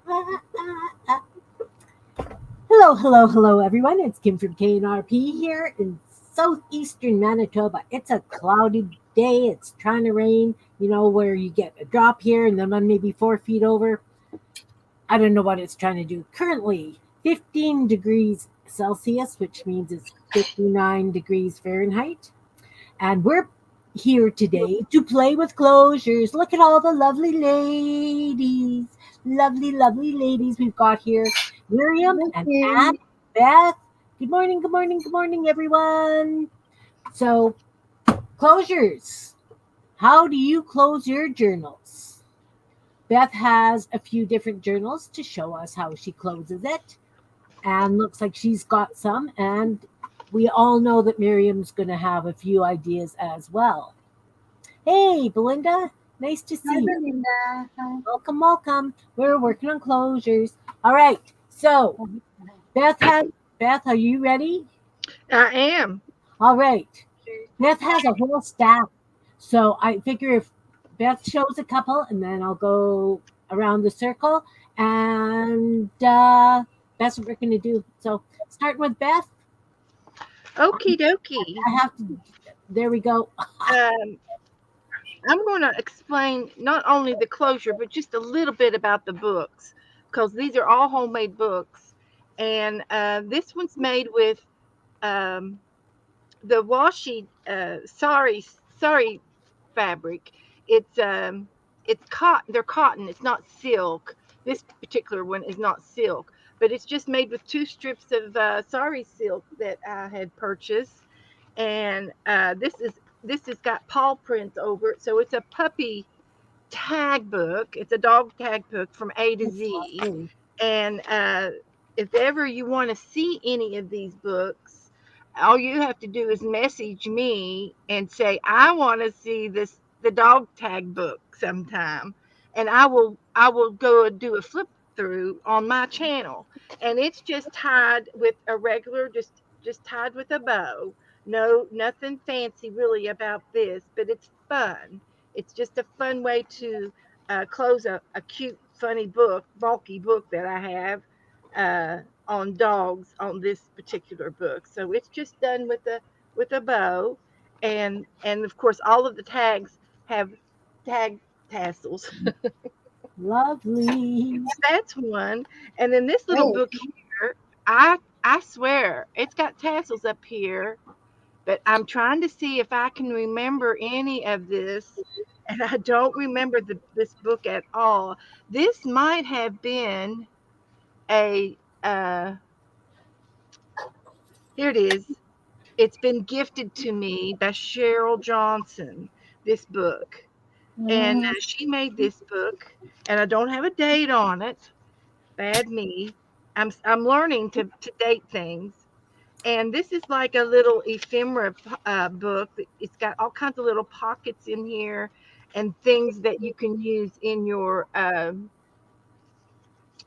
Hello, hello, hello, everyone. It's Kim from K&RP here in southeastern Manitoba. It's a cloudy day. It's trying to rain, where you get a drop here and then maybe 4 feet over. I don't know what it's trying to do. Currently, 15 degrees Celsius, which means it's 59 degrees Fahrenheit. And we're here today to play with closures. Look at all the lovely ladies. Lovely, lovely ladies we've got here. Miriam Thank and Anne, you. Beth. Good morning, good morning, good morning, everyone. So, closures. How do you close your journals? Beth has a few different journals to show us how she closes it. And looks like she's got some. And we all know that Miriam's going to have a few ideas as well. Hey, Belinda, nice to Hi, see you. Belinda. Hi. Welcome, welcome. We're working on closures. All right. So, Beth has Beth, are you ready? I am. All right. Beth has a whole stack. So I figure if Beth shows a couple, and then I'll go around the circle, and that's what we're going to do. So, starting with Beth, Okie dokie. I have to. There we go. Um, I'm going to explain not only the closure, but just a little bit about the books because these are all homemade books. And this one's made with um, the washi sorry fabric. It's um, it's cotton. They're cotton. It's not silk. This particular one is not silk, but it's just made with two strips of sari silk that I had purchased, and this has got paw prints over it, so it's a puppy tag book. It's a dog tag book from A to That's Z, lovely. and if ever you want to see any of these books, all you have to do is message me and say I want to see the dog tag book sometime, and I will go and do a flip through on my channel, and it's just tied with a regular just tied with a bow. No, nothing fancy really about this, but it's fun. It's just a fun way to close a cute, funny book, bulky book that I have on dogs on this particular book. So it's just done with a bow, and of course all of the tags have tag tassels. Lovely. That's one. And then this little Great. book here, I swear it's got tassels up here, but I'm trying to see if I can remember any of this, and I don't remember this book at all. This might have been a here it is. It's been gifted to me by Cheryl Johnson. This book, and Mm, she made this book, and I don't have a date on it. Bad me. I'm learning to date things. And this is like a little ephemera book. It's got all kinds of little pockets in here and things that you can use in in your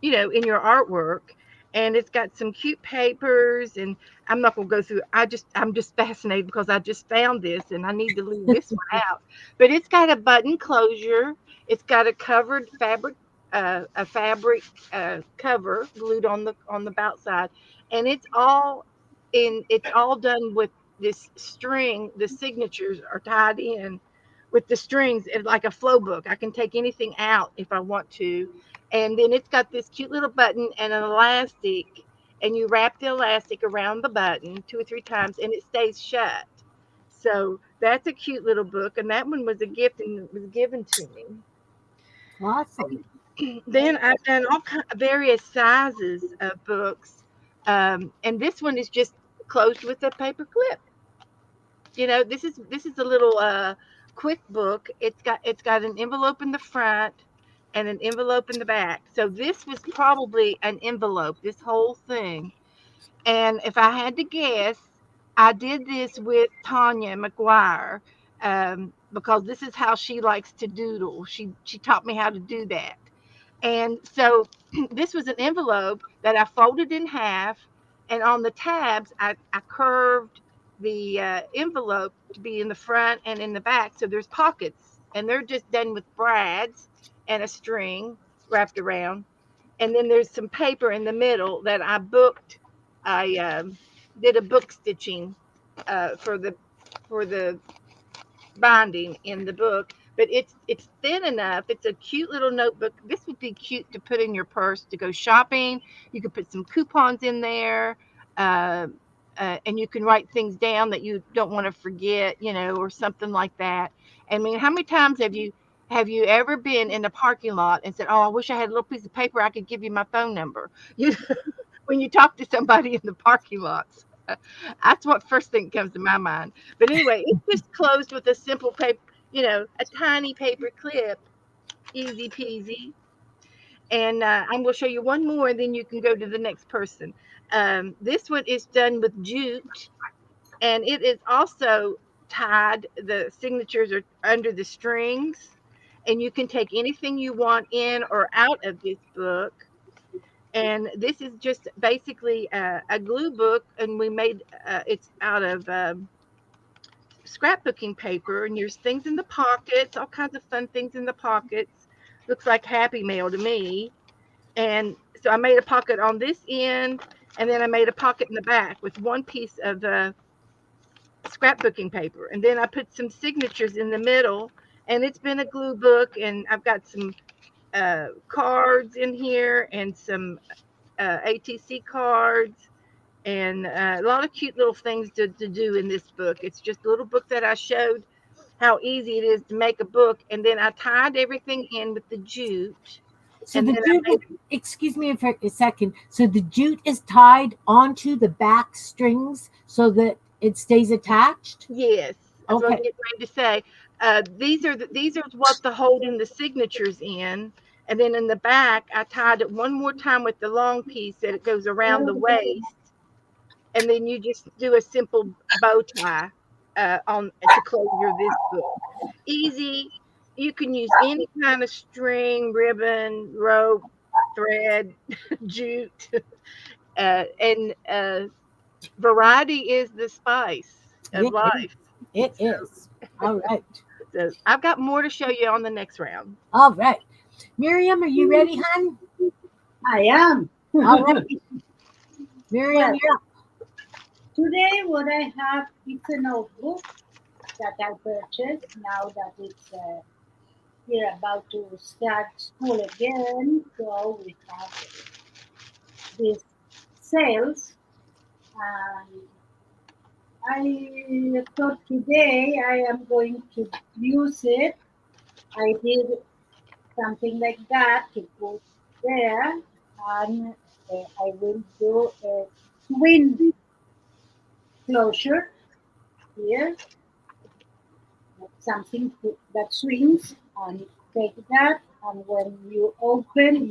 artwork. And it's got some cute papers. And I'm not gonna go through. I'm just fascinated because I just found this and I need to leave this one out. But it's got a button closure. It's got a covered fabric. A fabric cover glued on the outside, and it's all done with this string. The signatures are tied in with the strings. It's like a flow book. I can take anything out if I want to, and then it's got this cute little button and an elastic, and you wrap the elastic around the button 2 or 3 times, and it stays shut. So that's a cute little book, and that one was a gift and it was given to me. Awesome. Then I've done various sizes of books, and this one is just closed with a paper clip. This is a little quick book. It's got an envelope in the front and an envelope in the back. So this was probably an envelope, this whole thing. And if I had to guess, I did this with Tanya McGuire, because this is how she likes to doodle. She taught me how to do that. And so this was an envelope that I folded in half, and on the tabs, I curved the envelope to be in the front and in the back. So there's pockets, and they're just done with brads and a string wrapped around. and then there's some paper in the middle that I booked. I did a book stitching for the binding in the book, but it's thin enough. It's a cute little notebook. This would be cute to put in your purse to go shopping. You could put some coupons in there, uh, and you can write things down that you don't want to forget, or something like that. I mean, how many times have you ever been in the parking lot and said, "Oh, I wish I had a little piece of paper I could give you my phone number." You when you talk to somebody in the parking lots. That's what first thing comes to my mind. But anyway, it's just closed with a simple paper, a tiny paper clip, easy peasy. And I'm going to show you one more, and then you can go to the next person. This one is done with jute, and it is also tied. The signatures are under the strings, and you can take anything you want in or out of this book. And this is just basically a glue book, and we made it's out of scrapbooking paper, and there's things in the pockets, all kinds of fun things in the pockets. Looks like Happy Mail to me. And so I made a pocket on this end, and then I made a pocket in the back with one piece of scrapbooking paper, and then I put some signatures in the middle. And it's been a glue book, and I've got some cards in here and some ATC cards and a lot of cute little things to do in this book. It's just a little book that I showed how easy it is to make a book, and then I tied everything in with the jute, So and the then I jute, made excuse me for a second. So the jute is tied onto the back strings so that it stays attached. yes, that's what I was Okay. getting ready to say. These are what the holding the signatures in, and then in the back I tied it one more time with the long piece that it goes around the waist, and then you just do a simple bow tie on to close your this book. Easy. You can use any kind of string, ribbon, rope, thread, jute, and variety is the spice of It is. life. It So, is. All right. so I've got more to show you on the next round. All right. Miriam, are you ready, hon? I am. All right. Miriam, Well, you're up. today what I have is a notebook that I purchased now that it's we're about to start school again. So we have these sales, and I thought today I am going to use it. I did something like that to put there, and I will do a twin closure here, something that swings, and take that, and when you can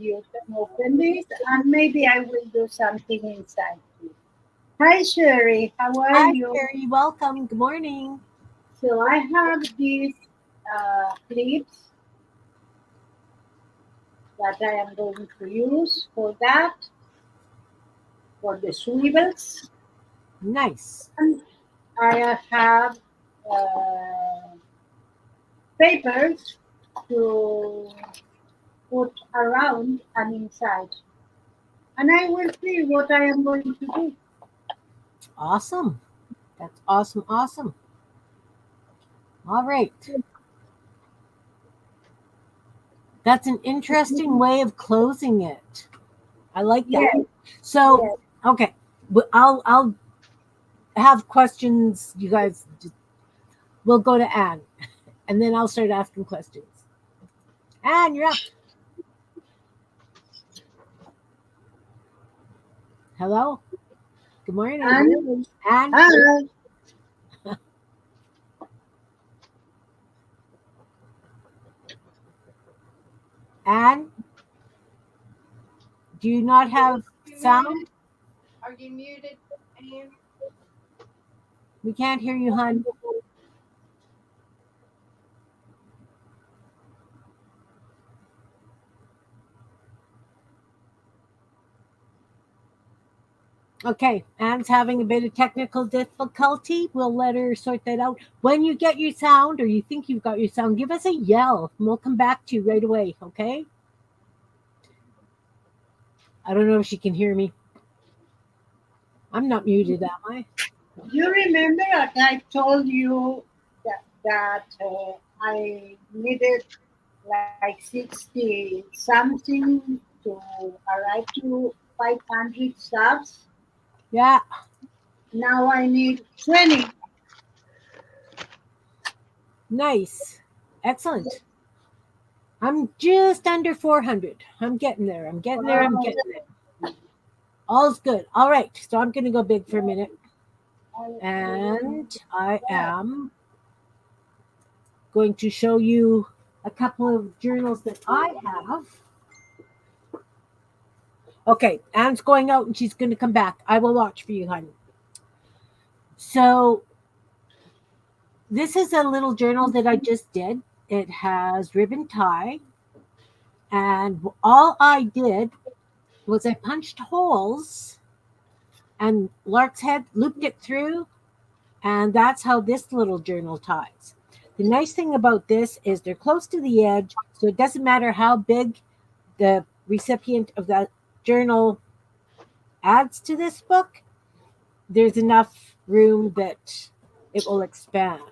open this, and maybe I will do something inside too. Hi Sherry, how are Hi, you? Sherry. Welcome. Good morning. So I have these clips that I am going to use for that, for the swivels, Nice. and I have uh, papers to put around and inside. And I will see what I am going to do. Awesome. That's awesome. Awesome. All right. That's an interesting way of closing it. I like that. Yes, So, yes. okay. I'll have questions. You guys, we'll go to Anne, and then I'll start asking questions. Anne, you're up. Hello. Good morning, And Anne. hi. Anne, do you not have You muted? sound? Are you muted, Anne? We can't hear you, hon. Okay, Anne's having a bit of technical difficulty. We'll let her sort that out. When you get your sound or you think you've got your sound, give us a yell and we'll come back to you right away, okay? I don't know if she can hear me. I'm not muted, am I? You remember that I told you that I needed like 60 something to arrive to 500 subs. Yeah, Now I need 20. nice. Excellent. I'm just under 400. I'm getting there. I'm getting there. I'm Wow. getting there. All's good. All right. So I'm going to go big for a minute. And I am going to show you a couple of journals that I have. Okay. Anne's going out and she's going to come back. I will watch for you, honey. So this is a little journal that I just did. It has ribbon tie. And all I did was I punched holes and Lark's head, looped it through, and that's how this little journal ties. The nice thing about this is they're close to the edge, so it doesn't matter how big the recipient of that journal adds to this book, there's enough room that it will expand.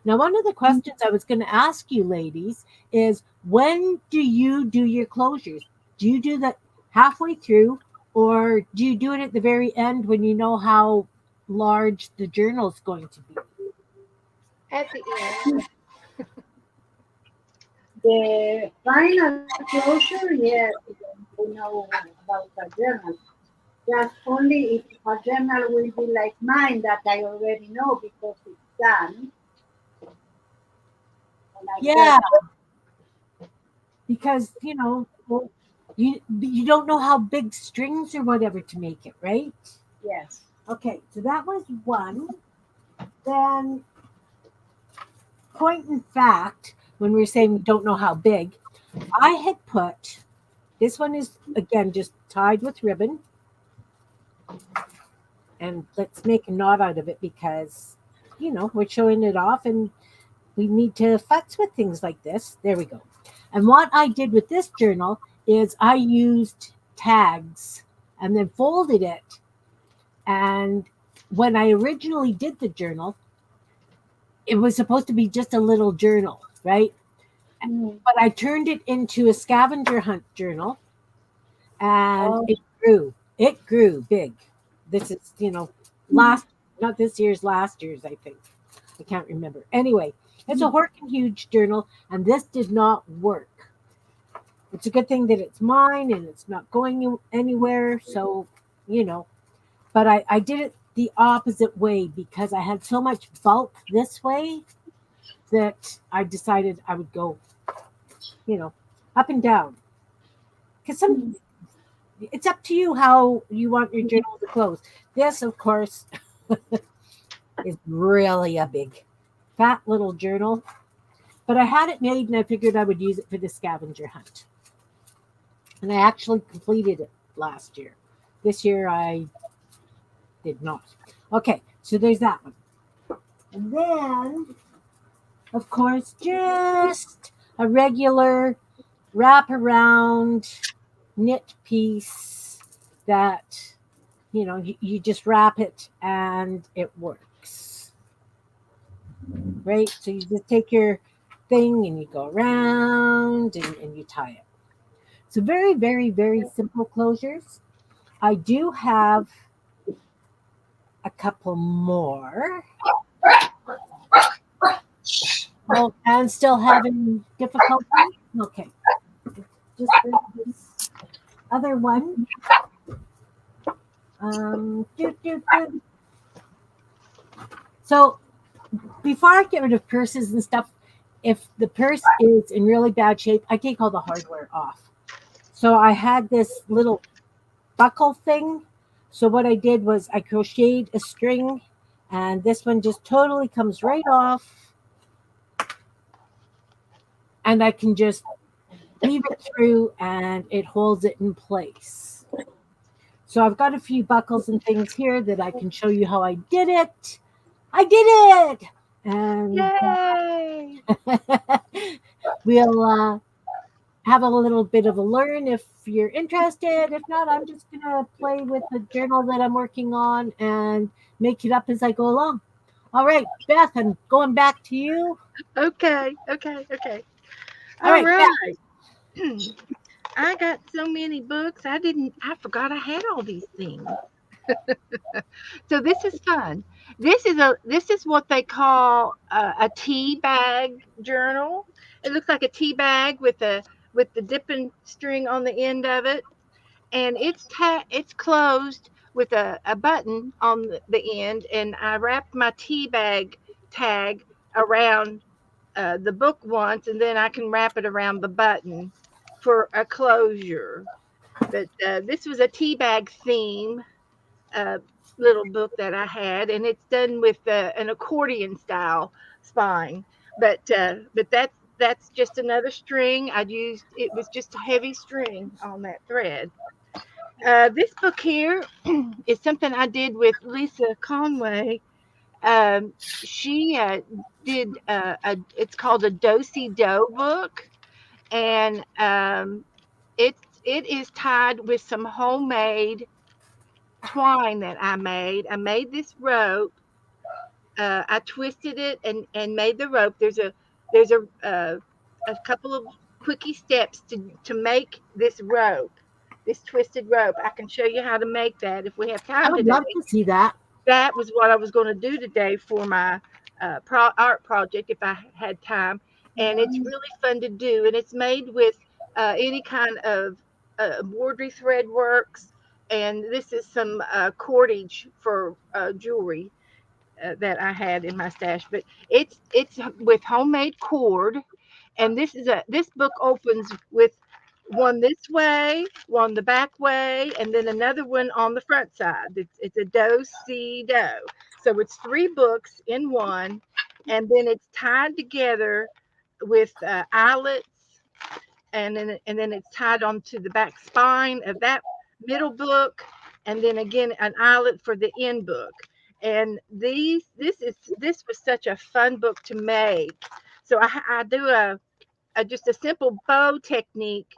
Now, one of the questions I was going to ask you, ladies, is when do you do your closures? Do you do that halfway through, or do you do it at the very end when you know how large the journal is going to be? At the end. The final closure, yes, we know about a journal. Just only if a journal will be like mine that I already know because it's done and I Yeah, get because you don't know how big strings or whatever to make it, right? yes. Okay, so that was one. Then point in fact, when we were saying we don't know how big, I had put this one is again just tied with ribbon, and let's make a knot out of it because we're showing it off and we need to futz with things like this. There we go. And what I did with this journal is I used tags and then folded it. And when I originally did the journal, it was supposed to be just a little journal, right? Mm. But I turned it into a scavenger hunt journal and Oh, it grew. It grew big. This is, last, not this year's, last year's, I think. I can't remember. Anyway, it's a Horkin huge journal, and this did not work. It's a good thing that it's mine and it's not going anywhere. So, you know, but I did it the opposite way because I had so much bulk this way that I decided I would go, you know, up and down. Because it's up to you how you want your journal to close. This, of course, is really a big, fat little journal. But I had it made and I figured I would use it for the scavenger hunt. And I actually completed it last year. This year I did not. Okay, so there's that one. And then, of course, just a regular wrap around knit piece that, you just wrap it and it works. Right? So you just take your thing and you go around and you tie it. So very, very, very simple closures. I do have a couple more. Oh, and still having difficulty? Okay. Just bring this other one. Doot, doot, doot. So before I get rid of purses and stuff, if the purse is in really bad shape, I take all the hardware off. So I had this little buckle thing. So what I did was I crocheted a string, and this one just totally comes right off, and I can just weave it through, and it holds it in place. So I've got a few buckles and things here that I can show you how I did it. I did it, and Yay! we'll have a little bit of a learn if you're interested. If not, I'm just gonna play with the journal that I'm working on and make it up as I go along. All right, Beth, I'm going back to you. Okay, okay, okay. All All right, Beth. right. I got so many books. I forgot I had all these things. So this is fun. This is what they call a tea bag journal. It looks like a tea bag with the dipping string on the end of it, and it's closed with a button on the end, and I wrapped my tea bag tag around the book once, and then I can wrap it around the button for a closure. But this was a tea bag theme uh, little book that I had, and it's done with an accordion style spine. But that's just another string. I used it was just a heavy string on that thread. This book here is something I did with Lisa Conway. She did it's called a do-si do book, and it is tied with some homemade twine that I made. I made this rope. I twisted it and made the rope. There's a couple of quickie steps to make this rope, this twisted rope. I can show you how to make that if we have I time would today. love to see that. That was what I was going to do today for my art project if I had time. And it's Mm, really fun to do. And it's made with any kind of embroidery thread works. And this is some cordage for jewelry that I had in my stash. But it's with homemade cord, and this book opens with one this way, one the back way, and then another one on the front side. It's a do si do. So it's three books in one, and then it's tied together with eyelets, and then it's tied onto the back spine of that middle book, and then again an eyelet for the end book. And this was such a fun book to make. So I do a just a simple bow technique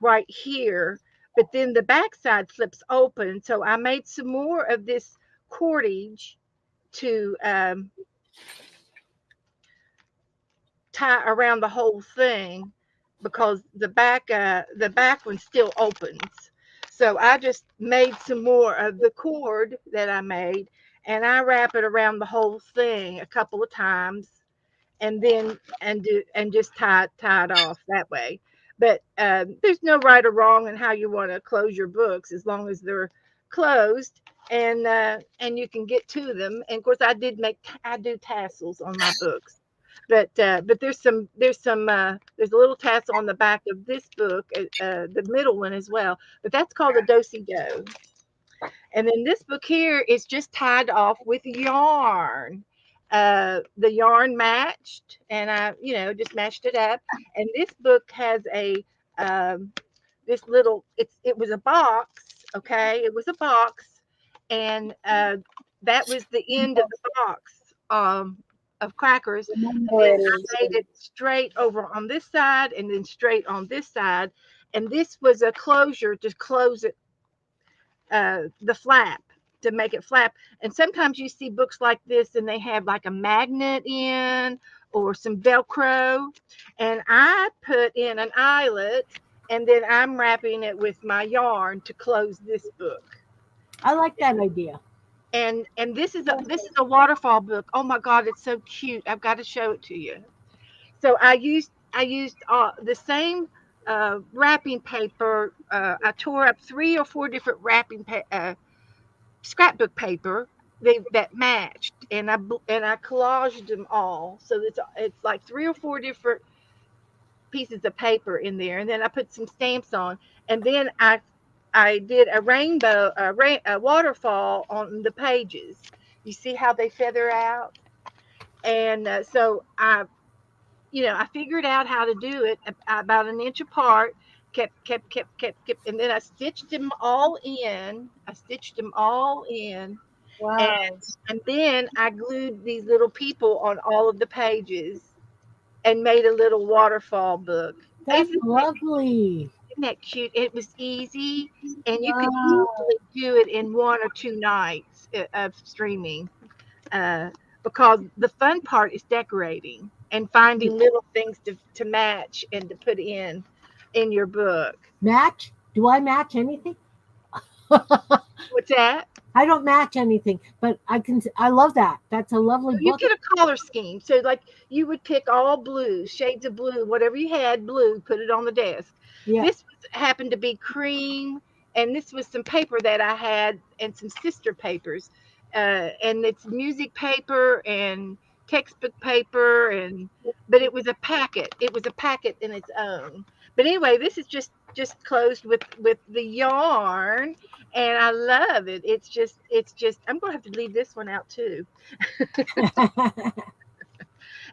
right here, but then the backside flips open. So I made some more of this cordage to tie around the whole thing because the back one still opens. So I just made some more of the cord that I made, and I wrap it around the whole thing a couple of times, and then and just tie it off that way. But there's no right or wrong in how you want to close your books as long as they're closed and you can get to them. And of course, I do tassels on my books, but there's a little tassel on the back of this book, the middle one as well. But that's called a do-si do. And then this book here is just tied off with yarn. The yarn matched, and I, just matched it up. And this book has a this little. It was a box. Okay, it was a box, and that was the end of the box of crackers. And then remembering. I made it straight over on this side, and then straight on this side. And this was a closure to close it the flap to make it flap. And sometimes you see books like this and they have like a magnet in or some Velcro. And I put in an eyelet and then I'm wrapping it with my yarn to close this book. I like that idea. And this is a waterfall book. Oh my God, it's so cute. I've got to show it to you. So I used the same wrapping paper. I tore up three or four different scrapbook paper that matched, and I collaged them all. So it's like three or four different pieces of paper in there, and then I put some stamps on, and then I did a rainbow, a waterfall on the pages. You see how they feather out, and so I figured out how to do it about an inch apart. Kept, and then I stitched them all in. I stitched them all in, and Wow. and then I glued these little people on all of the pages and made a little waterfall book. That's Isn't that, lovely. isn't that cute? It was easy, and you could Wow. easily do it in 1 or 2 nights of streaming. Uh, because the fun part is decorating and finding little things to match and to put in your book. Match? Do I match anything? What's that? I don't match anything, but I can. I love that. That's a lovely You book. get a color scheme. So like you would pick all blue, shades of blue, whatever you had blue, put it on the desk. Yeah. This was, happened to be cream, and this was some paper that I had and some sister papers. And it's music paper and textbook paper and but it was a packet. It was a packet in its own. But anyway, this is just closed with the yarn and I love it. It's just I'm gonna have to leave this one out too.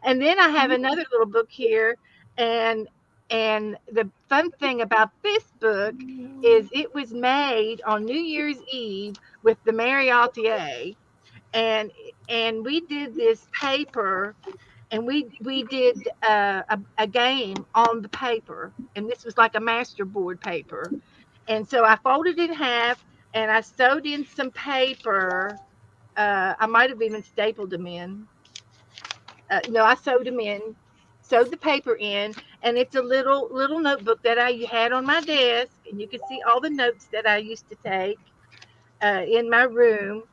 And then I have another little book here, and the fun thing about this book is it was made on New Year's Eve with the Marriottier, and we did this paper, and we did a game on the paper, and this was like a masterboard paper, and so I folded it in half, and I sewed in some paper. I might have even stapled them in. No, I sewed them in, sewed the paper in, and it's a little notebook that I had on my desk, and you can see all the notes that I used to take in my room,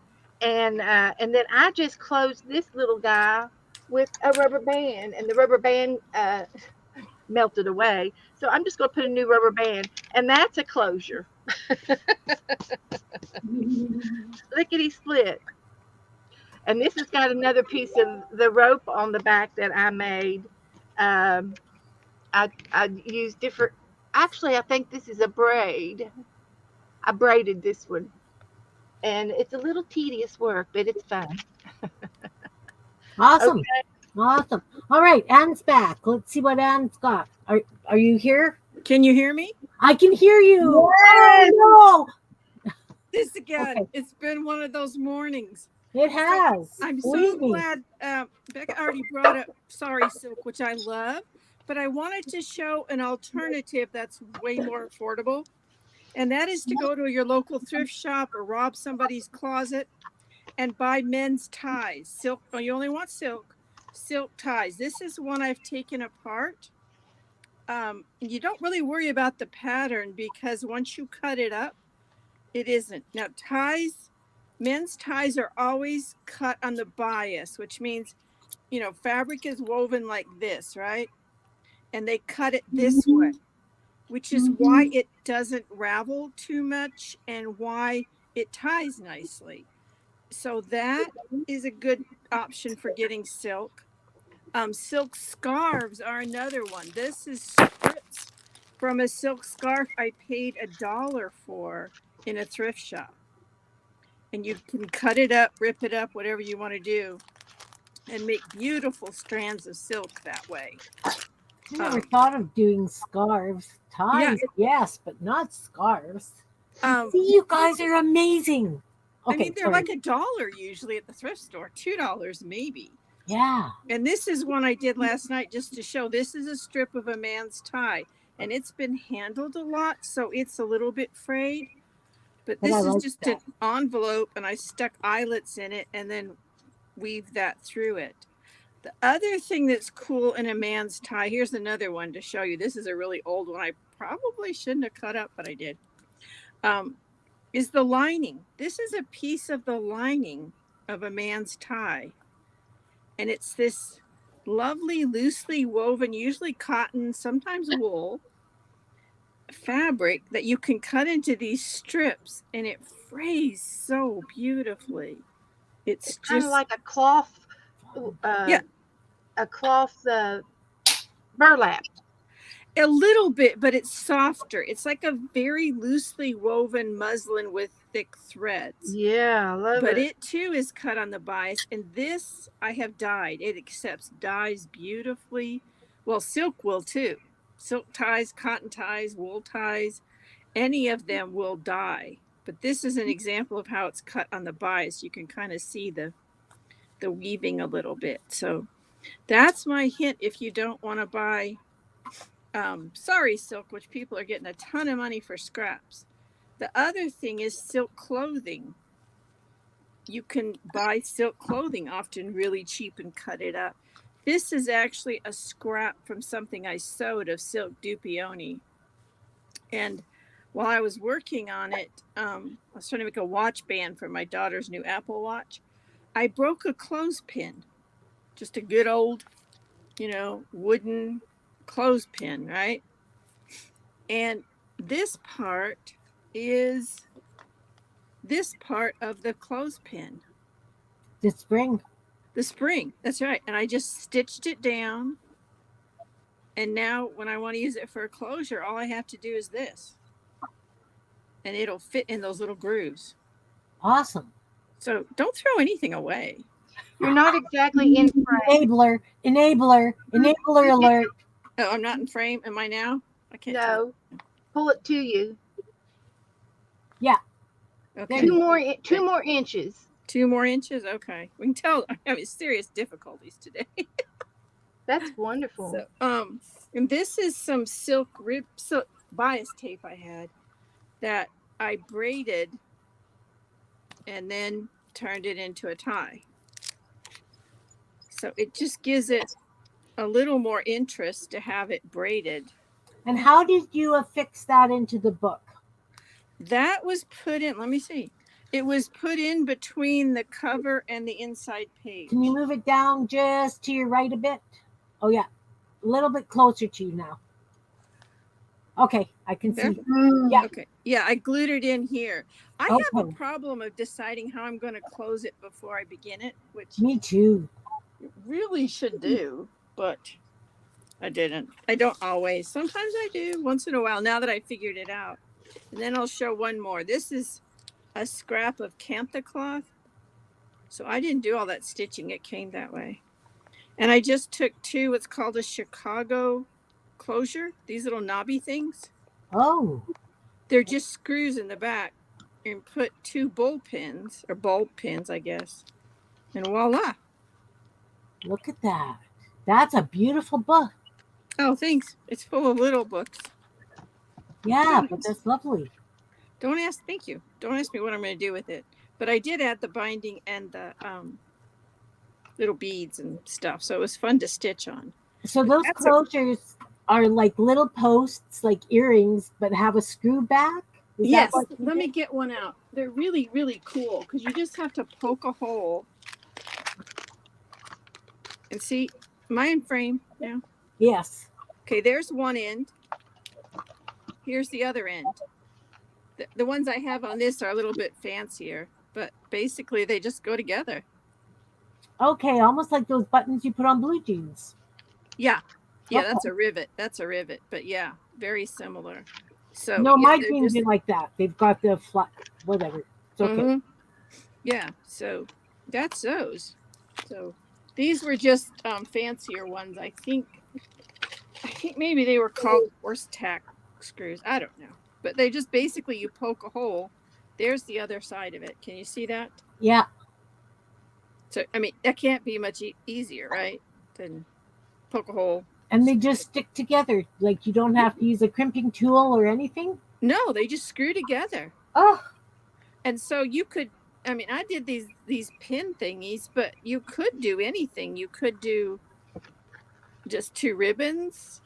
and then I just closed this little guy with a rubber band, and the rubber band melted away. So I'm just going to put a new rubber band, and that's a closure. Lickety split. And this has got another piece of the rope on the back that I made. Um, I used different. Actually, I think this is a braid. I braided this one, and it's a little tedious work, but it's fun. Awesome. Okay, Awesome. All right, Anne's back. Let's see what Anne's got. Are you here? Can you hear me? I can hear you. Yes. Oh This no. again. Okay. It's been one of those mornings. It So has. I'm so Believe me. glad Becca already brought up Sorry Silk, which I love, but I wanted to show an alternative that's way more affordable. And that is to go to your local thrift shop or rob somebody's closet and buy men's ties. Silk, oh, you only want silk ties. This is one I've taken apart. You don't really worry about the pattern because once you cut it up, it isn't. Now, men's ties are always cut on the bias, which means, fabric is woven like this, right? And they cut it this way, which is why it doesn't ravel too much and why it ties nicely. So that is a good option for getting silk. Silk scarves are another one. This is strips from a silk scarf I paid $1 for in a thrift shop. And you can cut it up, rip it up, whatever you want to do, and make beautiful strands of silk that way. I never thought of doing scarves. Yeah, Ties, yes, but not scarves. um, See, you guys are amazing. I mean, Okay, they're sorry. like $1 usually at the thrift store, $2 maybe. Yeah. And this is one I did last night just to show. This is a strip of a man's tie, and it's been handled a lot, so it's a little bit frayed. But But I this is like just that. an envelope, and I stuck eyelets in it and then weave that through it. The other thing that's cool in a man's tie, here's another one to show you. This is a really old one. I probably shouldn't have cut up, but I did. Is the lining. This is a piece of the lining of a man's tie. And it's this lovely, loosely woven, usually cotton, sometimes wool fabric that you can cut into these strips and it frays so beautifully. it's It's kind of just, like a cloth, uh, yeah, a cloth burlap. a little bit, but it's softer. It's like a very loosely woven muslin with thick threads. Yeah, I love But it. it too is cut on the bias. And this I have dyed. It accepts dyes beautifully. Well, silk will too. Silk ties, cotton ties, wool ties, any of them will dye. But this is an example of how it's cut on the bias. You can kind of see the weaving a little bit. So that's my hint if you don't want to buy Sorry silk, which people are getting a ton of money for scraps. The other thing is silk clothing. You can buy silk clothing often really cheap and cut it up. This is actually a scrap from something I sewed of silk dupioni. And while I was working on it, I was trying to make a watch band for my daughter's new Apple Watch. I broke a clothespin, just a good old, wooden clothespin, right? And this part is this part of the clothespin. The spring. The spring, that's right. And I just stitched it down. And now when I want to use it for a closure, all I have to do is this. And it'll fit in those little grooves. Awesome. So don't throw anything away. You're not exactly in frame. Enabler alert. Oh, I'm not in frame. Am I now? I can't. No. Pull it to you. Yeah. Okay. Two more inches. 2 more inches. Okay. We can tell I'm having serious difficulties today. That's wonderful. So, and this is some silk bias tape I had that I braided and then turned it into a tie. So it just gives it a little more interest to have it braided. And how did you affix that into the book? That was put in, let me see. It was put in between the cover and the inside page. Can you move it down just to your right a bit? Oh, yeah. A little bit closer to you now. Okay, I can There? see. Yeah. Okay. Yeah, I glued it in here. I Okay. have a problem of deciding how I'm going to close it before I begin it, which Me too. you really should do, but I didn't. I don't always. Sometimes I do, once in a while, now that I figured it out. And then I'll show one more. This is a scrap of cantha cloth. So I didn't do all that stitching. It came that way. And I just took what's called a Chicago closure, these little knobby things. Oh. They're just screws in the back, and put 2 bull pins, or bolt pins, I guess. And voila. Look at that. That's a beautiful book. Oh, thanks. It's full of little books. Yeah, but that's lovely. Thank you. Don't ask me what I'm going to do with it. But I did add the binding and the little beads and stuff. So it was fun to stitch on. So those closures are like little posts, like earrings, but have a screw back? Yes. Let me get one out. They're really, really cool because you just have to poke a hole. And see, am I in frame now? Yes. Okay, there's one end. Here's the other end. The ones I have on this are a little bit fancier, but basically they just go together. Okay, almost like those buttons you put on blue jeans. Yeah. Yeah, Okay. That's a rivet. But yeah, very similar. So no, yeah, my jeans are like that. They've got the flat, whatever. It's okay. Mm-hmm. Yeah, so that's those. So these were just fancier ones. I think maybe they were called horse tack screws. I don't know. But they just basically, you poke a hole. There's the other side of it. Can you see that? Yeah. So, I mean, that can't be much easier, right? Than poke a hole. And they just stick together. Like you don't have to use a crimping tool or anything? No, they just screw together. Oh. And so you could, I mean, I did these pin thingies, but you could do anything. You could do just 2 ribbons.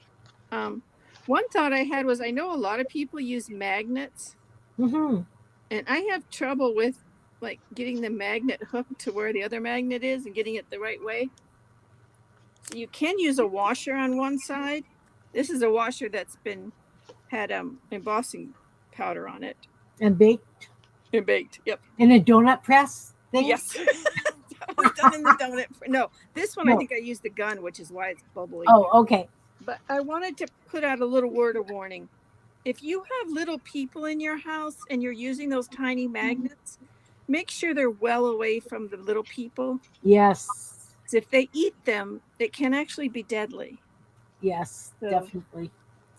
One thought I had was I know a lot of people use magnets. Mm-hmm. And I have trouble with like getting the magnet hooked to where the other magnet is and getting it the right way. So you can use a washer on one side. This is a washer that's had embossing powder on it. And baked? And baked, yep. In a donut press thing? Yes. That was done in the donut. No, this one No. I think I used the gun, which is why it's bubbling. Oh, okay. But I wanted to put out a little word of warning. If you have little people in your house and you're using those tiny magnets, make sure they're well away from the little people. Yes. 'Cause if they eat them, it can actually be deadly. Yes, So- definitely.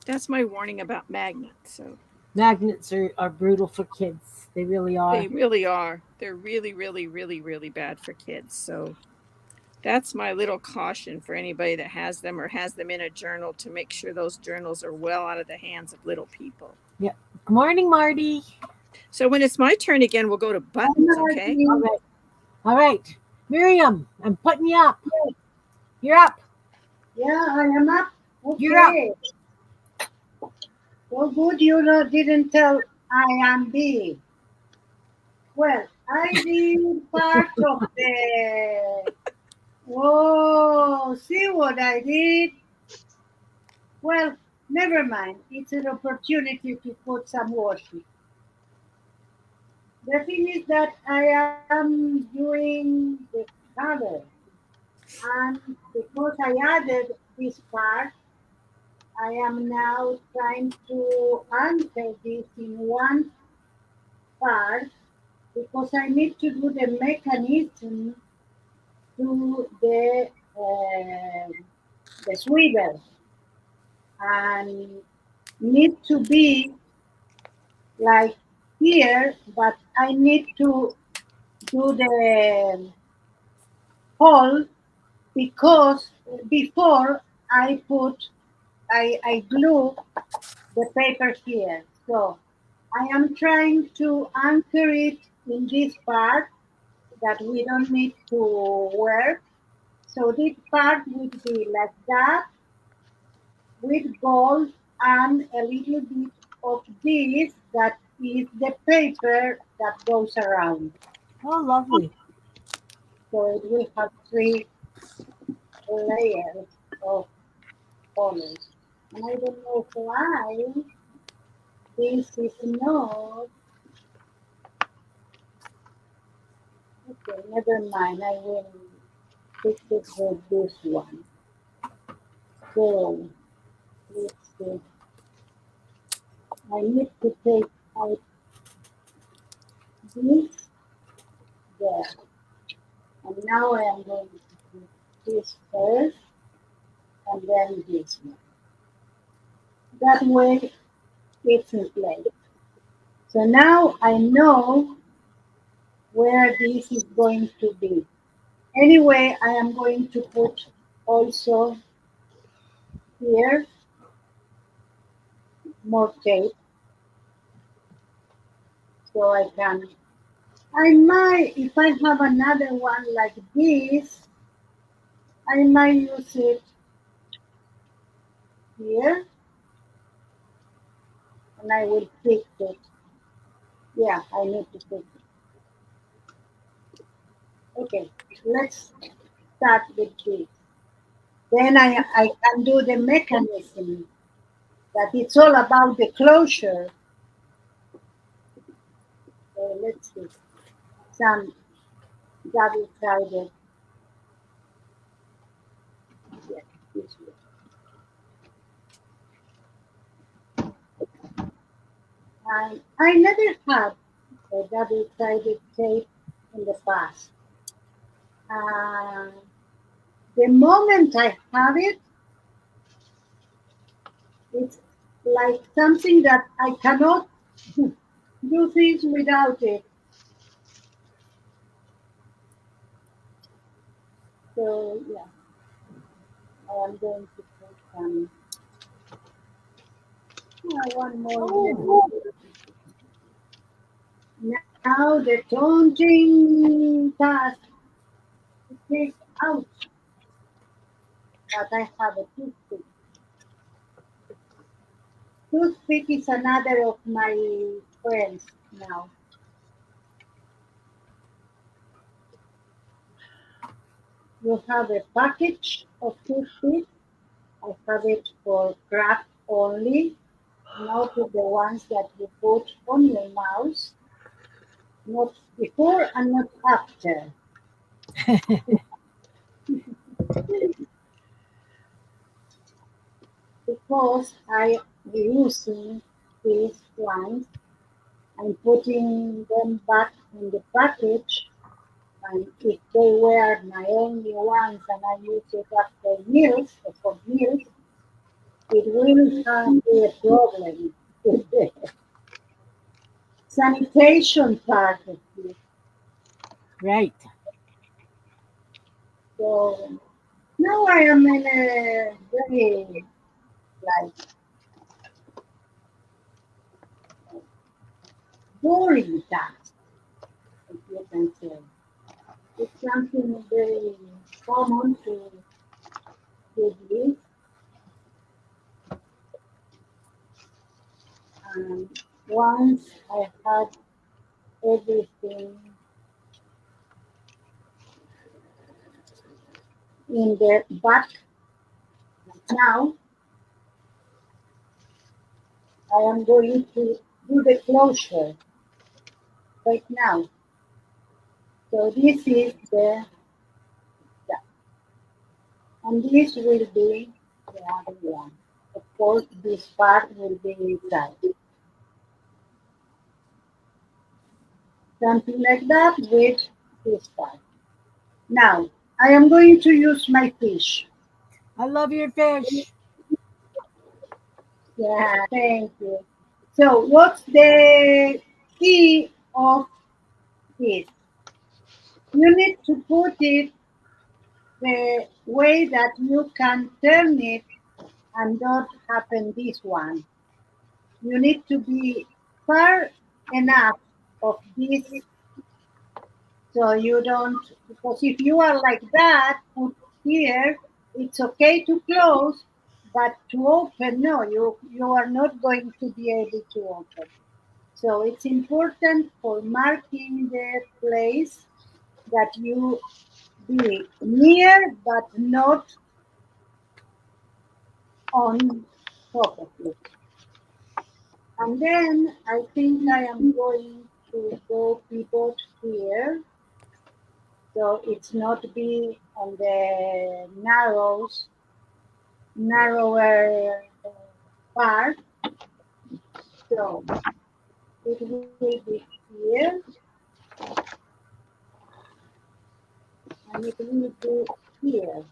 That's my warning about magnets. So Magnets are brutal for kids. They really are. they really are. They're really, really, really, really bad for kids. So That's my little caution for anybody that has them or has them in a journal, to make sure those journals are well out of the hands of little people. Yep. Good morning, Marty. So when it's my turn again, we'll go to Hi, buttons, okay? All Martin. right. All right. Miriam, I'm putting you up. You're up. Yeah, I am up. You're up. Okay. So good you didn't tell I am B. Well, I did part of the. Oh, see what I did? Well, never mind. It's an opportunity to put some worship. The thing is that I am doing the cover, and because I added this part, I am now trying to anchor this in one part because I need to do the mechanism to the swivel, and need to be like here, but I need to do the hole because before I glue the paper here. So I am trying to anchor it in this part that we don't need to work. So this part would be like that with gold and a little bit of this that is the paper that goes around. Oh, lovely. So it will have three layers of colors. And I don't know why this is not. Okay, never mind. I will fix it with this one. So let's see. I need to take out this there. And now I am going to do this first and then this one. That way it's in place. So now I know where this is going to be. Anyway, I am going to put also here more tape so I can. I might, if I have another one like this, I might use it here and I will fix it. Yeah, I need to fix it. Okay, let's start with this. Then I can do the mechanism that it's all about the closure. So let's see. Some double-sided, yes, this way. And I never had a double-sided tape in the past. Uh, the moment I have it, it's like something that I cannot do things without it. So yeah, I am going to put one more Oh, here. Now the daunting task to take out, but I have a toothpick. Toothpick is another of my friends now. You have a package of toothpicks. I have it for craft only, not the ones that you put on your mouth, not before and not after. Because I am using these ones, I'm putting them back in the package, and if they were my only ones and I use it after meals or for meals, it will be a problem with the sanitation part of it. right. So now I am in a very like boring task, if you can say. It's something very common to do this. And once I had everything in the back, now I am going to do the closure right now. So this is the and this will be the other one. Of course, this part will be inside. Something like that with this part. Now, I am going to use my fish. I love your fish. Yeah, thank you. So, what's the key of this? You need to put it the way that you can turn it and not happen this one. You need to be far enough of this so you don't, because if you are like that, put here, it's okay to close, but to open, no, you are not going to be able to open. So it's important for marking the place that you be near but not on top of it. And then I think I am going to go pivot here so it's not be on the narrower part. So it will be here and it will be here.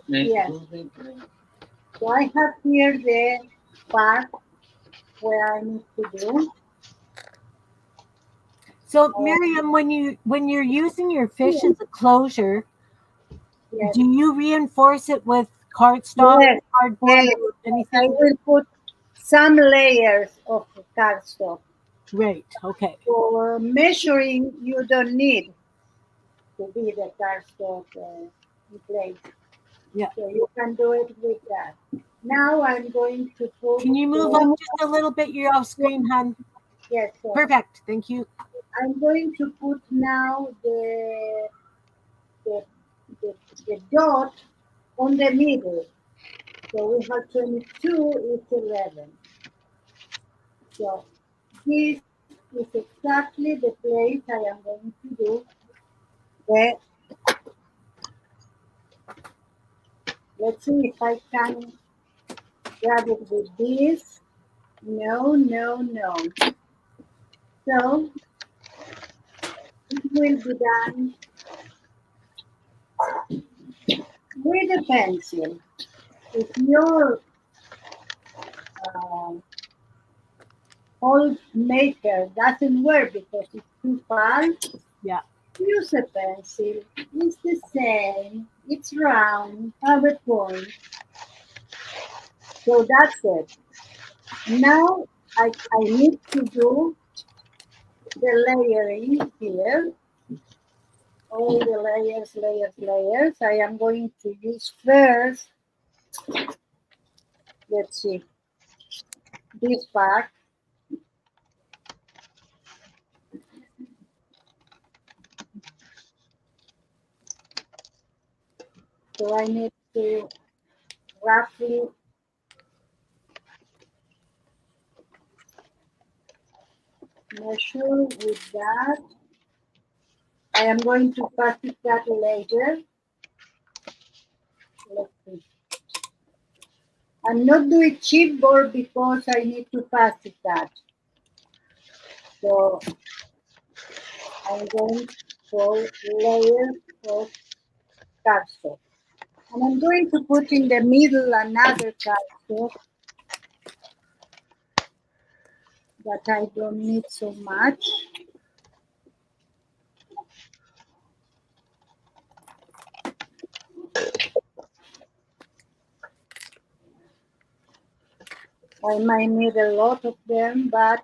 Yes. So I have here the part where I need to do. So, Um, Miriam, when you're using your fish as a closure, yes, do you reinforce it with cardstock, yes, cardboard, yes. or I anything? will put some layers of cardstock. Right. Okay. For measuring, you don't need to be the cardstock in place. Yeah. So you can do it with that. Now I'm going to put Can you move up the, just a little bit? You're off screen, hon. yes, sorry. Perfect. Thank you. I'm going to put now the, the, the dot on the middle. So we have 22 is 11. So this is exactly the place I am going to do the, let's see if I can grab it with this. No, no, no. So it will be done with a pencil. If your um, old maker doesn't work because it's too fast, Yeah. use a pencil. It's the same. It's round, have a point. So that's it. Now I need to do the layering here. All the layers, layers, layers. I am going to use first, let's see, this part. So I need to roughly measure with that. I am going to practice that later. Let's see. I'm not doing chipboard because I need to practice that. So I'm going for layers of cardstock. And I'm going to put in the middle another cardstock that I don't need so much. I might need a lot of them, but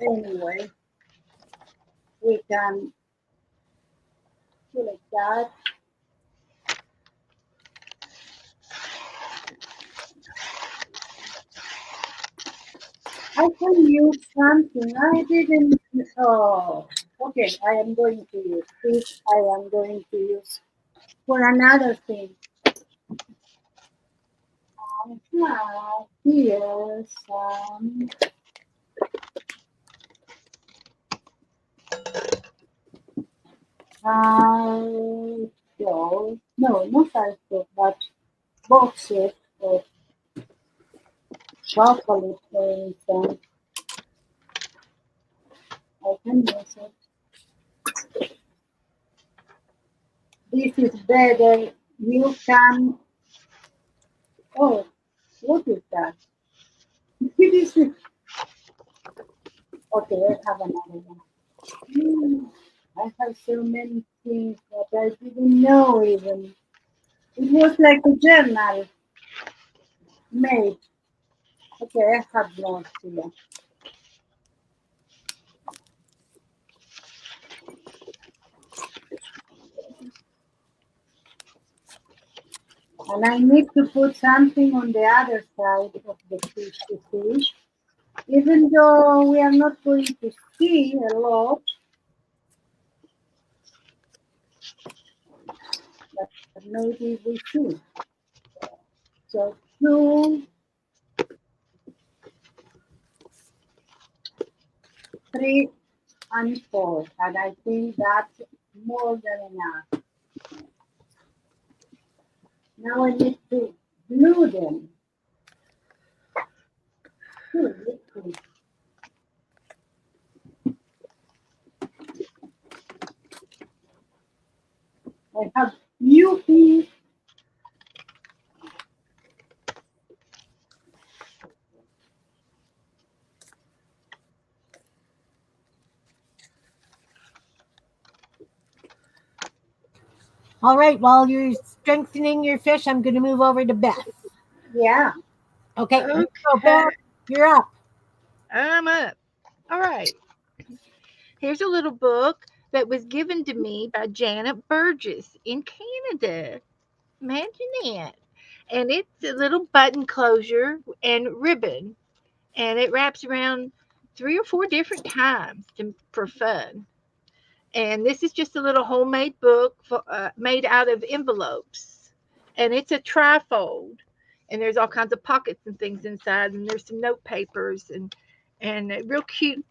anyway, we can do like that. I can use something. I didn't. Oh, okay. I am going to use this. I am going to use for another thing. I have here some cardboard. No, not cardboard, but boxes of chocolate, for instance. I can use it. This is better. You can. Oh, what is that? This is okay. I have another one. Hmm, I have so many things that I didn't know even. It was like a journal made. Okay, I have notes here. And I need to put something on the other side of the fish to fish. Even though we are not going to see a lot, but maybe we should. So two, three, and four. And I think that's more than enough. Now I need to glue them. Good. I have UP. All right, while you're strengthening your fish, I'm going to move over to Beth. Yeah. Okay, here you go, Okay, Beth. You're up. I'm up. All right. Here's a little book that was given to me by Janet Burgess in Canada. Imagine that. And it's a little button closure and ribbon, and it wraps around 3 or 4 different times for fun. And this is just a little homemade book made out of envelopes, and it's a trifold, and there's all kinds of pockets and things inside, and there's some note papers and a real cute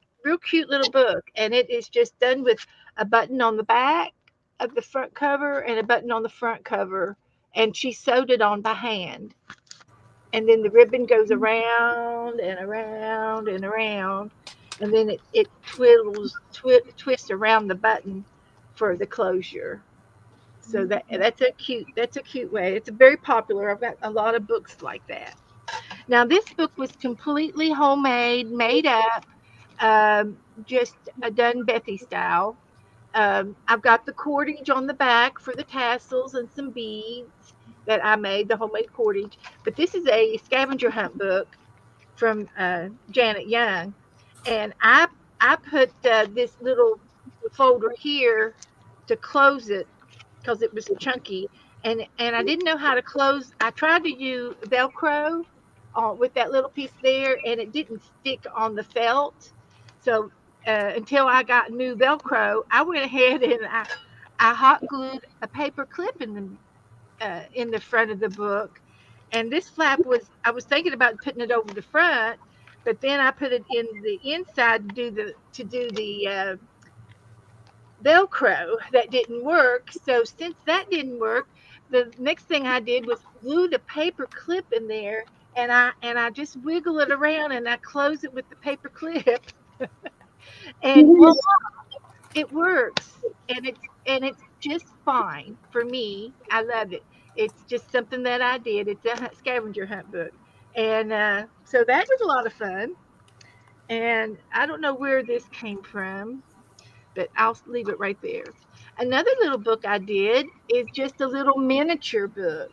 little book, and it is just done with a button on the back of the front cover and a button on the front cover, and she sewed it on by hand, and then the ribbon goes around and around and around, and then it twists around the button for the closure. So that's a cute way. It's very popular. I've got a lot of books like that. Now this book was completely homemade, made up, just done Bethy style. I've got the cordage on the back for the tassels and some beads that I made, the homemade cordage. But this is a scavenger hunt book from Janet Young, and I put this little folder here to close it because it was chunky, and I didn't know how to close. I tried to use Velcro with that little piece there, and it didn't stick on the felt. So until I got new Velcro, I went ahead and I hot glued a paper clip in the front of the book. And this flap was I was thinking about putting it over the front, but then I put it in the inside to do the Velcro. That didn't work. So since that didn't work, the next thing I did was glue the paper clip in there, and I just wiggle it around and I close it with the paper clip, and voila, it works, and it's just fine for me. I love it. It's just something that I did. It's a scavenger hunt book, and so that was a lot of fun. And I don't know where this came from, but I'll leave it right there. Another little book I did is just a little miniature book,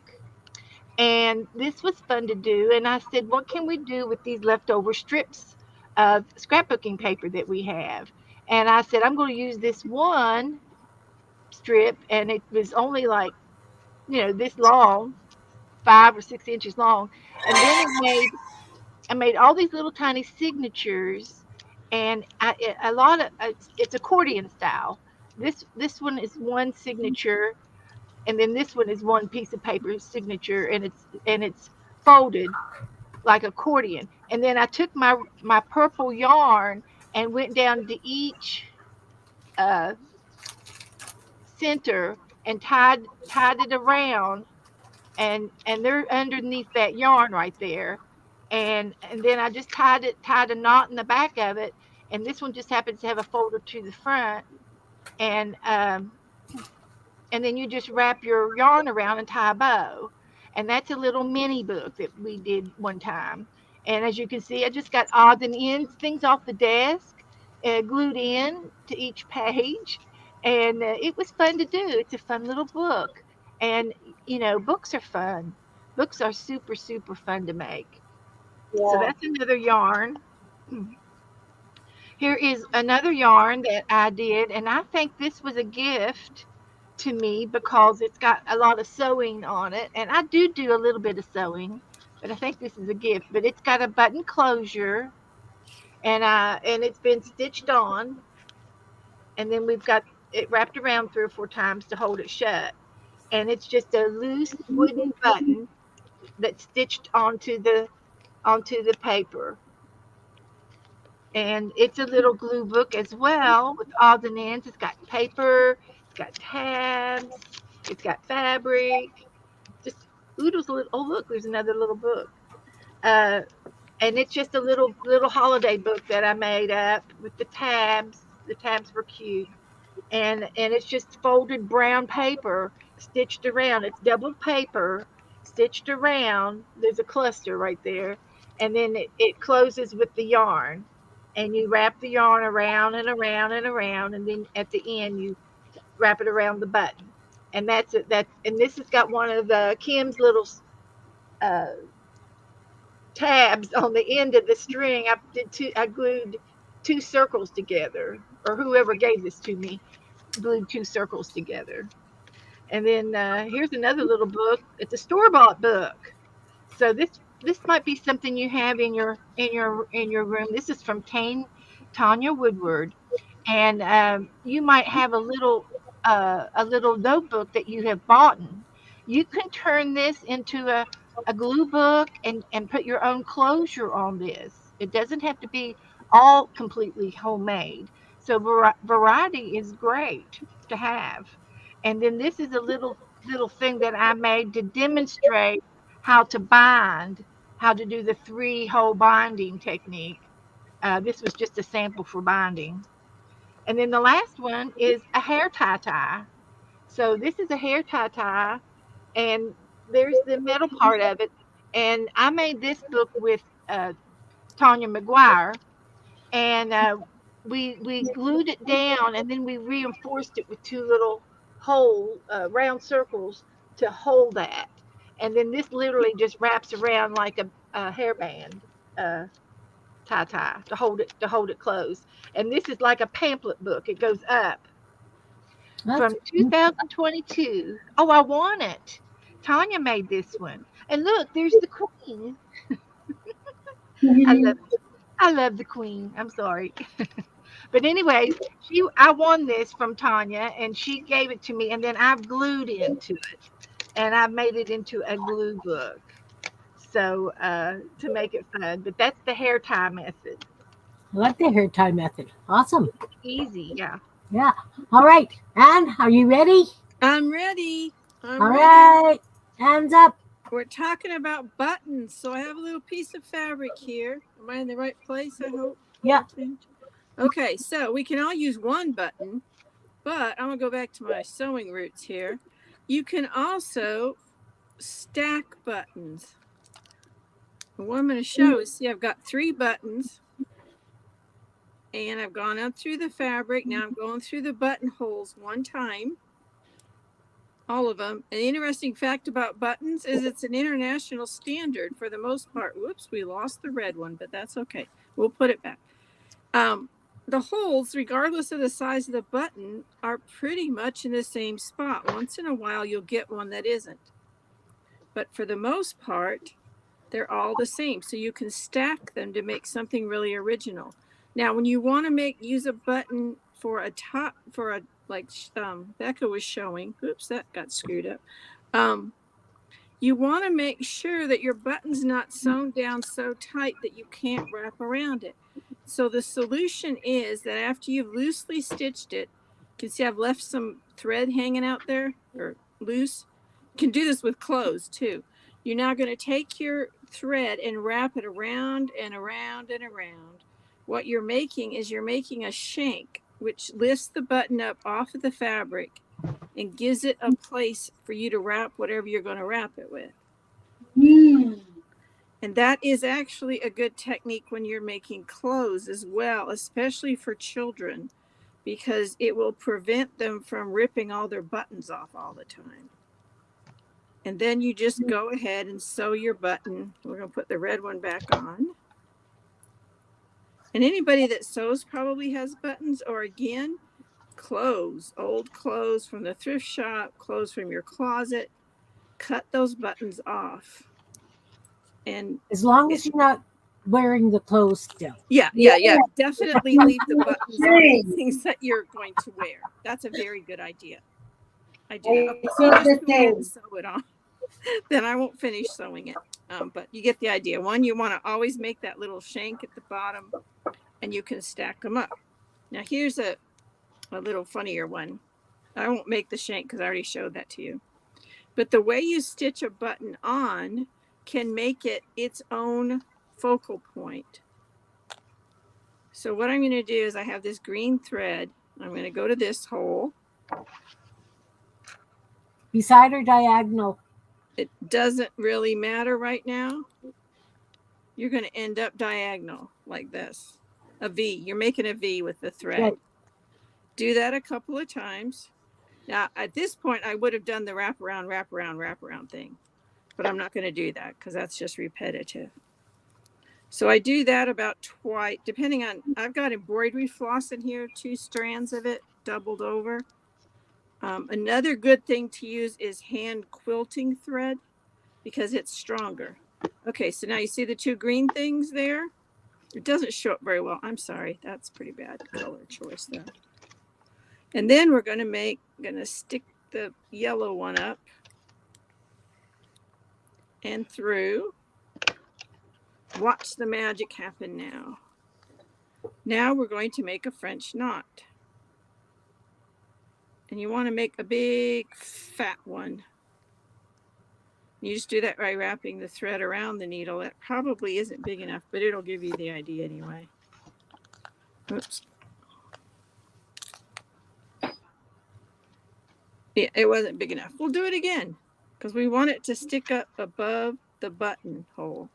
And this was fun to do. And I said, what can we do with these leftover strips of scrapbooking paper that we have? And I said, I'm going to use this one strip, and it was only like, this long, 5 or 6 inches long. And then I made all these little tiny signatures, and a lot of it's accordion style. This one is one signature, and then this one is one piece of paper signature, and it's folded like accordion. And then I took my purple yarn and went down to each uh, center and tied it around, and they're underneath that yarn right there. And then I just tied a knot in the back of it, and this one just happens to have a folder to the front, and and then you just wrap your yarn around and tie a bow. And that's a little mini book that we did one time. And as you can see, I just got odds and ends, things off the desk, glued in to each page. And it was fun to do. It's a fun little book. And, books are fun. Books are super, super fun to make. So Yeah. that's another yarn. Here is another yarn that I did, and I think this was a gift to me because it's got a lot of sewing on it, and I do a little bit of sewing, but I think this is a gift. But it's got a button closure, and it's been stitched on, and then we've got it wrapped around 3 or 4 times to hold it shut, and it's just a loose wooden button that's stitched onto the paper. And it's a little glue book as well with odds and ends. It's got paper, it's got tabs, it's got fabric. Just oodles of little. Oh, look, there's another little book. Uh, and it's just a little holiday book that I made up with the tabs. The tabs were cute, and it's just folded brown paper stitched around. It's doubled paper stitched around. There's a cluster right there, and then it closes with the yarn, and you wrap the yarn around and around and around, and then at the end you wrap it around the button, and that's it. And this has got one of Kim's little uh, tabs on the end of the string. I glued 2 circles together, or whoever gave this to me glued 2 circles together. And then here's another little book. It's a store bought book. So this might be something you have in your room. This is from Tanya Woodward, and you might have a little notebook that you have bought. You can turn this into a glue book and put your own closure on this. It doesn't have to be all completely homemade. So variety is great to have. And then this is a little thing that I made to demonstrate how to bind, how to do the 3-hole binding technique. This was just a sample for binding. And then the last one is a hair tie. So this is a hair tie, and there's the metal part of it. And I made this book with Tanya McGuire, and we glued it down, and then we reinforced it with 2 little round circles to hold that. And then this literally just wraps around like a hairband. Uh, tie to hold it closed. And this is like a pamphlet book. It goes up That's from 2022. Oh, I want it. Tanya made this one. And look, there's the queen. I love I love the queen. I'm sorry. But anyways, I won this from Tanya, and she gave it to me, and then I've glued into it, and I've made it into a glue book. So to make it fun. But that's the hair tie method. I like the hair tie method. Awesome. Easy, yeah. Yeah. All right. Anne, are you ready? I'm ready. I'm All ready. right. Hands up. We're talking about buttons. So I have a little piece of fabric here. Am I in the right place? I hope. Yeah. Okay, so we can all use one button, but I'm going to go back to my sewing roots here. You can also stack buttons. And what I'm going to show is, see, I've got 3 buttons, and I've gone up through the fabric. Now I'm going through the buttonholes one time. all of them. An interesting fact about buttons is it's an international standard for the most part. Whoops, we lost the red one, but that's okay. We'll put it back. The holes, regardless of the size of the button, are pretty much in the same spot. Once in a while, you'll get one that isn't. But for the most part, they're all the same. So you can stack them to make something really original. Now, when you want to use a button for a top, like Becca was showing, oops, that got screwed up. You want to make sure that your button's not sewn down so tight that you can't wrap around it. So the solution is that after you've loosely stitched it, you can see I've left some thread hanging out there or loose. You can do this with clothes too. You're now going to take your thread and wrap it around and around and around. What you're making is you're making a shank, which lifts the button up off of the fabric and gives it a place for you to wrap whatever you're going to wrap it with. And that is actually a good technique when you're making clothes as well, especially for children, because it will prevent them from ripping all their buttons off all the time. And then you just go ahead and sew your button. We're going to put the red one back on. And anybody that sews probably has buttons, or again, clothes, old clothes from the thrift shop, clothes from your closet. Cut those buttons off. And as long as you're not wearing the clothes still. Yeah. Definitely leave the buttons on things that you're going to wear. That's a very good idea. I do that. Okay, so you just go ahead and sew it on. Then I won't finish sewing it. But you get the idea. One, you want to always make that little shank at the bottom, and you can stack them up. Now here's a little funnier one. I won't make the shank because I already showed that to you. But the way you stitch a button on can make it its own focal point. So what I'm going to do is I have this green thread. I'm going to go to this hole. Beside or diagonal? It doesn't really matter right now. You're going to end up diagonal like this. A V. You're making a V with the thread. Right. Do that a couple of times. Now, at this point, I would have done the wrap around thing. But I'm not going to do that because that's just repetitive. So I do that about twice, depending on, I've got embroidery floss in here, 2 strands of it doubled over. Another good thing to use is hand quilting thread because it's stronger. Okay, so now you see the 2 green things there? It doesn't show up very well. I'm sorry, that's pretty bad color choice there. And then we're going to stick the yellow one up and through. Watch the magic happen now. Now we're going to make a French knot. And you want to make a big fat one. You just do that by wrapping the thread around the needle. That probably isn't big enough, but it'll give you the idea anyway. Oops. Yeah, it wasn't big enough. We'll do it again because we want it to stick up above the buttonhole.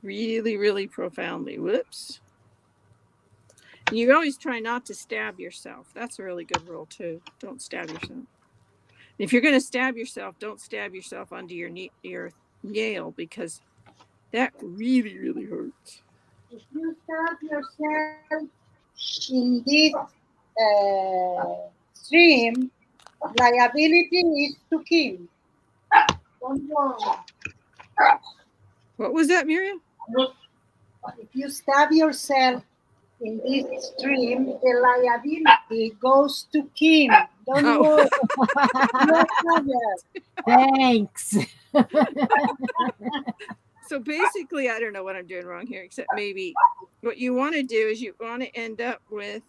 Really, really profoundly. Whoops. You always try not to stab yourself. That's a really good rule too. Don't stab yourself. If you're going to stab yourself, don't stab yourself under your nail because that really, really hurts. If you stab yourself in this stream, liability is to kill. What was that, Miriam? If you stab yourself in this stream, the liability goes to Kim. Don't worry. Thanks. So basically, I don't know what I'm doing wrong here, except maybe what you want to do is you want to end up with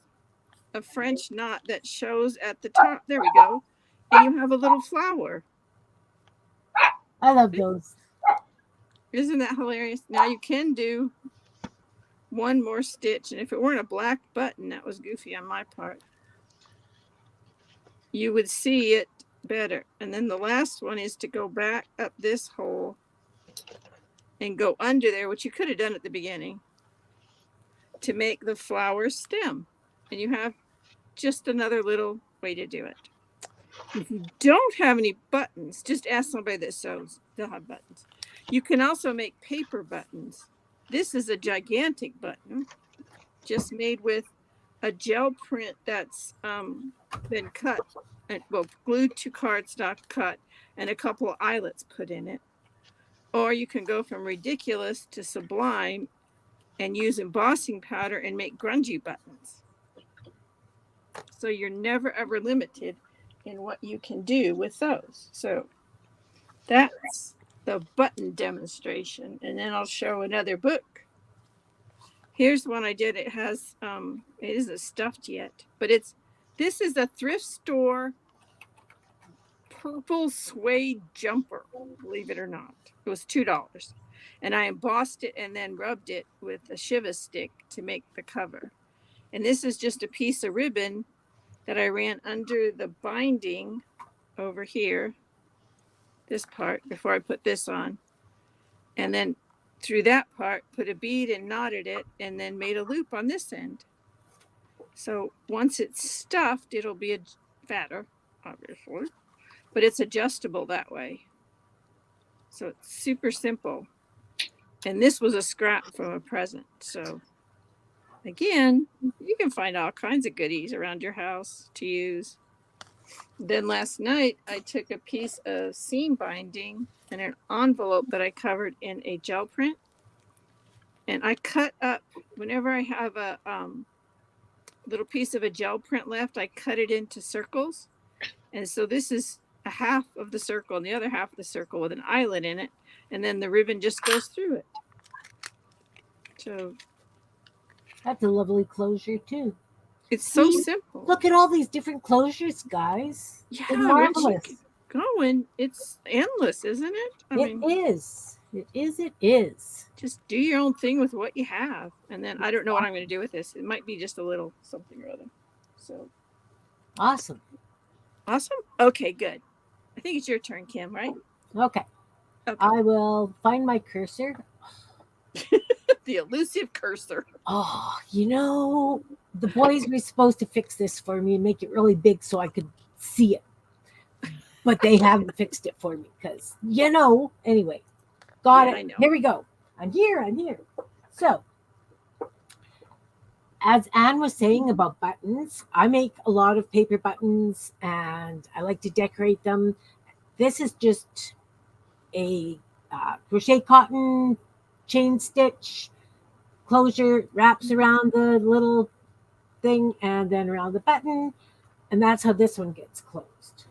a French knot that shows at the top. There we go. And you have a little flower. I love those. Isn't that hilarious? Now you can do one more stitch. And if it weren't a black button, that was goofy on my part, you would see it better. And then the last one is to go back up this hole and go under there, which you could have done at the beginning, to make the flower stem. And you have just another little way to do it. If you don't have any buttons, just ask somebody that sews. They'll have buttons. You can also make paper buttons. This is a gigantic button, just made with a gel print that's been cut, and well, glued to cardstock, cut, and a couple of eyelets put in it. Or you can go from ridiculous to sublime and use embossing powder and make grungy buttons. So you're never ever limited in what you can do with those. So that's the button demonstration. And then I'll show another book. Here's one I did. It has it isn't stuffed yet, but this is a thrift store purple suede jumper, believe it or not. It was $2. And I embossed it and then rubbed it with a Shiva stick to make the cover. And this is just a piece of ribbon that I ran under the binding over here, this part, before I put this on. And then through that part, put a bead and knotted it, and then made a loop on this end. So once it's stuffed, it'll be fatter, obviously, but it's adjustable that way. So it's super simple. And this was a scrap from a present. So again, you can find all kinds of goodies around your house to use. Then last night, I took a piece of seam binding and an envelope that I covered in a gel print. And I cut up, whenever I have a little piece of a gel print left, I cut it into circles. And so this is a half of the circle and the other half of the circle with an eyelet in it. And then the ribbon just goes through it. So That's a lovely closure too. it's so See? simple. Look at all these different closures, guys. Yeah, They're once you marvelous. get going, it's endless, isn't it? It is. It is. It is. Just do your own thing with what you have. And then I don't know what I'm going to do with this. It might be just a little something or other. So Awesome. awesome. Okay, good. I think it's your turn, Kim, right? Okay. Okay. I will find my cursor. The elusive cursor. Oh, the boys were supposed to fix this for me and make it really big so I could see it. But they haven't fixed it for me because, anyway. Got Yeah, it. I know. Here we go. I'm here. So, as Anne was saying about buttons, I make a lot of paper buttons and I like to decorate them. This is just a crochet cotton chain stitch closure, wraps around the little thing and then around the button. And that's how this one gets closed.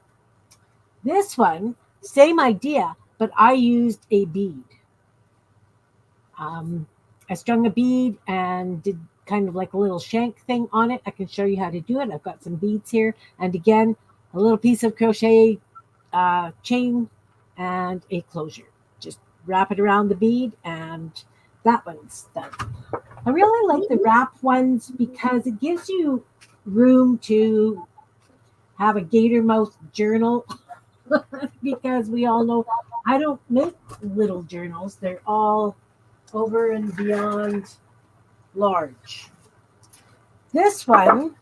This one, same idea, but I used a bead. I strung a bead and did kind of like a little shank thing on it. I can show you how to do it. I've got some beads here. And again, a little piece of crochet chain and a closure. Just wrap it around the bead and that one's done. I really like the wrap ones because it gives you room to have a gator mouth journal because we all know I don't make little journals. They're all over and beyond large. This one,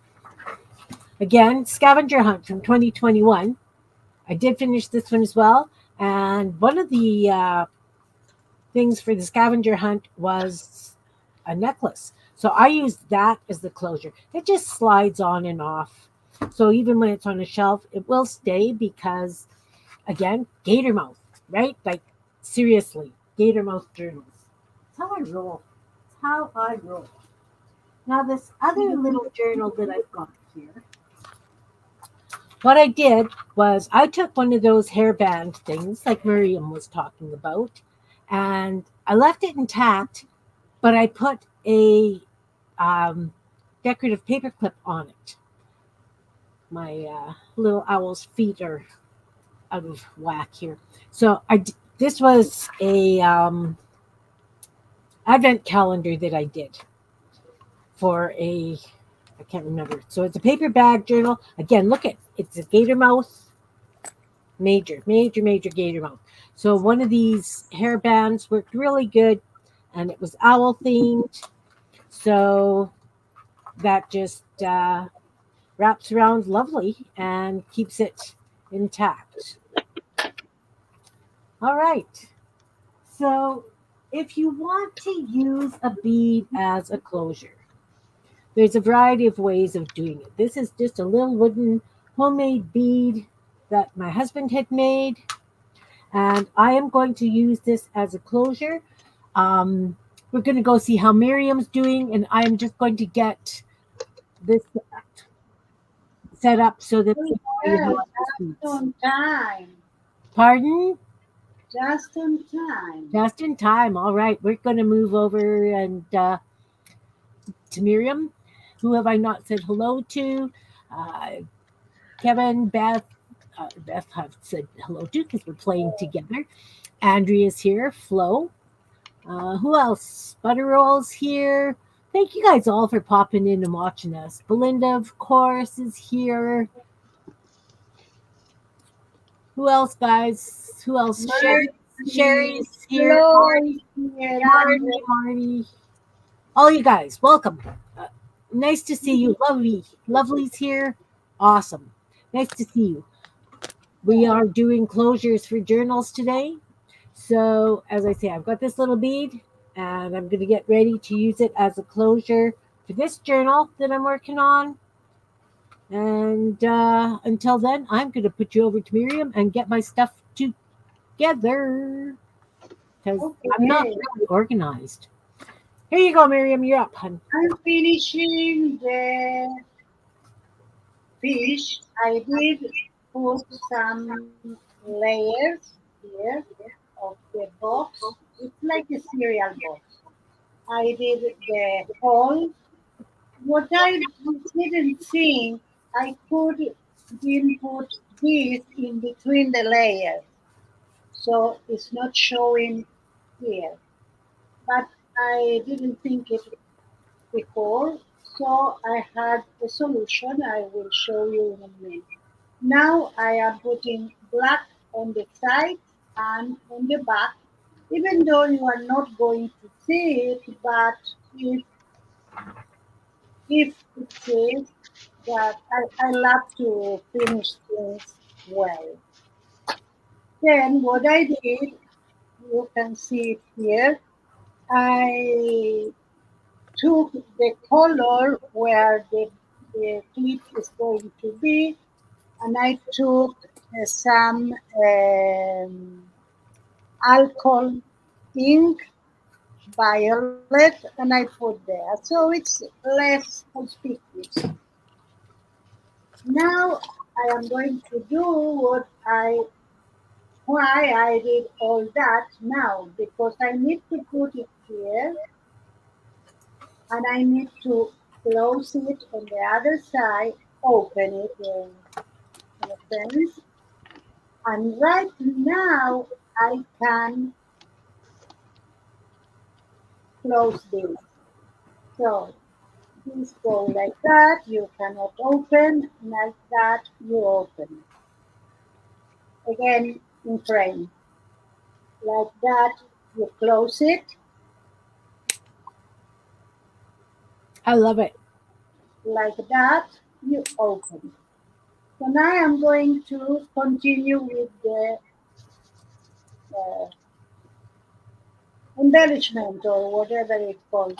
again, scavenger hunt from 2021. I did finish this one as well. And one of the things for the scavenger hunt was a necklace. So I used that as the closure. It just slides on and off. So even when it's on a shelf, it will stay because, again, gator mouth, right? Like, seriously, gator mouth journals. It's how I roll. It's how I roll. Now, this other little journal that I've got here, what I did was I took one of those hairband things like Miriam was talking about, and I left it intact, but I put a decorative paper clip on it. My little owl's feet are out of whack here. So this was a advent calendar that I did for I can't remember. So it's a paper bag journal. Again, look at it's a gator mouth, major gator mouth. So one of these hair bands worked really good, and it was owl themed. So that just wraps around lovely and keeps it intact. All right. So if you want to use a bead as a closure, there's a variety of ways of doing it. This is just a little wooden homemade bead that my husband had made, and I am going to use this as a closure. Um, we're going to go see how Miriam's doing, and I am just going to get this set up so that we Oh, can show you how yeah, to use just beads. on time. Pardon? Just on time. Just in time. All right, we're going to move over and to Miriam. Who have I not said hello to? Uh, Kevin, Beth. Beth have said hello to because we're playing together. Andrea's here. Flo. Who else? Butter Rolls here. Thank you guys all for popping in and watching us. Belinda, of course, is here. Who else, guys? Who else? Marty, Sherry's here. Flo Marty, is here, Marty, Andrea. Marty. All you guys, welcome. Nice to see you. Lovely's here. Awesome. Nice to see you. We are doing closures for journals today. So, as I say, I've got this little bead and I'm going to get ready to use it as a closure for this journal that I'm working on. And until then, I'm going to put you over to Miriam and get my stuff together because I'm not Okay, really organized. Here you go, Miriam. You're up, hun. I'm finishing the fish. I did put some layers here of the box. It's like a cereal box. I did the whole. What I didn't think, I could didn't put this in between the layers, so it's not showing here. But I didn't think it before, so I had a solution I will show you in a minute. Now I am putting black on the sides and on the back, even though you are not going to see it, but if it says that I love to finish things well. Then what I did, you can see it here, I took the color where the clip is going to be, and I took some alcohol ink, violet, and I put there. So it's less conspicuous. Now I am going to do why I did all that now, because I need to put it here and I need to close it on the other side, open it in a sense, and right now I can close this. So this go like that, you cannot open, like that you open. Again in frame, like that you close it, I love it. like that you open. So now I'm going to continue with the uh, embellishment or whatever it calls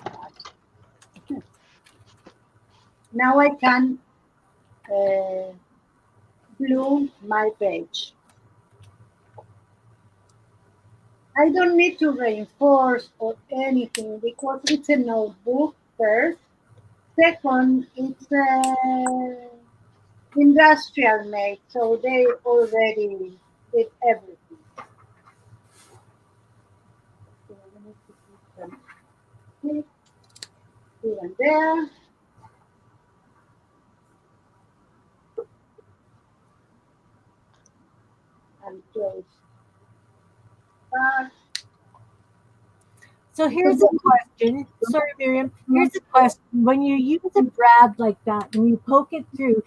that. Now I can uh, glue my page. I don't need to reinforce or anything because it's a notebook first. Second, it's industrial made, so they already did everything. So I need to put some clip here and there and close that. So here's a question. Sorry, Miriam. Here's a question. When you use a brad like that and you poke it through,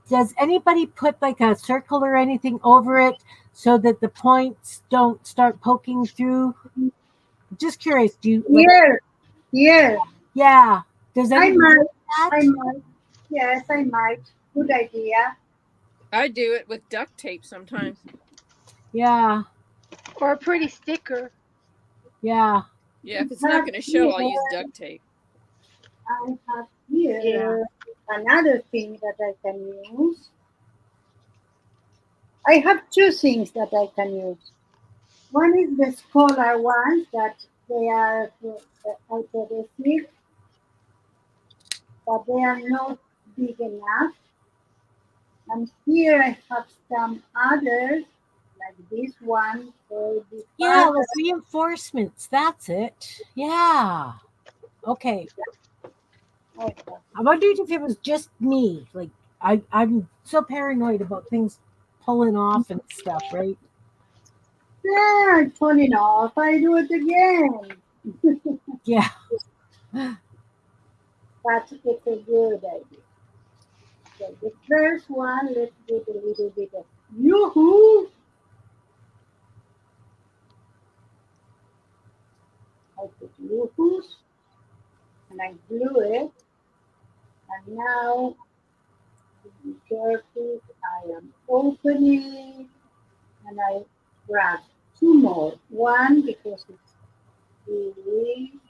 does anybody put like a circle or anything over it so that the points don't start poking through? Just curious. Do you like? Here, here. Yeah. Does I anybody do might, that? I might. Yes, I might. Good idea. I do it with duct tape sometimes. Yeah, Or a pretty sticker. yeah. Yeah, if it's not have going to show, here, I'll use duct tape. I have Yeah. here another thing that I can use. I have two things that I can use. One is the smaller ones that they are adhesive, but they are not big enough. And here I have some others, like this one, for the Yeah, part like reinforcements. That's it. Yeah. Okay. I have. I wondered if it was just me. Like I'm so paranoid about things pulling off and stuff, right? Yeah, it's falling off. I do it again. Yeah. But it's a good idea. So the first one, let's do a little bit of yoo-hoo. I put yoo-hoos and I glue it. And now, be careful, I am opening and I grab two more. One because it's big.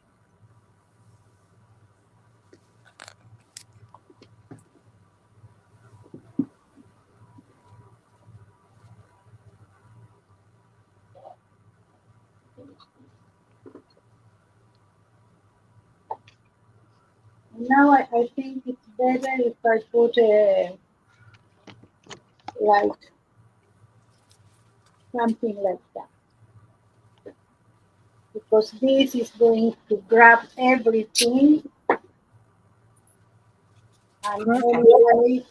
And now I think it's better if I put like something like that. Because this is going to grab everything. And Perfect. anyway,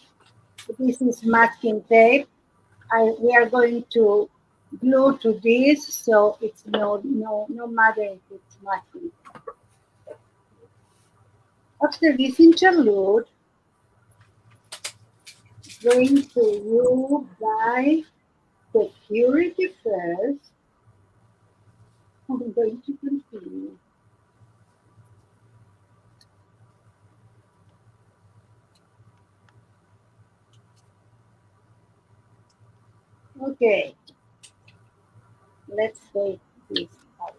this is masking tape. We are going to glue to this, so it's no matter if it's masking. After this interlude, going to you by security first. I'm going to continue. Okay, let's take this out.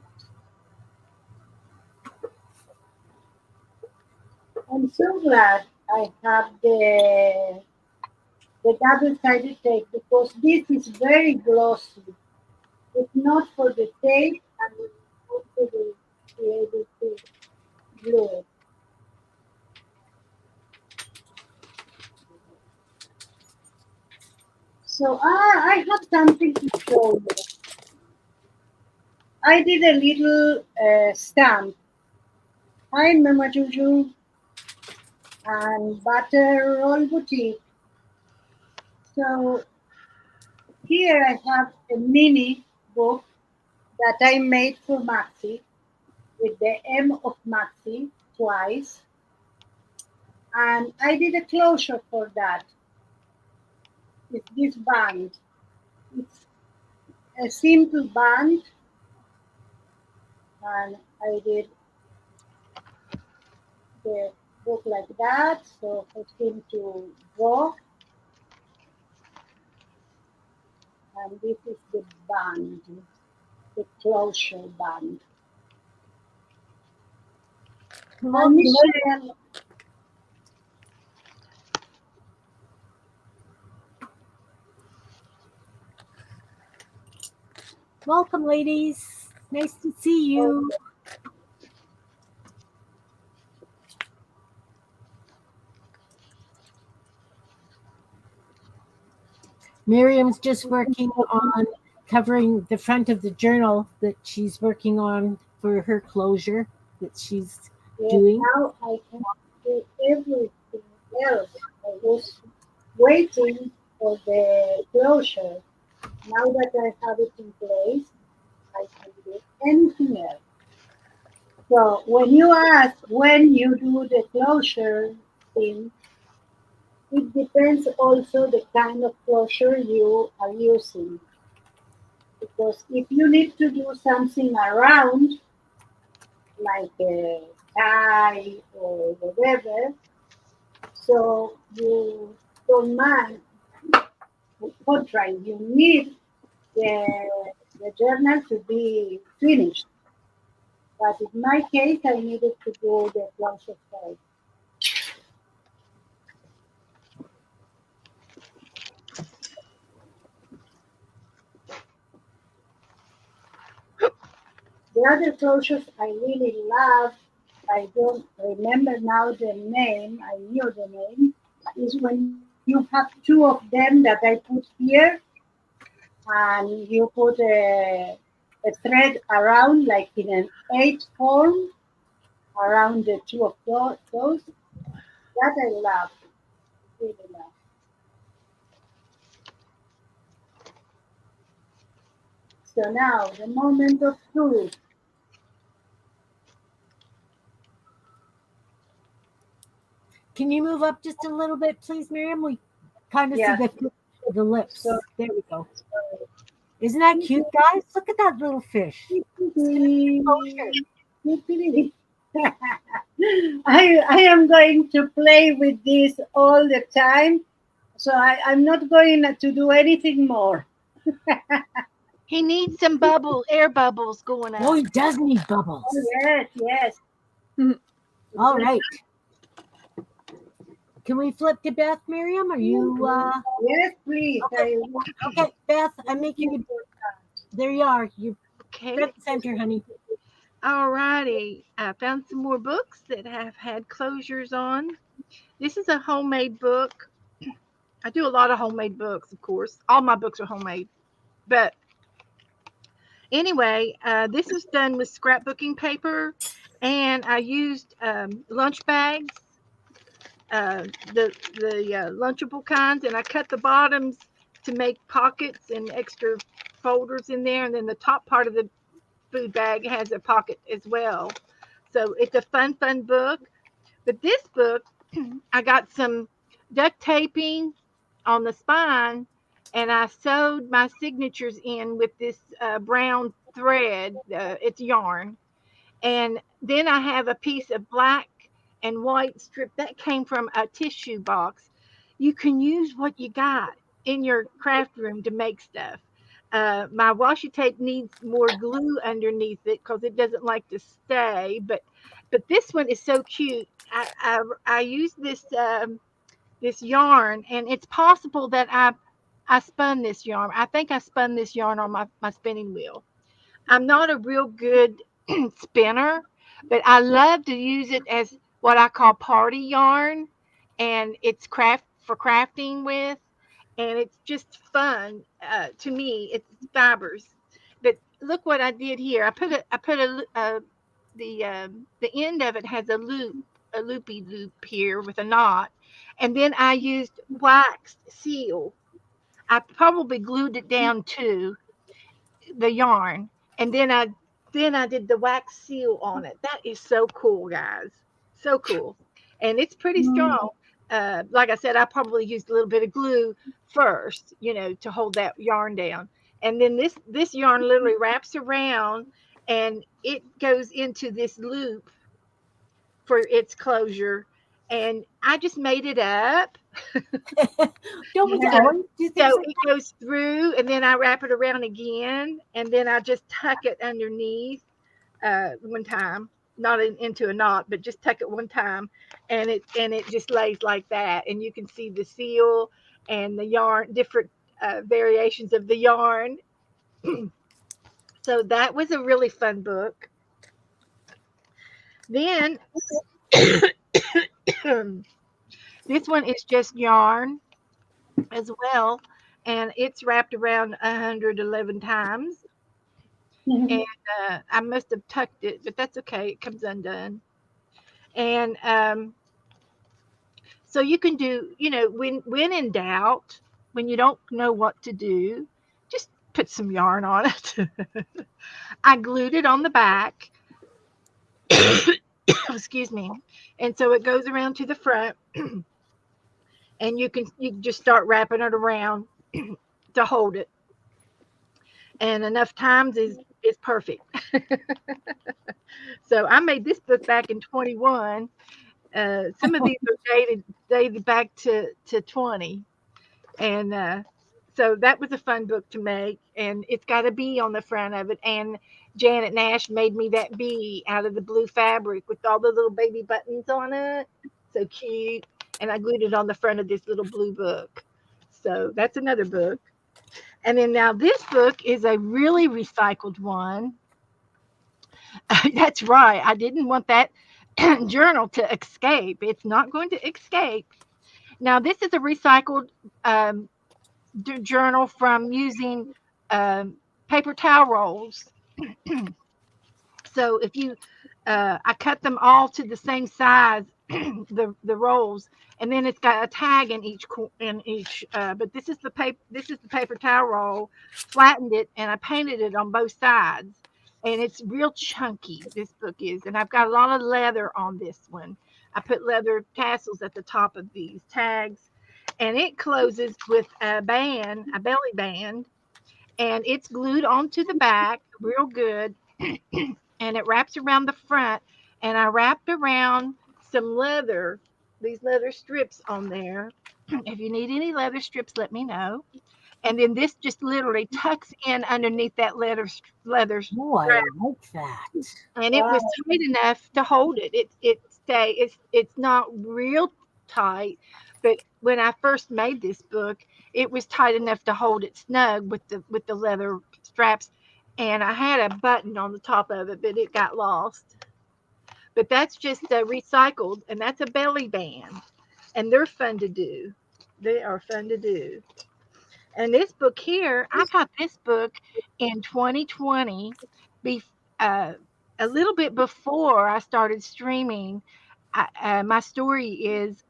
I'm so glad I have the double-sided tape because this is very glossy. It's not for the tape and we also will be able to glue it. So I have something to show you. I did a little stamp. Hi Mama Juju and Butter Roll Boutique. So here I have a mini book that I made for Maxi with the M of Maxi twice. And I did a closure for that with this band. It's a simple band, and I did the book like that. So for him to draw, and this is the band, the closure band. And Welcome, Michelle, welcome, ladies. Nice to see oh, you. Miriam's just working on covering the front of the journal that she's working on for her closure that she's yes, doing. now I can do everything else. I was waiting for the closure. Now that I have it in place, I can do anything else. So when you ask when you do the closure thing, it depends also the kind of closure you are using. Because if you need to do something around, like a tie or whatever, so you don't mind contrary, you need the journal to be finished. But in my case, I needed to do the closure first. The other closures I really love, I don't remember now the name, I knew the name, is when you have two of them that I put here and you put a thread around, like in an eight form, around the two of those. That I love, really love. So now, the moment of truth. Can you move up just a little bit, please, Miriam? We kind of see Yeah, the so, lips. There we go. so Isn't that cute, guys? Look at that little fish. It's got exposure. I am going to play with this all the time. So I'm not going to do anything more. He needs some air bubbles going Oh, up. he does need Oh, bubbles. yes, yes. All right. Can we flip to Beth, Miriam? Are you Yes, please. okay? Okay, Beth, I'm making you. There you are. You're Okay. front and center, honey. All righty. I found some more books that have had closures on. This is a homemade book. I do a lot of homemade books, of course. All my books are homemade. But anyway, this was done with scrapbooking paper, and I used lunch bags, the lunchable kinds, and I cut the bottoms to make pockets and extra folders in there, and then the top part of the food bag has a pocket as well. So it's a fun book. But this book, I got some duct taping on the spine, and I sewed my signatures in with this brown thread. It's yarn, and then I have a piece of black and white strip that came from a tissue box. You can use what you got in your craft room to make stuff. My washi tape needs more glue underneath it because it doesn't like to stay. But this one is so cute. I use this yarn, and it's possible that I spun this yarn. I think I spun this yarn on my spinning wheel. I'm not a real good spinner, but I love to use it as what I call party yarn, and it's craft for crafting with, and it's just fun to me. It's fibers, but look what I did here. I put the end of it has a loopy loop here with a knot, and then I used waxed seal. I probably glued it down too, the yarn, and then I did the wax seal on it. That is so cool, guys. So cool. And it's pretty Mm, strong. Like I said, I probably used a little bit of glue first, to hold that yarn down. And then this yarn literally wraps around and it goes into this loop for its closure. And I just made it up. Don't we yeah. So always do things so like it goes through, and then I wrap it around again, and then I just tuck it underneath one time, not into a knot, but just tuck it one time, and it just lays like that, and you can see the seal and the yarn, different variations of the yarn. So that was a really fun book. Then this one is just yarn as well, and it's wrapped around 111 times. And I must have tucked it, but that's okay. It comes undone. And so you can do, when in doubt, when you don't know what to do, just put some yarn on it. I glued it on the back. Excuse me. And so it goes around to the front, and you just start wrapping it around to hold it. And enough times is perfect. So I made this book back in 21. Some of these are dated back to 20, and So that was a fun book to make, and it's got a bee on the front of it. And Janet Nash made me that bee out of the blue fabric with all the little baby buttons on it. So cute. And I glued it on the front of this little blue book. So that's another book. And then now this book is a really recycled one. That's right. I didn't want that journal to escape. It's not going to escape. Now, this is a recycled um, journal from using um, paper towel rolls. So if you, I cut them all to the same size, the rolls, and then it's got a tag in each in each. But this is the paper. This is the paper towel roll. Flattened it and I painted it on both sides, and it's real chunky. This book is, and I've got a lot of leather on this one. I put leather tassels at the top of these tags, and it closes with a band, a belly band, and it's glued onto the back real good, and it wraps around the front. And I wrapped around some leather, these leather strips on there. If you need any leather strips, let me know. And then this just literally tucks in underneath that leather Oh, strap, I like that. and it was Wow. tight enough to hold it. It's not real tight, but when I first made this book, it was tight enough to hold it snug with the leather straps. And I had a button on the top of it, but it got lost. But that's just recycled, and that's a belly band, and they're fun to do. They are fun to do. And this book here, I got this book in 2020, be, uh, a little bit before I started streaming. My story is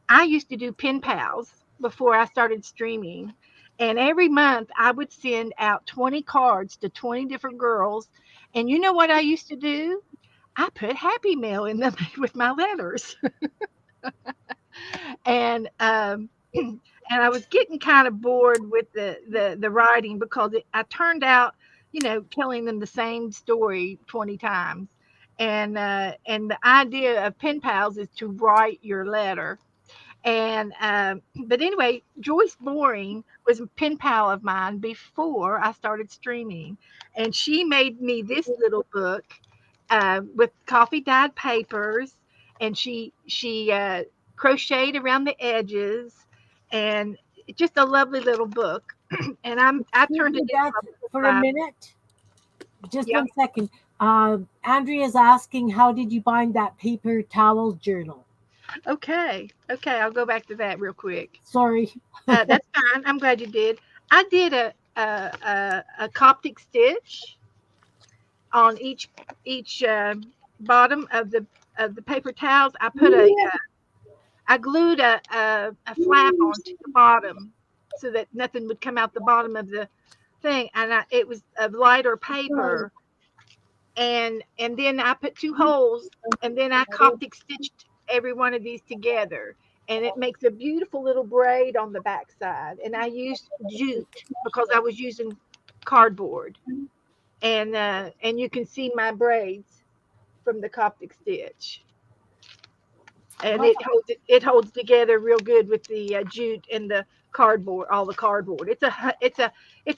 I used to do pen pals before I started streaming. And every month I would send out 20 cards to 20 different girls. And you know what I used to do? I put Happy Mail in them with my letters. And and I was getting kind of bored with the writing because I turned out, telling them the same story 20 times. And the idea of pen pals is to write your letter. And but anyway, Joyce Boring was a pen pal of mine before I started streaming, and she made me this little book with coffee dyed papers, and she crocheted around the edges, and just a lovely little book. And I Excuse turned it me, into Beth, a book for a Bible. minute. Just Yep. 1 second. Andrea's asking, how did you bind that paper towel journal? Okay. Okay. I'll go back to that real quick. Sorry. That's fine. I'm glad you did. I did a Coptic stitch on each bottom of the paper towels. I glued a flap onto the bottom so that nothing would come out the bottom of the thing, and it was of lighter paper, and then I put two holes, and then I Coptic stitched every one of these together, and it makes a beautiful little braid on the backside. And I used jute because I was using cardboard, and you can see my braids from the Coptic stitch, and Wow. it holds together real good with the jute and the cardboard, all the cardboard. It's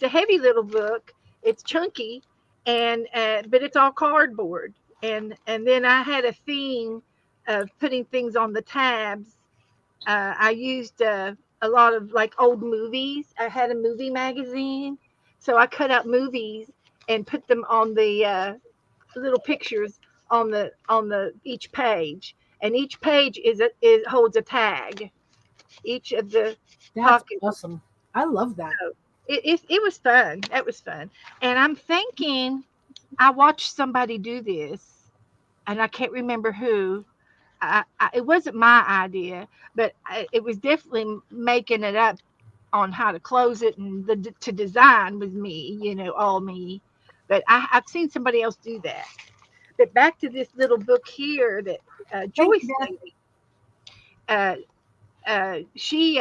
a heavy little book. It's chunky, and but it's all cardboard. And then I had a theme of putting things on the tabs. I used a lot of like old movies. I had a movie magazine, so I cut out movies and put them on the little pictures on the each page, and each page is holds a tag. Each of the That's pockets. awesome. I love that. So it was fun. That was fun. And I'm thinking I watched somebody do this, and I can't remember who. It wasn't my idea, but it was definitely making it up on how to close it, and to design was me, all me. But I've seen somebody else do that. But back to this little book here that Thank you, Joyce Beth. lady, uh, she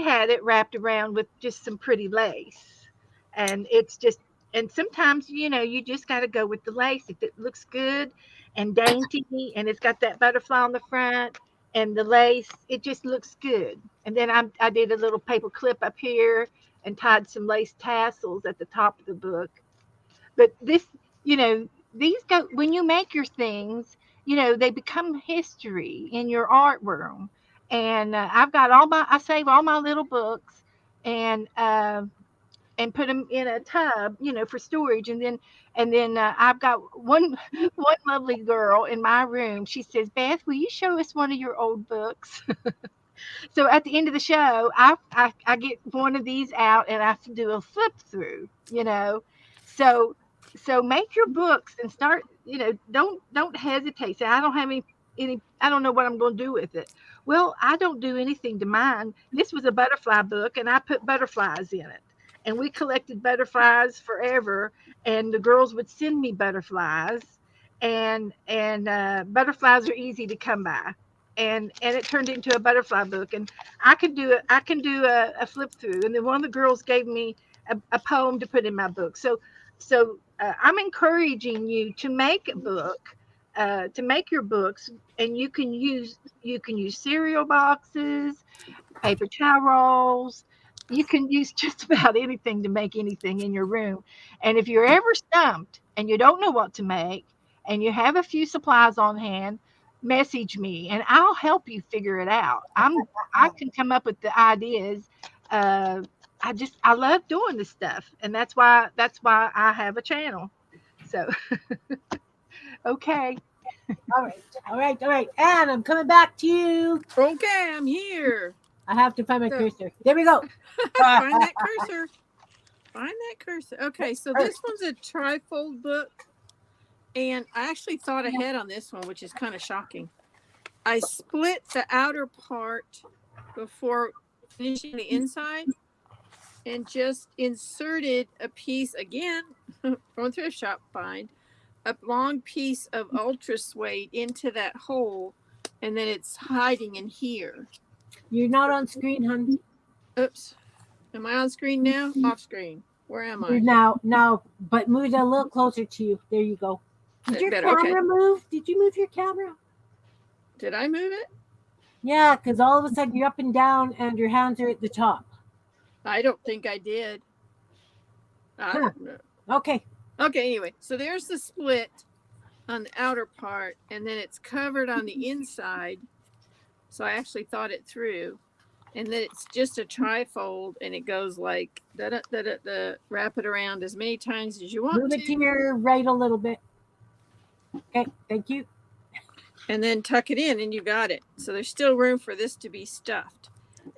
had it wrapped around with just some pretty lace, and it's just, and sometimes you just got to go with the lace if it looks good and dainty, and it's got that butterfly on the front. and the lace, it just looks good. And then I did a little paper clip up here and tied some lace tassels at the top of the book. But this, you know, these go when you make your things, you know, they become history in your art room. And I've got I save all my little books, and and put them in a tub, you know, for storage. And then I've got one one lovely girl in my room. She says, "Beth, will you show us one of your old books?" So at the end of the show, I get one of these out and I have to do a flip through, you know. So so make your books and start, you know, don't hesitate. Say I don't have any I don't know what I'm going to do with it. Well, I don't do anything to mine. This was a butterfly book and I put butterflies in it. And we collected butterflies forever, and the girls would send me butterflies, and butterflies are easy to come by, and it turned into a butterfly book. And I can do a flip through. And then one of the girls gave me a poem to put in my book. So I'm encouraging you to make a book, to make your books. And you can use cereal boxes, paper towel rolls. You can use just about anything to make anything in your room. And if you're ever stumped and you don't know what to make and you have a few supplies on hand, message me and I'll help you figure it out. I can come up with the ideas. Uh, I love doing this stuff, and that's why I have a channel. So okay. All right, all right, all right. And I'm coming back to you. Okay, I'm here. I have to find my So- cursor. There we go. Find that cursor. Find that cursor. Okay, so this one's a trifold book. And I actually thought ahead on this one, which is kind of shocking. I split the outer part before finishing the inside and just inserted a piece again from a thrift shop find, a long piece of ultra suede into that hole, and then it's hiding in here. You're not on screen, honey. Oops. Am I on screen now? Off screen. Where am I? Now, but move it a little closer to you. There you go. Did your Better, okay. camera move? Did you move your camera? Did I move it? Yeah, because all of a sudden you're up and down and your hands are at the top. I don't think I did. I don't know. Okay. Okay, anyway, so there's the split on the outer part, and then it's covered on the inside. So I actually thought it through. And then it's just a trifold, and it goes like wrap it around as many times as you want Move it to your right a little bit. Okay, thank you. And then tuck it in, and you got it. So there's still room for this to be stuffed.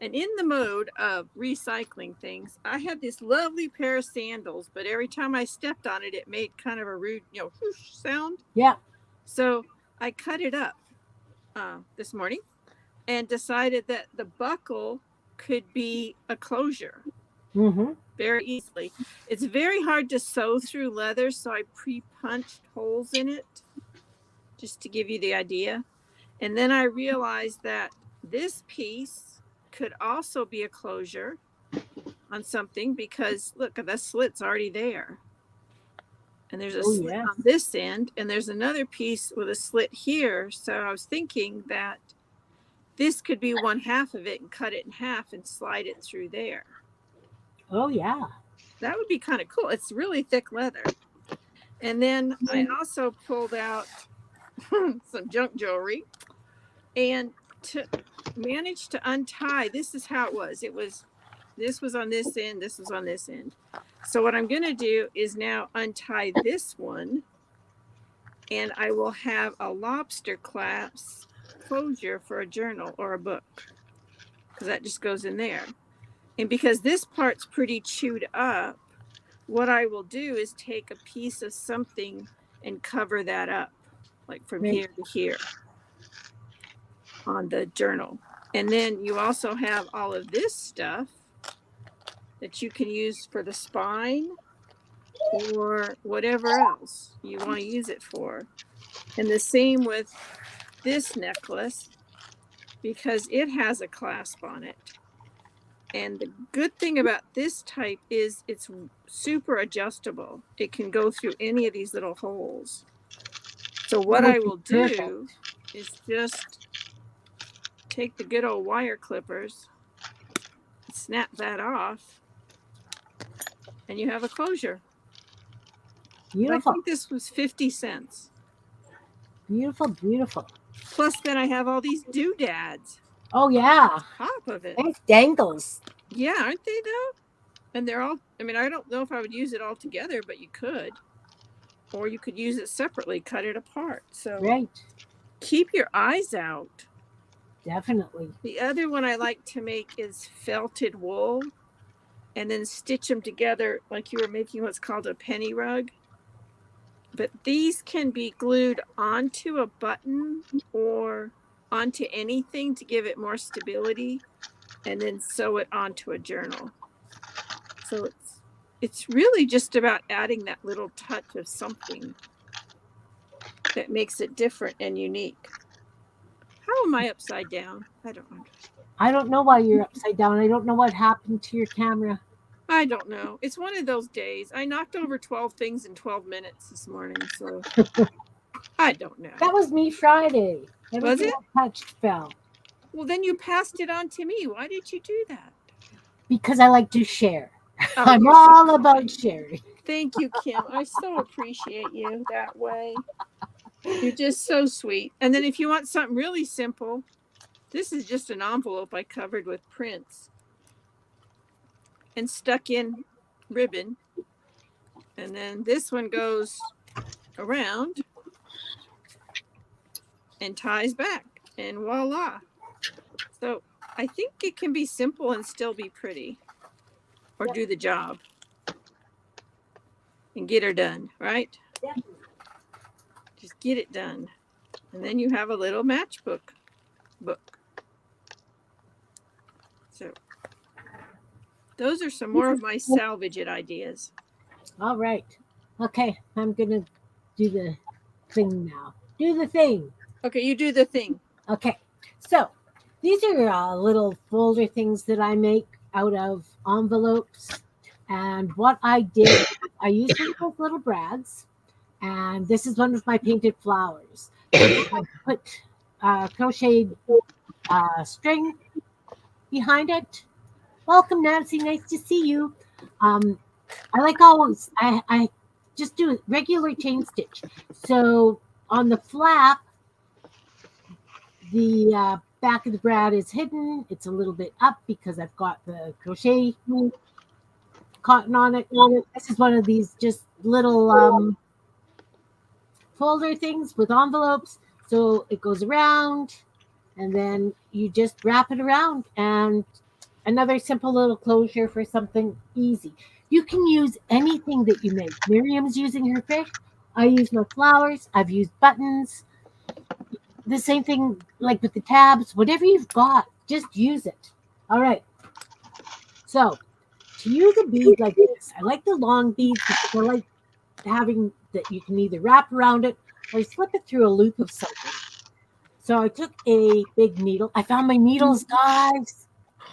And in the mode of recycling things, I had this lovely pair of sandals, but every time I stepped on it, it made kind of a rude, whoosh sound. Yeah. So I cut it up this morning and decided that the buckle could be a closure very easily. It's very hard to sew through leather, so I pre-punched holes in it just to give you the idea. And then I realized that this piece could also be a closure on something because look, the slit's already there. And there's a slit on this end, and there's another piece with a slit here. So I was thinking that this could be one half of it and cut it in half and slide it through there. Oh, yeah. That would be kind of cool. It's really thick leather. And then I also pulled out some junk jewelry and to manage to untie. This is how it was. This was on this end. This was on this end. So what I'm going to do is now untie this one, and I will have a lobster clasp closure for a journal or a book, because that just goes in there. And because this part's pretty chewed up, what I will do is take a piece of something and cover that up, like from here to here on the journal. And then you also have all of this stuff that you can use for the spine or whatever else you want to use it for. And the same with this necklace, because it has a clasp on it. And the good thing about this type is it's super adjustable. It can go through any of these little holes. So what I will do is just take the good old wire clippers, snap that off, and you have a closure. I Beautiful. think this was 50 cents. Beautiful, beautiful. Plus, then I have all these doodads. Oh, yeah. Top of it. Nice dangles. Yeah, aren't they though? And they're all, I mean, I don't know if I would use it all together, but you could. Or you could use it separately, cut it apart. So right. Keep your eyes out. Definitely. The other one I like to make is felted wool and then stitch them together like you were making what's called a penny rug. But these can be glued onto a button or onto anything to give it more stability and then sew it onto a journal. So it's really just about adding that little touch of something that makes it different and unique. How am I upside down? I don't know. I don't know why you're upside down. I don't know what happened to your camera. I don't know. It's one of those days. I knocked over 12 things in 12 minutes this morning, so I don't know. That was me Friday. Was it? Touched fell. Well, then you passed it on to me. Why did you do that? Because I like to share. Oh, I'm all about sharing. Thank you, Kim. I so appreciate you that way. You're just so sweet. And then if you want something really simple, this is just an envelope I covered with prints and stuck in ribbon. And then this one goes around and ties back, and voila. So I think it can be simple and still be pretty, or do the job and get her done, right? Yeah. Just get it done. And then you have a little matchbook book. So those are some more of my salvage it ideas. All right. Okay, I'm going to do the thing now. Do the thing. Okay, you do the thing. Okay, so these are little folder things that I make out of envelopes. And what I did, I used one of those little brads. And this is one of my painted flowers. I put crocheted string behind it. Welcome, Nancy. Nice to see you. I like always, I just do regular chain stitch. So on the flap, the back of the brad is hidden. It's a little bit up because I've got the crochet cotton on it. This is one of these just little folder things with envelopes. So it goes around and then you just wrap it around, and another simple little closure for something easy. You can use anything that you make. Miriam's using her fish. I use my flowers. I've used buttons. The same thing like with the tabs. Whatever you've got, just use it. All right. So to use a bead like this, I like the long beads because I like having that you can either wrap around it or slip it through a loop of something. So I took a big needle. I found my needles, guys.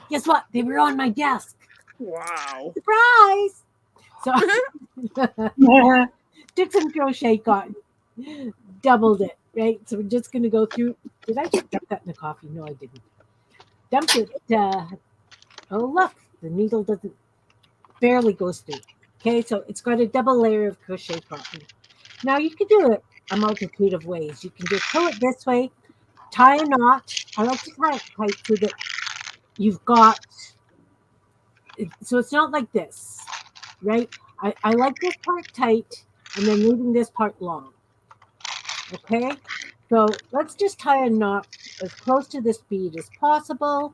Guess what? They were on my desk. Wow. Surprise! So took some crochet cotton, doubled it, right? So we're just going to go through. Did I just dump that in the coffee? No, I didn't. Dumped it. Oh, look. The needle doesn't, barely goes through. Okay, so it's got a double layer of crochet cotton. Now you can do it a multitude of ways. You can just pull it this way, tie a knot. I like to tie it tight so that you've got, so it's not like this, right? I like this part tight and then leaving this part long. Okay, so let's just tie a knot as close to this bead as possible.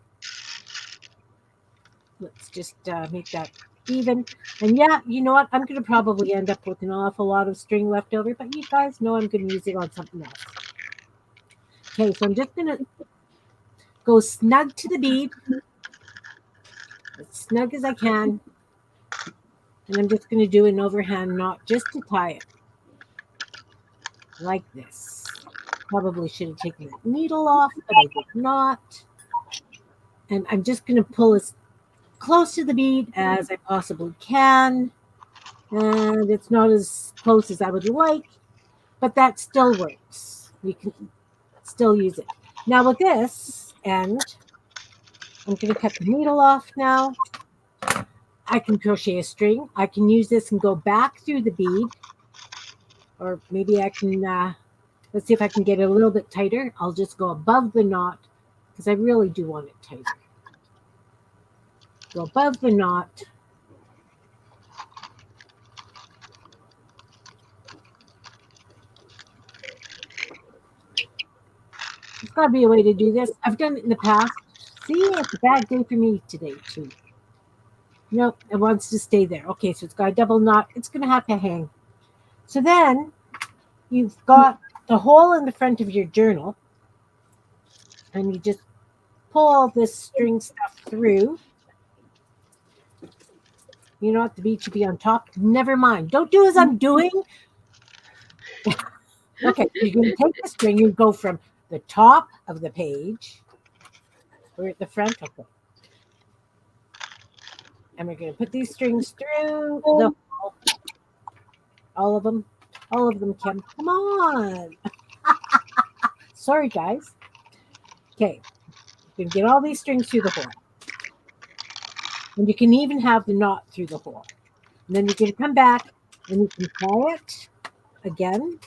Let's just make that even. And yeah, you know what? I'm going to probably end up with an awful lot of string left over, but you guys know I'm going to use it on something else. Okay, so I'm just going to go snug to the bead, as snug as I can. And I'm just going to do an overhand knot just to tie it. Like this. Probably should have taken that needle off, but I did not. And I'm just going to pull as close to the bead as I possibly can. And it's not as close as I would like, but that still works. We can still use it. Now with this, end. I'm going to cut the needle off now. I can crochet a string. I can use this and go back through the bead. Or maybe I can, let's see if I can get it a little bit tighter. I'll just go above the knot because I really do want it tighter. Go above the knot. There's got to be a way to do this. I've done it in the past. See, it's a bad day for me today, too. Nope, it wants to stay there. Okay, so it's got a double knot. It's going to have to hang. So then you've got the hole in the front of your journal, and you just pull all this string stuff through. You know what? The bead should be on top. Never mind. Don't do as I'm doing. Okay, you're going to take the string. You go from the top of the page. We're at the front. Okay. And we're going to put these strings through the hole. All of them. All of them, Kim. Come on. Sorry, guys. Okay. You can get all these strings through the hole. And you can even have the knot through the hole. And then you're going to come back and you can tie it again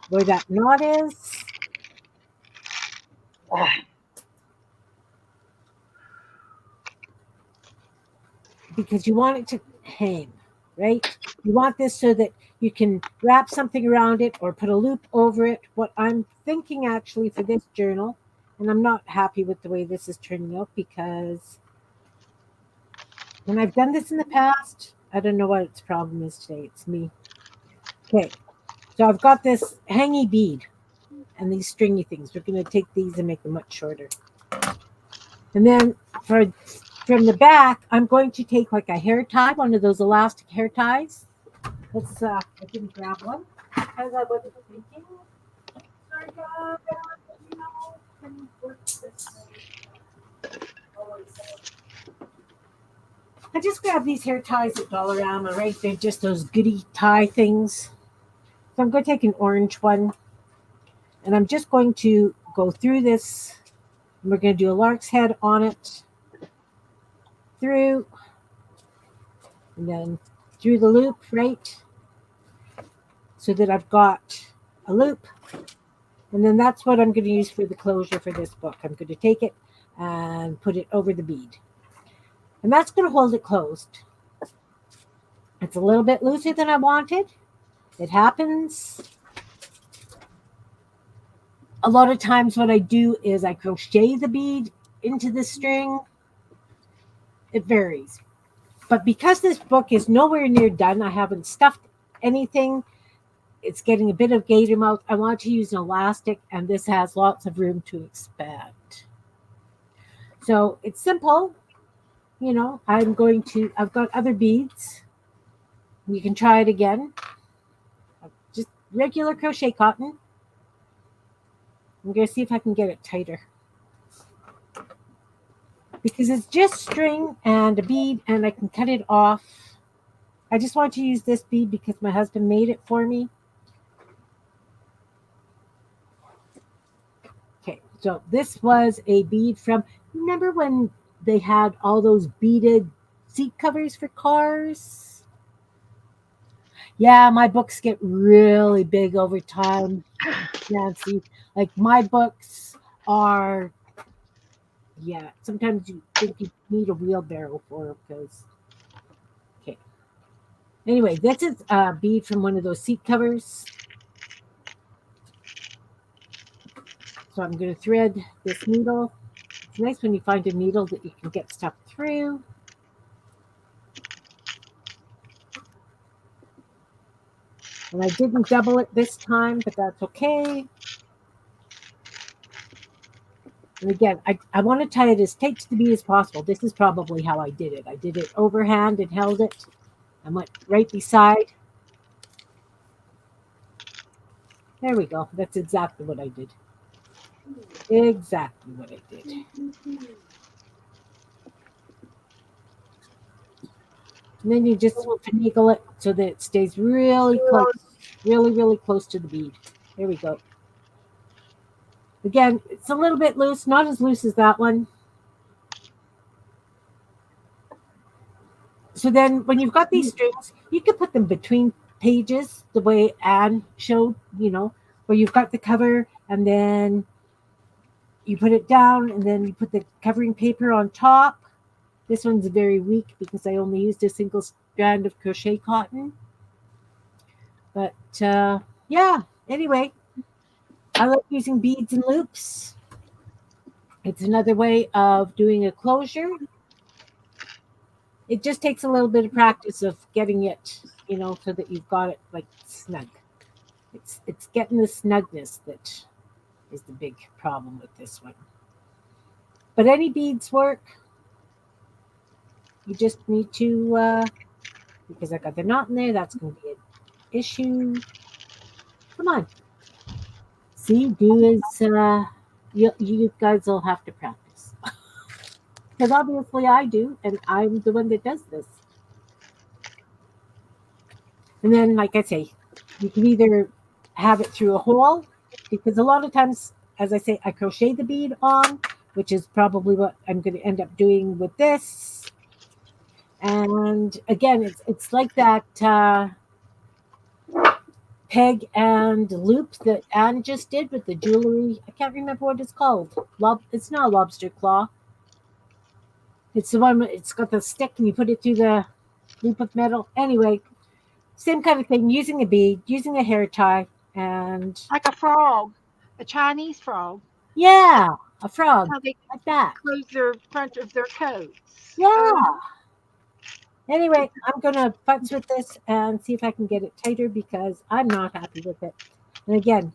where that knot is. Because you want it to hang, right? You want this so that you can wrap something around it or put a loop over it. What I'm thinking actually for this journal, and I'm not happy with the way this is turning out because when I've done this in the past, I don't know what its problem is today. It's me. Okay, so I've got this hangy bead and these stringy things. We're going to take these and make them much shorter. And then from the back, I'm going to take like a hair tie, one of those elastic hair ties. Let's, I didn't grab one. As I wasn't thinking. Sorry, guys. You know, can work this. I just grabbed these hair ties at Dollarama, right? They're just those goody tie things. So I'm going to take an orange one. And I'm just going to go through this. And we're going to do a lark's head on it. Through. And then through the loop, right? So that I've got a loop. And then that's what I'm going to use for the closure for this book. I'm going to take it and put it over the bead. And that's going to hold it closed. It's a little bit looser than I wanted. It happens. A lot of times what I do is I crochet the bead into the string. It varies. But because this book is nowhere near done, I haven't stuffed anything. It's getting a bit of gator mouth. I want to use an elastic, and this has lots of room to expand. So it's simple. You know, I've got other beads. You can try it again. Just regular crochet cotton. I'm going to see if I can get it tighter. Because it's just string and a bead, and I can cut it off. I just want to use this bead because my husband made it for me. Okay, so this was a bead from, remember when they had all those beaded seat covers for cars? Yeah, my books get really big over time, Nancy. Like my books are, yeah, sometimes you think you need a wheelbarrow for them because, okay. Anyway, this is a bead from one of those seat covers. So I'm going to thread this needle. It's nice when you find a needle that you can get stuff through. And I didn't double it this time, but that's okay. And again, I want to tie it as tight to the bead as possible. This is probably how I did it. I did it overhand and held it. I went right beside. There we go. That's exactly what I did. Exactly what I did. And then you just finagle it so that it stays really close, really, really close to the bead. There we go. Again, it's a little bit loose, not as loose as that one. So then when you've got these strings, you can put them between pages the way Anne showed, where you've got the cover and then you put it down and then you put the covering paper on top. This one's very weak because I only used a single strand of crochet cotton. But yeah, anyway, I like using beads and loops. It's another way of doing a closure. It just takes a little bit of practice of getting it, so that you've got it like snug. It's getting the snugness that is the big problem with this one. But any beads work. You just need to because I got the knot in there. That's going to be an issue. Come on, see, do is you guys will have to practice because obviously I do, and I'm the one that does this. And then, like I say, you can either have it through a hole because a lot of times, as I say, I crochet the bead on, which is probably what I'm going to end up doing with this. And again, it's like that peg and loop that Anne just did with the jewelry. I can't remember what it's called. It's not a lobster claw. It's the one. It's got the stick, and you put it through the loop of metal. Anyway, same kind of thing. Using a bead, using a hair tie, and Like a frog, a Chinese frog. yeah, a frog How they like that. close their front of their coats. Yeah. Anyway, I'm gonna futz with this and see if I can get it tighter because I'm not happy with it. And again,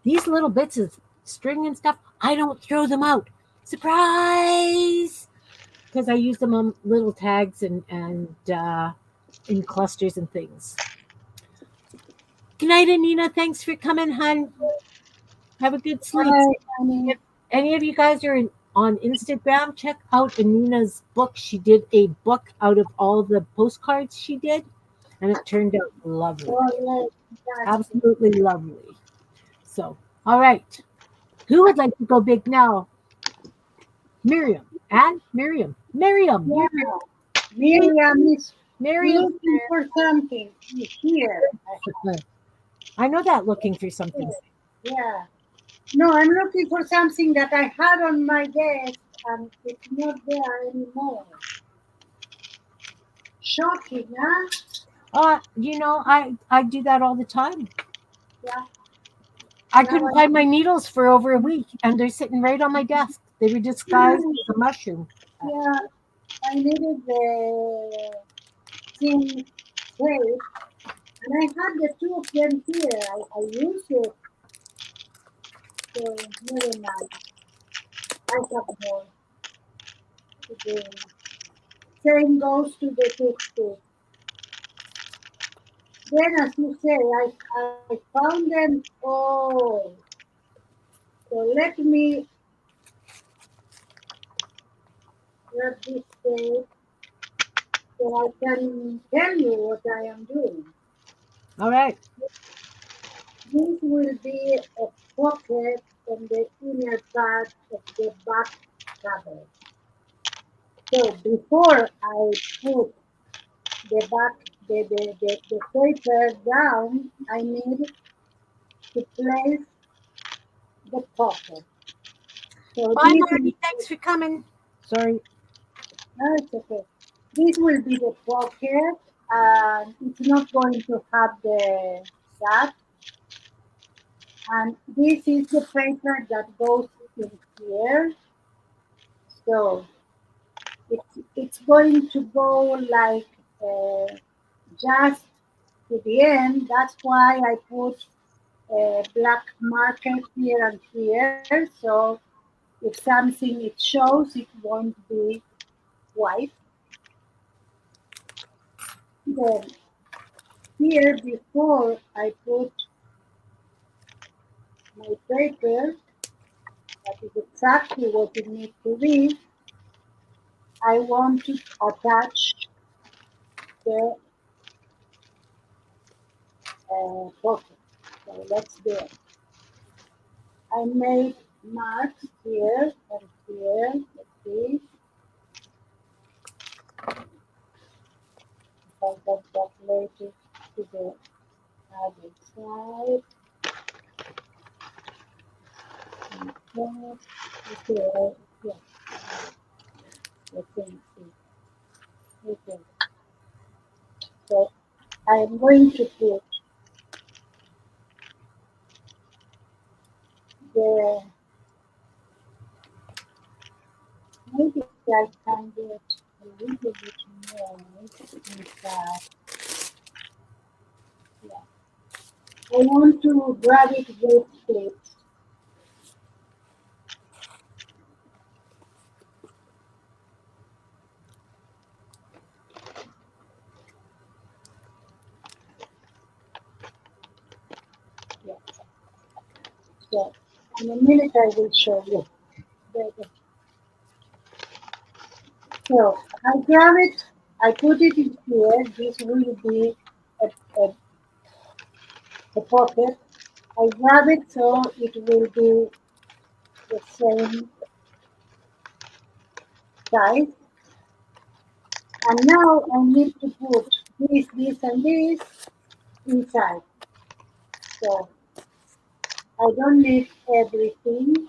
these little bits of string and stuff, I don't throw them out. Surprise! Because I use them on little tags and in clusters and things. Good night, Anina. Thanks for coming, hun. Have a good sleep. Hi, honey. If any of you guys are on Instagram, check out Anina's book. She did a book out of all the postcards she did, and it turned out lovely. Oh, yes, that's Absolutely lovely. So, all right. Who would like to go big now? Miriam. And Miriam. Miriam. yeah. You're Miriam is Miriam. looking for something. Here. I know that looking for something. Yeah. No, I'm looking for something that I had on my desk and it's not there anymore. Shocking, huh? I do that all the time. Yeah. I Now couldn't find my needles for over a week, and they're sitting right on my desk. They were disguised as a mushroom. yeah, I needed the thin tape, and I had the two of them here. I used it, so never mind. I have more to do. Same goes to the toothpick. Then, as you say, I found them all. So let me grab this tape so I can tell you what I am doing. All right. This will be a pocket on the inner part of the back cover. So before I put the paper down, I need to place the pocket. So Bye, this is, Marty. Thanks for coming. Sorry. no, it's okay. This will be the pocket, and it's not going to have the that. And this is the paper that goes in here. So it's going to go like just to the end. That's why I put a black marker here and here. So if something it shows, it won't be white. Then here before I put my paper, that is exactly what it needs to be. I want to attach the pocket. So let's do it. I made marks here and here. Let's see if I can calculate it to the other side. Okay, okay, yeah, let me see. Okay, so I am going to put the, maybe I can get a little bit more inside. Yeah, I want to grab it with clips. Yeah, so in a minute I will show you. So I grab it, I put it in here. This will be a, a, a pocket. I grab it so it will be the same size. And now I need to put this, and this inside. So I don't need everything.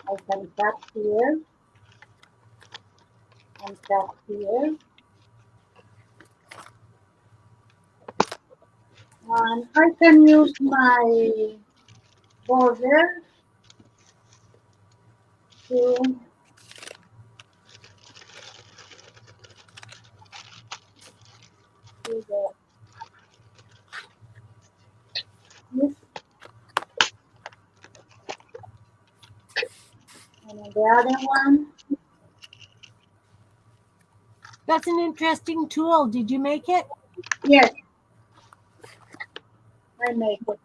I can cut here and cut here. And I can use my border to do this. And on the other one, That's an interesting tool. Did you make it? yes, I make it.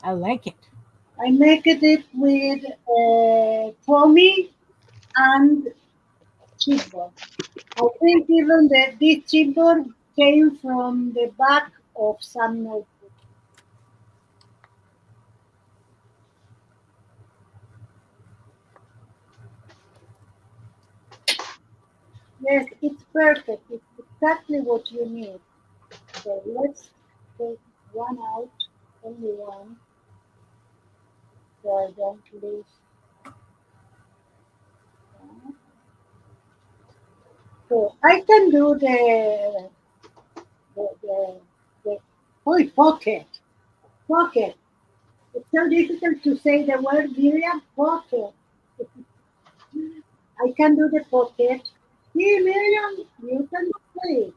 I like it. I make it with Tommy and chipboard. I think even that this chipboard came from the back of some notebook. Yes, it's perfect. It's exactly what you need. So let's take one out, only one, so I don't lose that. So I can do the, the oh, pocket. It's so difficult to say the word Miriam pocket. I can do the pocket. See, Miriam, you can do it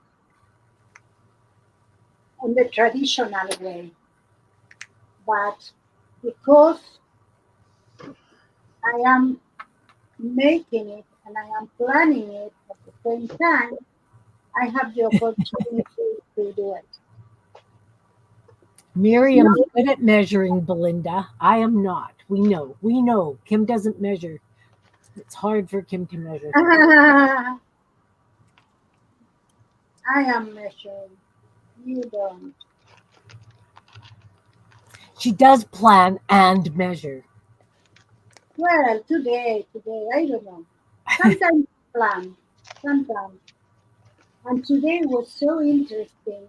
on the traditional way. But because I am making it and I am planning it at the same time, I have the opportunity to do it. Miriam's good at measuring, Belinda. I am not. We know. We know. Kim doesn't measure. It's hard for Kim to measure. I am measuring. You don't. She does plan and measure. Well, today, I don't know. Sometimes plan, sometimes. And today was so interesting.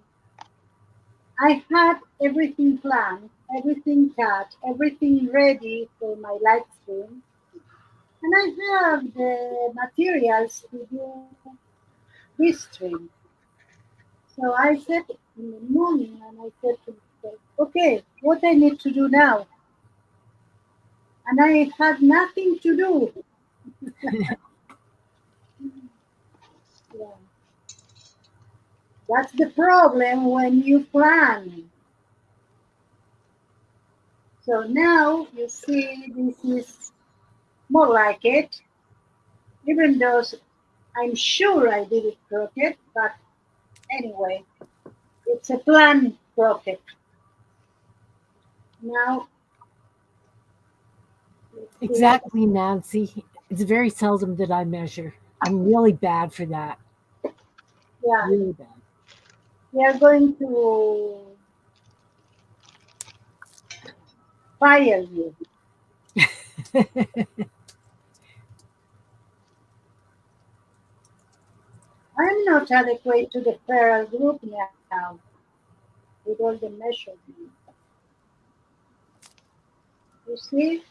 I had everything planned, everything cut, everything ready for my live stream, and I have the materials to do this stream. So I said in the morning, and I said to myself, okay, what I need to do now? And I had nothing to do. Yeah. That's the problem when you plan. So now you see this is more like it, even though I'm sure I did it crooked, but anyway, it's a plan crooked. Now, let's see. Exactly, Nancy. It's very seldom that I measure. I'm really bad for that. Yeah, Really bad. we are going to fire you. I'm not adequate to the feral group now with all the measurements. You see?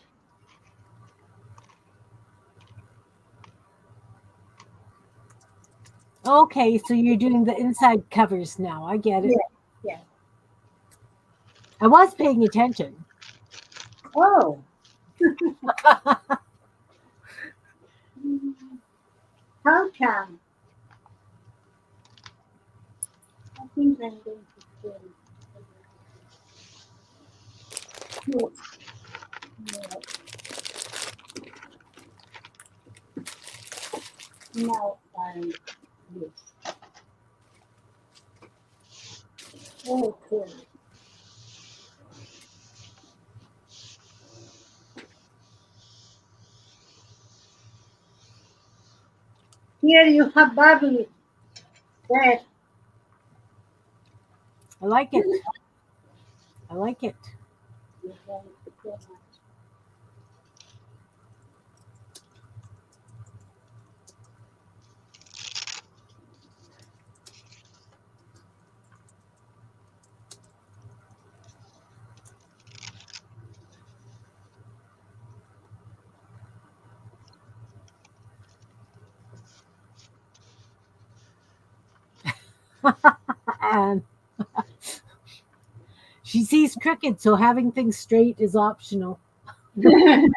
Okay, so you're doing the inside covers now. I get it. Yeah, yeah. I was paying attention. Oh, mm, how come? I think I'm going to kill. Yes, no, now I'm this. Okay. Here you have bubbly. That I like it. I like it. you're going to kill And she sees crooked, so having things straight is optional. much.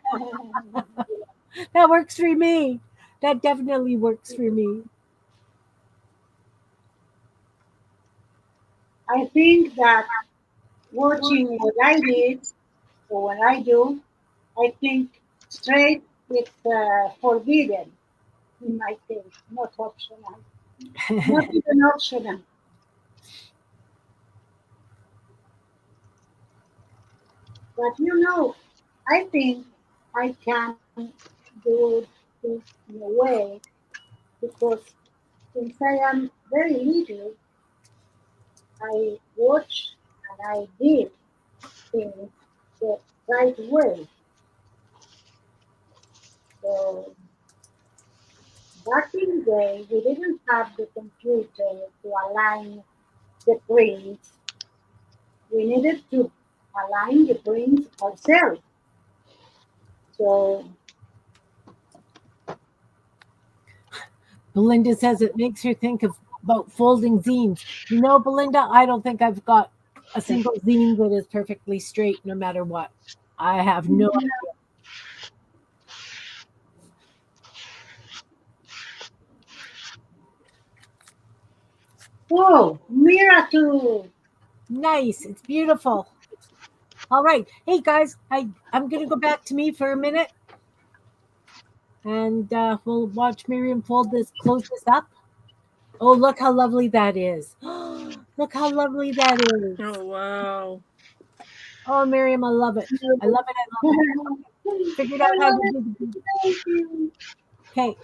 That works for me. That definitely works for me. I think that watching what I did or what I do, I think straight is forbidden in my case, not optional, not even optional. But I think I can do things in a way because since I am very little, I watched and I did things the right way. So back in the day, we didn't have the computer to align the prints. We needed to align the prints ourselves. So, Belinda says it makes her think of about folding zines. You know, Belinda, I don't think I've got a single zine that is perfectly straight no matter what. I have no oh, miracle! nice. It's beautiful. All right. Hey guys, I'm gonna go back to me for a minute and we'll watch Miriam fold this, close this up. Oh, look how lovely that is. Look how lovely that is. Oh, wow. Oh, Miriam, I love it. I love it. I love it. Figured out I how to love it. do the. Thank you. Okay,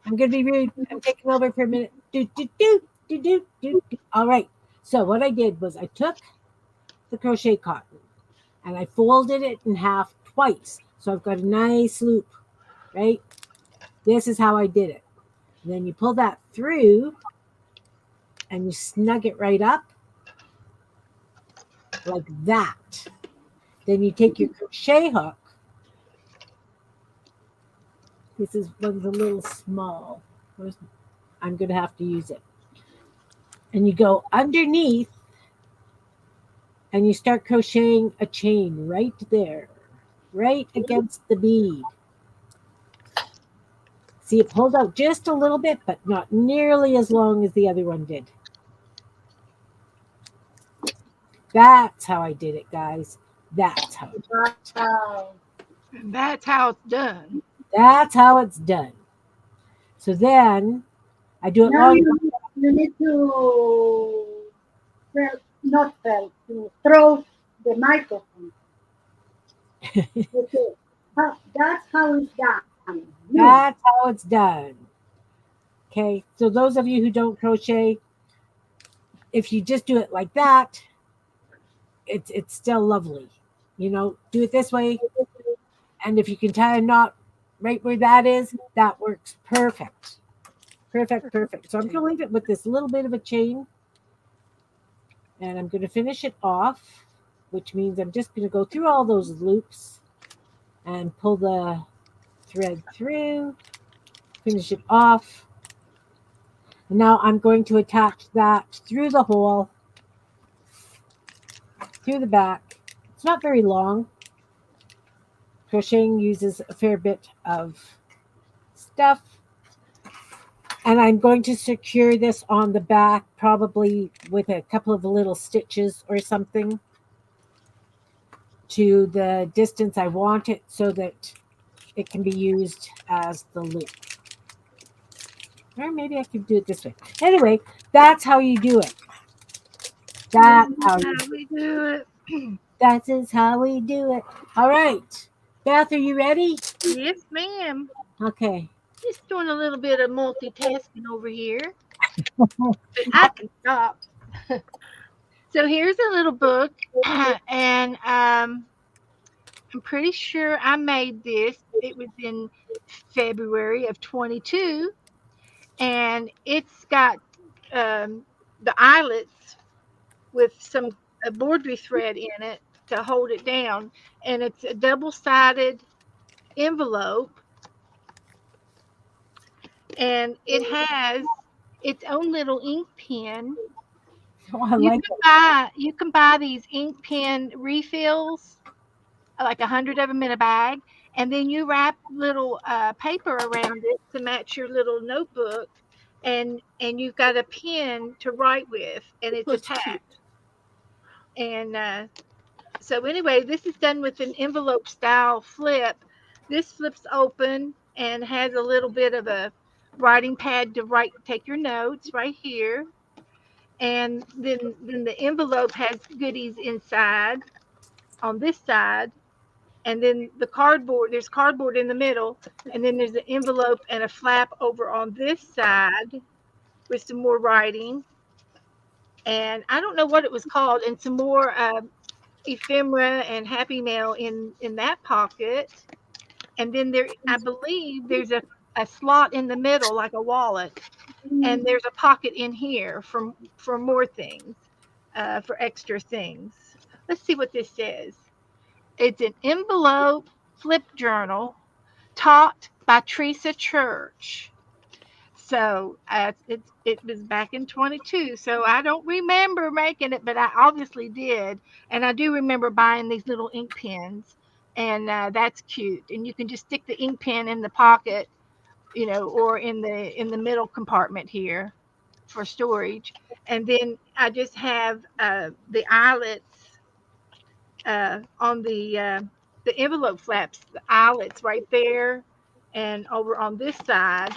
I'm gonna be rude. I'm taking over for a minute. Do do do do do do. Do. All right. So what I did was I took the crochet cotton and I folded it in half twice. So I've got a nice loop, right? This is how I did it. And then you pull that through and you snug it right up like that. Then you take your crochet hook. This is one's a little small. I'm going to have to use it. And you go underneath and you start crocheting a chain right there, right against the bead. See, it pulled out just a little bit, but not nearly as long as the other one did. That's how I did it, guys. That's how. Wow. And that's how it's done. That's how it's done. So then I do it Now long. you need to not fell, to throw the microphone. Okay. That's how it's done. Good. That's how it's done. Okay. So those of you who don't crochet, if you just do it like that, it's still lovely. Do it this way. And if you can tie a knot right where that is, that works perfect. Perfect, perfect. So I'm going to leave it with this little bit of a chain, and I'm going to finish it off, which means I'm just going to go through all those loops and pull the thread through, finish it off. And now I'm going to attach that through the hole, through the back. It's not very long. Crocheting uses a fair bit of stuff. And I'm going to secure this on the back, probably with a couple of little stitches or something to the distance I want it so that it can be used as the loop. Or maybe I could do it this way. Anyway, that's how you do it. This That's is how you how we do it. That is how we do it. All right. Beth, are you ready? Yes, ma'am. Okay. Just doing a little bit of multitasking over here, but I can stop. So here's a little book, and I'm pretty sure I made this. It was in February of 22, and it's got um, the eyelets with some embroidery thread in it to hold it down, and it's a double-sided envelope, and it has its own little ink pen. Oh, I like it. You can buy these ink pen refills, like 100 of them in a bag, and then you wrap little paper around it to match your little notebook, and you've got a pen to write with, and it's That's cute. attached. And so anyway, this is done with an envelope style flip. This flips open and has a little bit of a writing pad to write, take your notes right here. And then the envelope has goodies inside on this side, and then there's cardboard in the middle, and then there's an envelope and a flap over on this side with some more writing, and I don't know what it was called, and some more ephemera and happy mail in that pocket, and then there I believe there's a slot in the middle like a wallet, and there's a pocket in here for more things, for extra things. Let's see what this says. It's an envelope flip journal taught by Teresa Church. So it was back in 22. So I don't remember making it, but I obviously did. And I do remember buying these little ink pens. And that's cute. And you can just stick the ink pen in the pocket, or in the middle compartment here for storage. And then I just have the eyelets on the envelope flaps, the eyelets right there, and over on this side,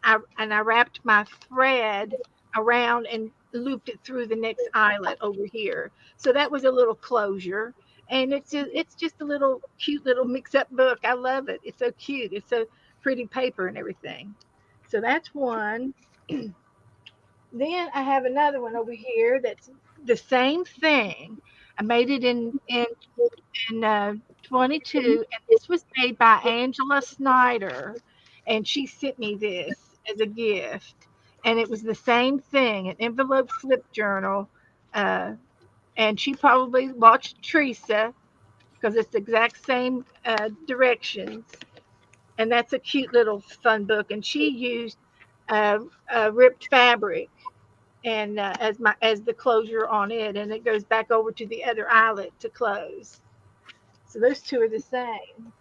I wrapped my thread around and looped it through the next eyelet over here. So that was a little closure. And it's just a little cute little mix up book. I love it. It's so cute. It's so pretty paper and everything. So that's one. Then I have another one over here that's the same thing. I made it in 22, and this was made by Angela Snyder, and she sent me this as a gift, and it was the same thing, an envelope flip journal, uh, and she probably watched Teresa because it's the exact same directions, and that's a cute little fun book, and she used uh, ripped fabric and as the closure on it, and it goes back over to the other eyelet to close. So those two are the same.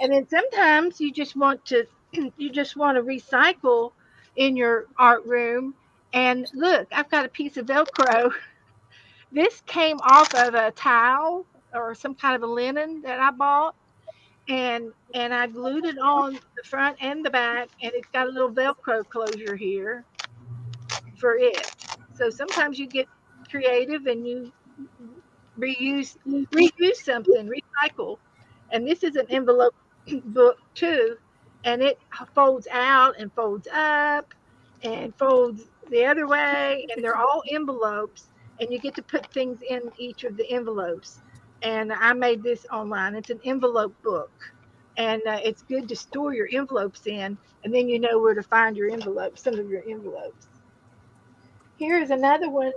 And then sometimes you just want to recycle in your art room. And look, I've got a piece of Velcro. This came off of a towel or some kind of a linen that I bought, and I glued it on the front and the back, and it's got a little Velcro closure here for it. So sometimes you get creative and you reuse reuse something, recycle. And this is an envelope book too, and it folds out and folds up and folds the other way, and they're all envelopes, and you get to put things in each of the envelopes. and I made this online. It's an envelope book, and it's good to store your envelopes in, and then you know where to find your envelopes, some of your envelopes. Here is another one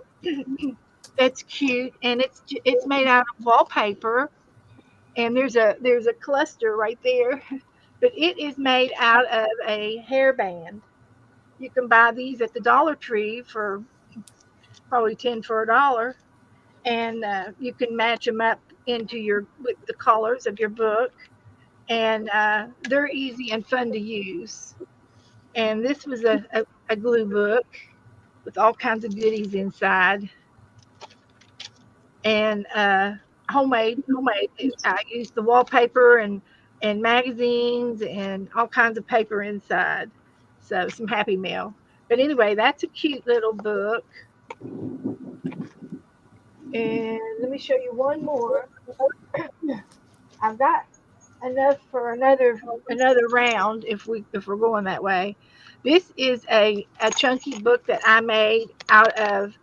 that's cute, and it's made out of wallpaper, and there's a cluster right there, but it is made out of a hairband. You can buy these at the Dollar Tree for probably 10 for $1, and you can match them up into your with the colors of your book, and they're easy and fun to use. And this was a glue book with all kinds of goodies inside, and homemade. I used the wallpaper and magazines and all kinds of paper inside. So some happy mail. But anyway, that's a cute little book. And let me show you one more. I've got enough for another round if we're going that way. This is a chunky book that I made out of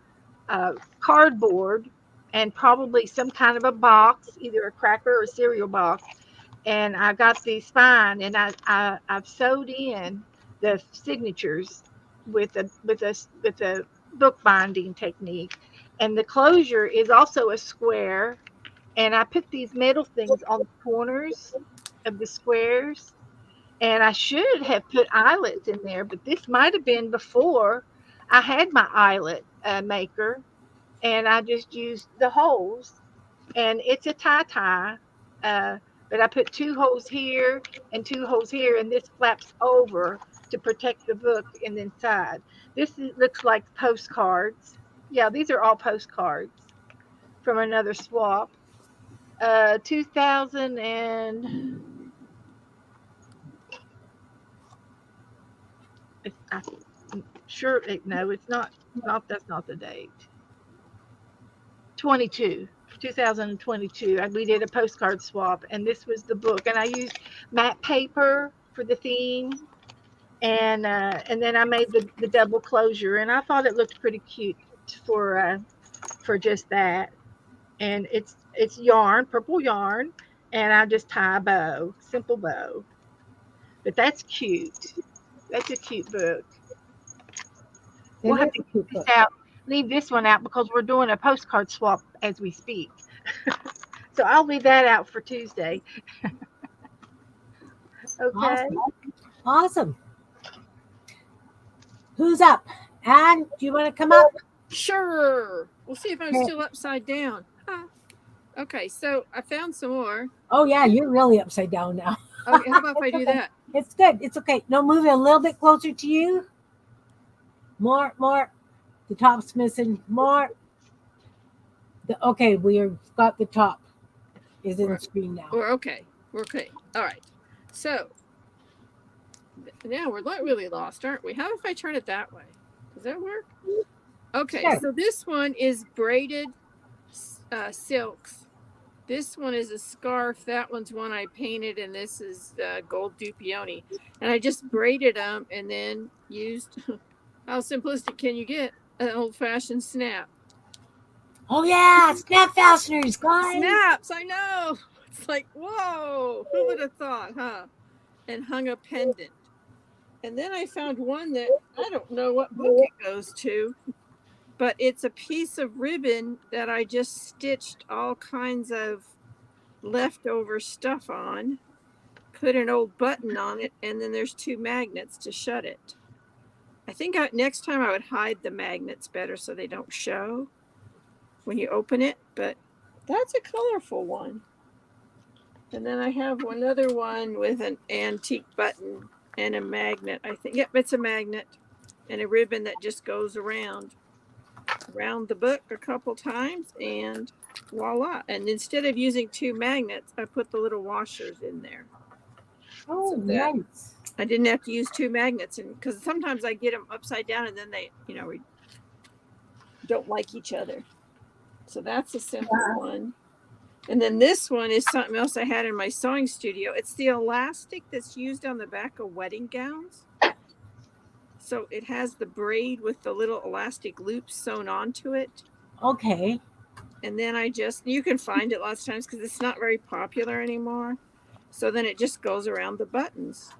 cardboard and probably some kind of a box, either a cracker or cereal box. And I got the spine, and I've sewed in the signatures with a bookbinding technique, and the closure is also a square. And I put these metal things on the corners of the squares, and I should have put eyelets in there, but this might have been before I had my eyelet maker, and I just used the holes, and it's a tie, uh, but I put two holes here and two holes here, and this flaps over to protect the book and inside. Looks like postcards. Yeah, these are all postcards from another swap. 2000 and I'm sure no, it's not. Not that's not the date. 22, 2022. We did a postcard swap, and this was the book. And I used matte paper for the theme, and then I made the double closure, and I thought it looked pretty cute for just that. And it's yarn, purple yarn, and I just tie a bow, simple bow. But that's cute. That's a cute book. It We'll have is to a cute leave book. this out, leave this one out because we're doing a postcard swap as we speak. So I'll leave that out for Tuesday. Okay. Awesome. Awesome. Who's up? Anne, do you want to come up? Sure. We'll see if I'm Okay. still upside down. Okay, so I found some more. Oh, yeah, you're really upside down now. Okay, how about if I do that? It's good. It's okay. No, move it a little bit closer to you. More. The top's missing. More. Okay, we've got the top. Is in the screen now. We're okay. We're okay. All right. So now we're not really lost, aren't we? How if I turn it that way? Does that work? Okay, Sure. so this one is braided silks. This one is a scarf. That one's one I painted, and this is gold dupioni. And I just braided them and then used, how simplistic can you get? An old-fashioned snap. Oh, yeah, snap fasteners, guys. Snaps, I know. It's like, whoa, who would have thought, huh? And hung a pendant. And then I found one that I don't know what book it goes to, but it's a piece of ribbon that I just stitched all kinds of leftover stuff on, put an old button on it, and then there's 2 magnets to shut it. I think next time I would hide the magnets better so they don't show when you open it, but that's a colorful one. And then I have another one with an antique button and a magnet. I think, yep, it's a magnet and a ribbon that just goes around the book a couple times, and voila. And instead of using 2 magnets, I put the little washers in there. Oh, So nice. I didn't have to use 2 magnets, and because sometimes I get them upside down and then they, we don't like each other. So that's a simple one. And then this one is something else I had in my sewing studio. It's the elastic that's used on the back of wedding gowns. So it has the braid with the little elastic loops sewn onto it. Okay. And then you can find it lots of times because it's not very popular anymore. So then it just goes around the buttons,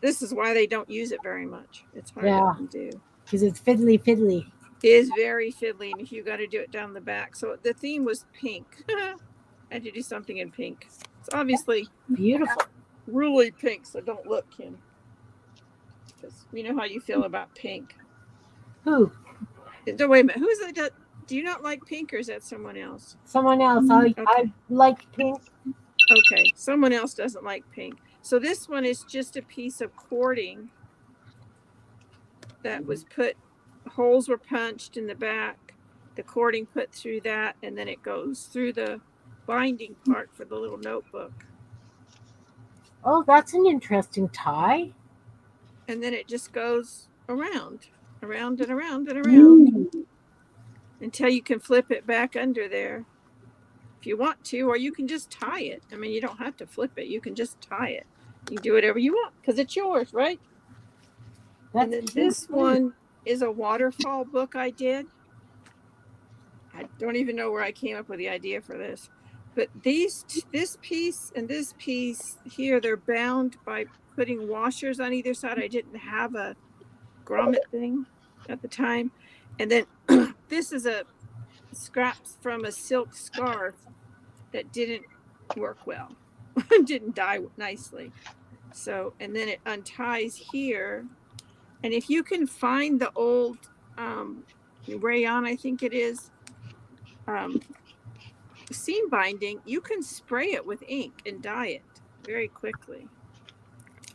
this is why they don't use it very much. It's hard to Yeah, undo. because it's fiddly fiddly. It is very fiddly, and if you got to do it down the back. So the theme was pink. I had to do something in pink. It's obviously Beautiful. really pink, so don't look, Kim, because we know how you feel about pink. Who? Wait a minute. Who's that? Do you not like pink, or is that someone else? Someone else. I Okay. like pink. Okay. Someone else doesn't like pink. So this one is just a piece of cording that was holes were punched in the back, the cording put through that, and then it goes through the binding part for the little notebook. Oh, that's an interesting tie. And then it just goes around and around and around until you can flip it back under there if you want to, or you can just tie it. I mean, you don't have to flip it. You can just tie it. You do whatever you want because it's yours, right? And then this one is a waterfall book I did. I don't even know where I came up with the idea for this. But this piece and this piece here, they're bound by putting washers on either side. I didn't have a grommet thing at the time. And then this is a scraps from a silk scarf that didn't work well, didn't dye nicely. So, and then it unties here. And if you can find the old rayon, I think it is, um, seam binding, you can spray it with ink and dye it very quickly.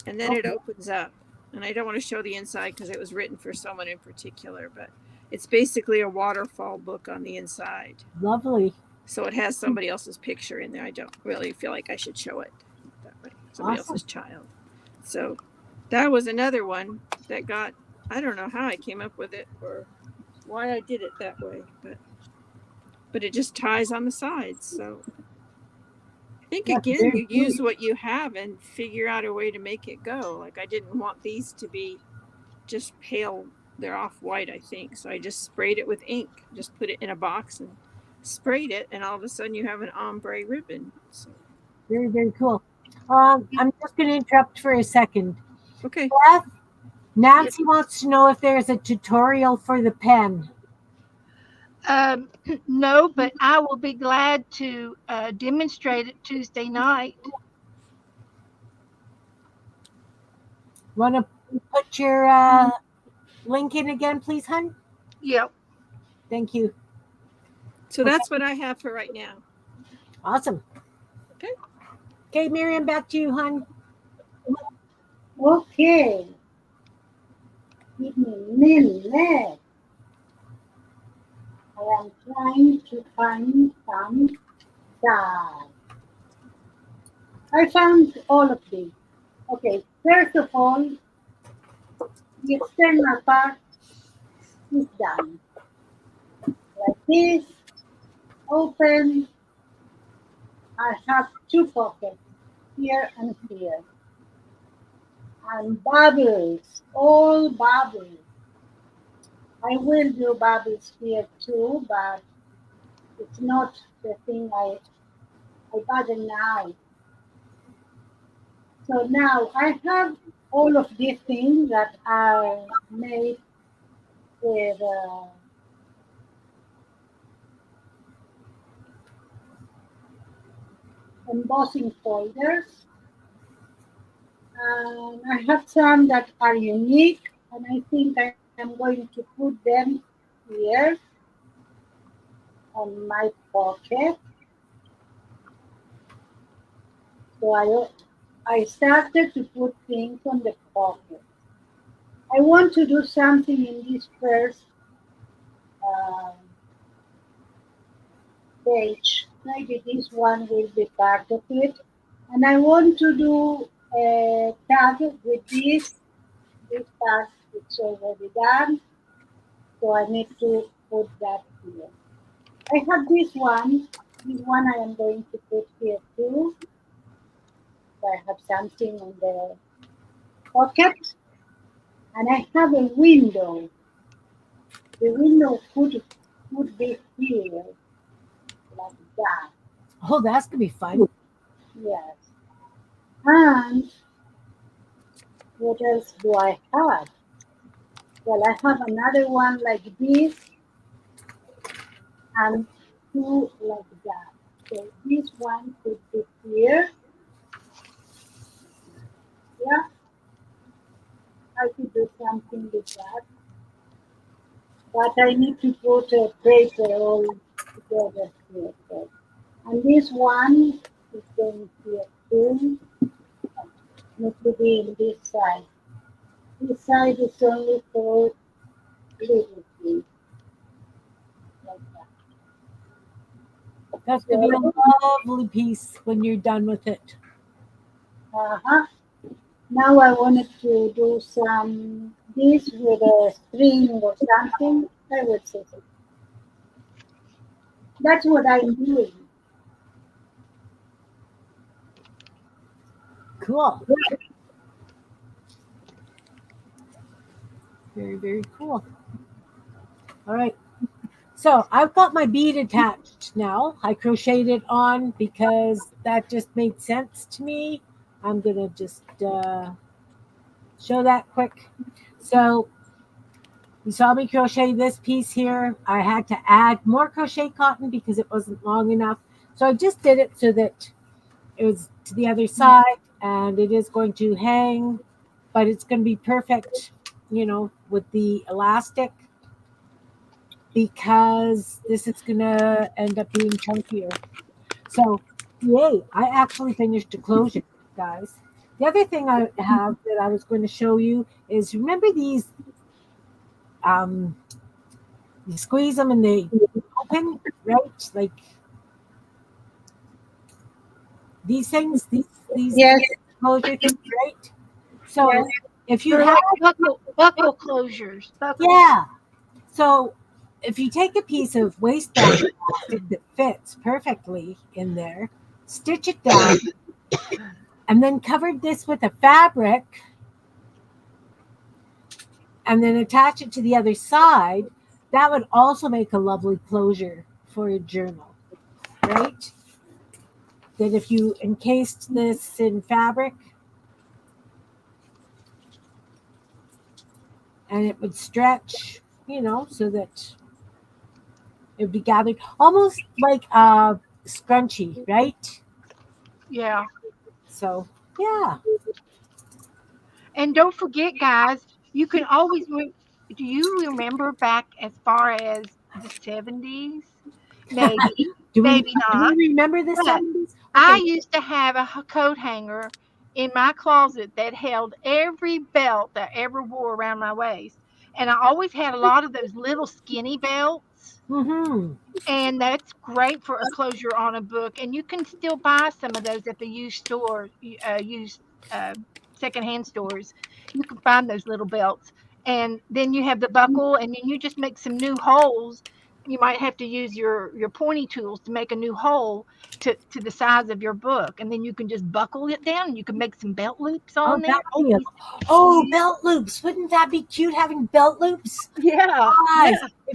And then it opens up. And I don't want to show the inside because it was written for someone in particular, but it's basically a waterfall book on the inside. Lovely. So it has somebody else's picture in there. I don't really feel like I should show it that way. Somebody else's child. So that was another one that got, I don't know how I came up with it or why I did it that way, but it just ties on the sides. So I think again, you use what you have and figure out a way to make it go. Like I didn't want these to be just pale. They're off white, I think. So I just sprayed it with ink, just put it in a box and sprayed it. And all of a sudden you have an ombre ribbon. So. Very, very cool. I'm just going to interrupt for a second. Okay. Beth, Nancy wants to know if there's a tutorial for the pen. No, but I will be glad to demonstrate it Tuesday night. Want to put your link in again, please, hon? Yep. Thank you. So that's what I have for right now. Awesome. Okay. Okay, Miriam, back to you, hon. Okay. Give me a minute. I am trying to find some dye. I found all of these. Okay, first of all, the external part is done. Like this, open. I have two pockets, here and here. And bubbles, all bubbles. I will do bubbles here too, but it's not the thing I button now. So now I have all of these things that are made with embossing folders. And I have some that are unique, and I think I am going to put them here on my pocket. So I started to put things on the pocket. I want to do something in this first um, page. Maybe this one will be part of it. And I want to do a tag with this. This part is already done. So I need to put that here. I have this one. This one I am going to put here too. So I have something on the pocket. And I have a window. The window could would be here like that. Oh, that's gonna be fun. Yes. And what else do I have? Well, I have another one like this and two like that. So this one could be here. Yeah, I could do something with that. But I need to put a paper all together here. So. And this one is going here too. Need to be in this side. This side is only for little things like that. That's gonna be So, a lovely piece when you're done with it. uh-huh. Now I wanted to do some this with a string or something. I would say so. That's what I'm doing. Cool. Very, very cool. All right. So I've got my bead attached now. I crocheted it on because that just made sense to me. I'm gonna just show that quick. So you saw me crochet this piece here. I had to add more crochet cotton because it wasn't long enough. So I just did it so that it was to the other side and it is going to hang, but it's going to be perfect, with the elastic because this is going to end up being chunkier. So, yay, I actually finished a closure, guys. The other thing I have that I was going to show you is remember these, um, you squeeze them and they open, right? Like these things, these Yes, closure things, right? yes. So if you They're have, like buckle closures. Buckle. yeah, so if you take a piece of waistband elastic that fits perfectly in there, stitch it down, and then cover this with a fabric, and then attach it to the other side, that would also make a lovely closure for a journal, right? That if you encased this in fabric and it would stretch, so that it would be gathered almost like a scrunchie, right? Yeah. So, yeah. And don't forget, guys, you can always do you remember back as far as the 70s? Maybe, do we maybe do not. we remember the But 70s? I Okay. used to have a coat hanger in my closet that held every belt that I ever wore around my waist. And I always had a lot of those little skinny belts. Mm-hmm. And that's great for a closure on a book. And you can still buy some of those at the used store, used uh, secondhand stores. You can find those little belts. And then you have the buckle, and then you just make some new holes. You might have to use your pointy tools to make a new hole to the size of your book, and then you can just buckle it down. And you can make some belt loops Oh, on there. that would Oh, be a, isn't that oh, cute? belt loops. Wouldn't that be cute having belt loops? Yeah, Guys, yeah.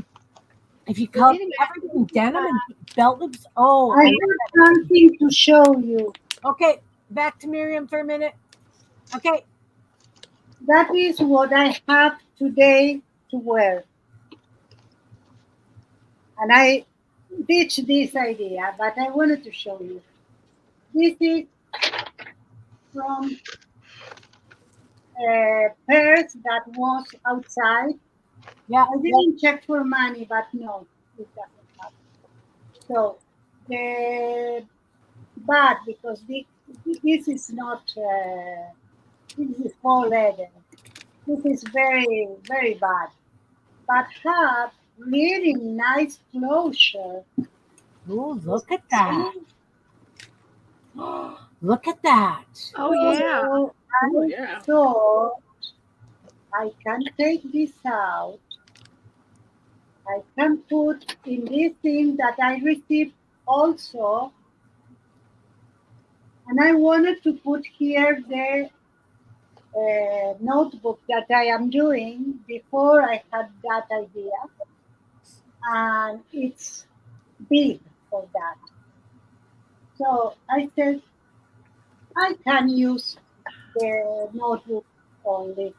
if you But anyway, covered in denim and belt loops, oh, I I have something to show you. okay. Back to Miriam for a minute. Okay. That is what I have today to wear. And I ditched this idea, but I wanted to show you. This is from a purse that was outside. Yeah. I didn't check for money, but no, it doesn't have. So the bad because this is not this is faux leather. This is very very bad, but have really nice closure. Oh, look at that. See? Look at that. oh yeah. So Oh I yeah. thought I can take this out. I can put in this thing that I received also, and I wanted to put here the notebook that I am doing before I had that idea. and it's big for that. So I said I can use the notebook only.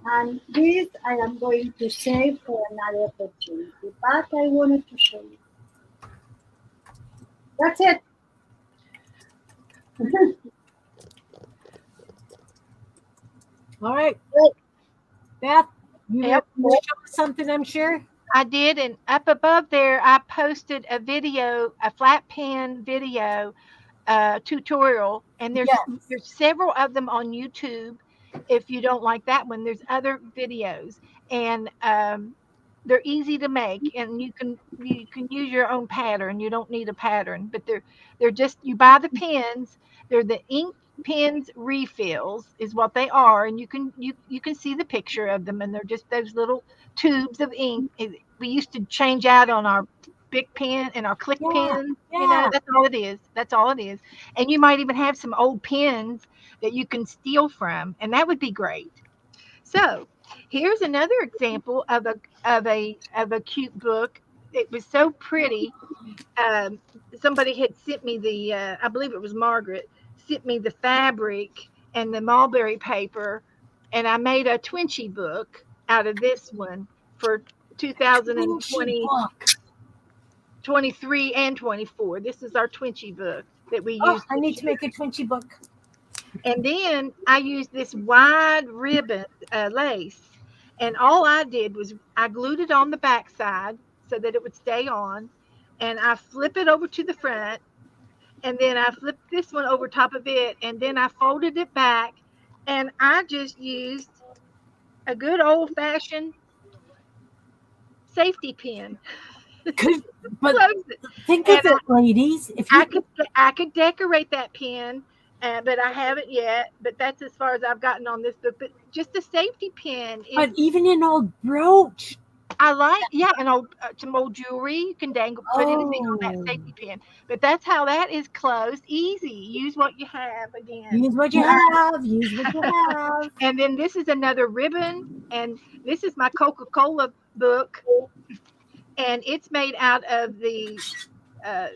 And this I am going to save for another opportunity. But I wanted to show you. That's it. All right, Beth, you were Yep. going to show us something, I'm sure. I did, and up above there, I posted a video, a flat pen video tutorial, and Yes. there's several of them on YouTube. If you don't like that one, there's other videos, and they're easy to make, and you can use your own pattern. You don't need a pattern, but they're just you buy the pens. They're the ink pens refills is what they are, and you can see the picture of them, and they're just those little tubes of ink. We used to change out on our big pen and our click Yeah. pen. Yeah. That's all it is. That's all it is. And you might even have some old pens that you can steal from, and that would be great. So, here's another example of a cute book. It was so pretty. Um, Somebody had sent me I believe it was Margaret, sent me the fabric and the mulberry paper, and I made a Twinchy book out of this one for Twinship 2020 book. 23 and 24. This is our Twinchy book that we Oh, used I need this to year. make a Twinchy book. And then I used this wide ribbon lace. And all I did was I glued it on the back side so that it would stay on. And I flip it over to the front. And then I flipped this one over top of it. And then I folded it back. And I just used a good old fashioned safety pin. Could, but Close it. think of And it, ladies. If I you could I could decorate that pin, but I haven't yet. But that's as far as I've gotten on this book. But just a safety pin But is even an old brooch. I like. Yeah, an old some old jewelry you can dangle, put anything on that Oh, safety pin. But that's how that is closed. Easy. Use what you have again. use what you have. Use what you have. And then this is another ribbon, and this is my Coca Cola book, and it's made out of uh,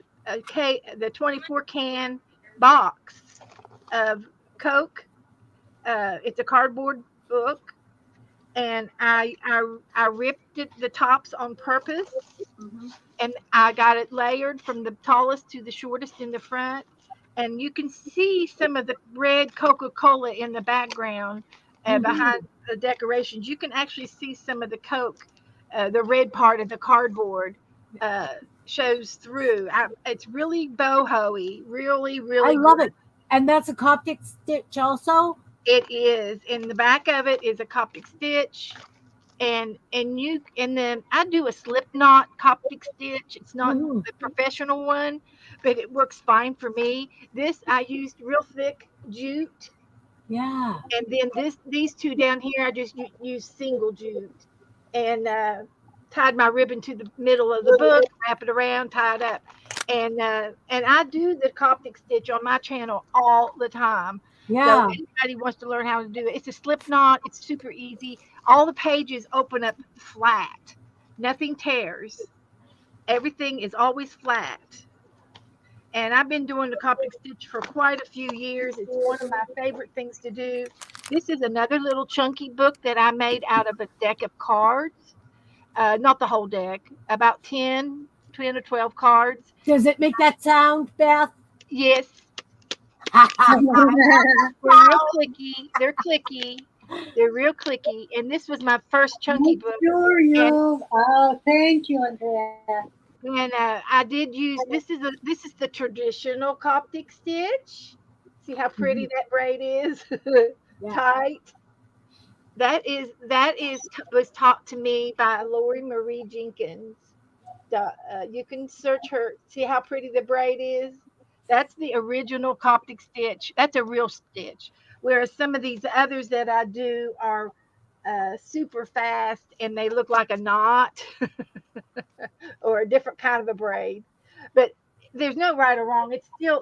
the 24 can box of Coke. It's a cardboard book, and I ripped the tops on purpose, Mhm. and I got it layered from the tallest to the shortest in the front. And you can see some of the red Coca Cola in the background behind Mhm. the decorations. You can actually see some of the Coke, the red part of the cardboard. Uh, Shows through. It's really boho-y, really, I really good. love it. And that's a Coptic stitch also. It is. In the back of it is a Coptic stitch, and then I do a slip knot Coptic stitch. It's not Mhm. the professional one, but it works fine for me. This I used real thick jute, Yeah. and then these two down here I just use single jute, and tied my ribbon to the middle of the book, wrap it around, tie it up, and I do the Coptic stitch on my channel all the time. So Yeah. anybody wants to learn how to do it, it's a slip knot. It's super easy. All the pages open up flat. Nothing tears. Everything is always flat. And I've been doing the Coptic stitch for quite a few years. It's one of my favorite things to do. This is another little chunky book that I made out of a deck of cards. Not the whole deck, about 10 or 12 cards. Does it make that sound, Beth? Yes, Ha they're real clicky. They're clicky. They're real clicky. And this was my first chunky Make book. sure And you. Oh, thank you, Andrea. I did use this is the traditional Coptic stitch. See how pretty Mhm. that braid is, Yeah. tight. That is was taught to me by Lori Marie Jenkins. You can search her. See how pretty the braid is. That's the original Coptic stitch. That's a real stitch. Whereas some of these others that I do are super fast and they look like a knot or a different kind of a braid. But there's no right or wrong.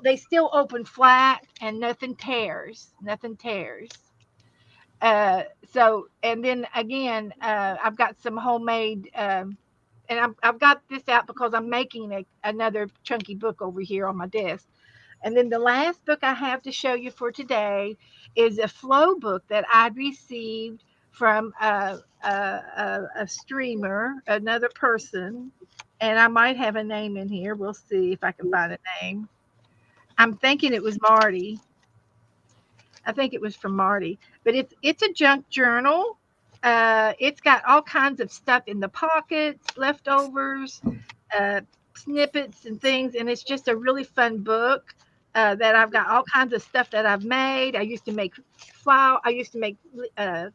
They still open flat and nothing tears. Nothing tears. So and then again, I've got some homemade and I've got this out because I'm making another chunky book over here on my desk. And then the last book I have to show you for today is a flow book that I received from a streamer, another person, and I might have a name in here. We'll see if I can find a name. I'm thinking it was Marty. I think it was from Marty, but it's a junk journal. It's got all kinds of stuff in the pockets, leftovers, uh, snippets and things, and it's just a really fun book. That I've got all kinds of stuff that I've made. I used to make flower. I used to make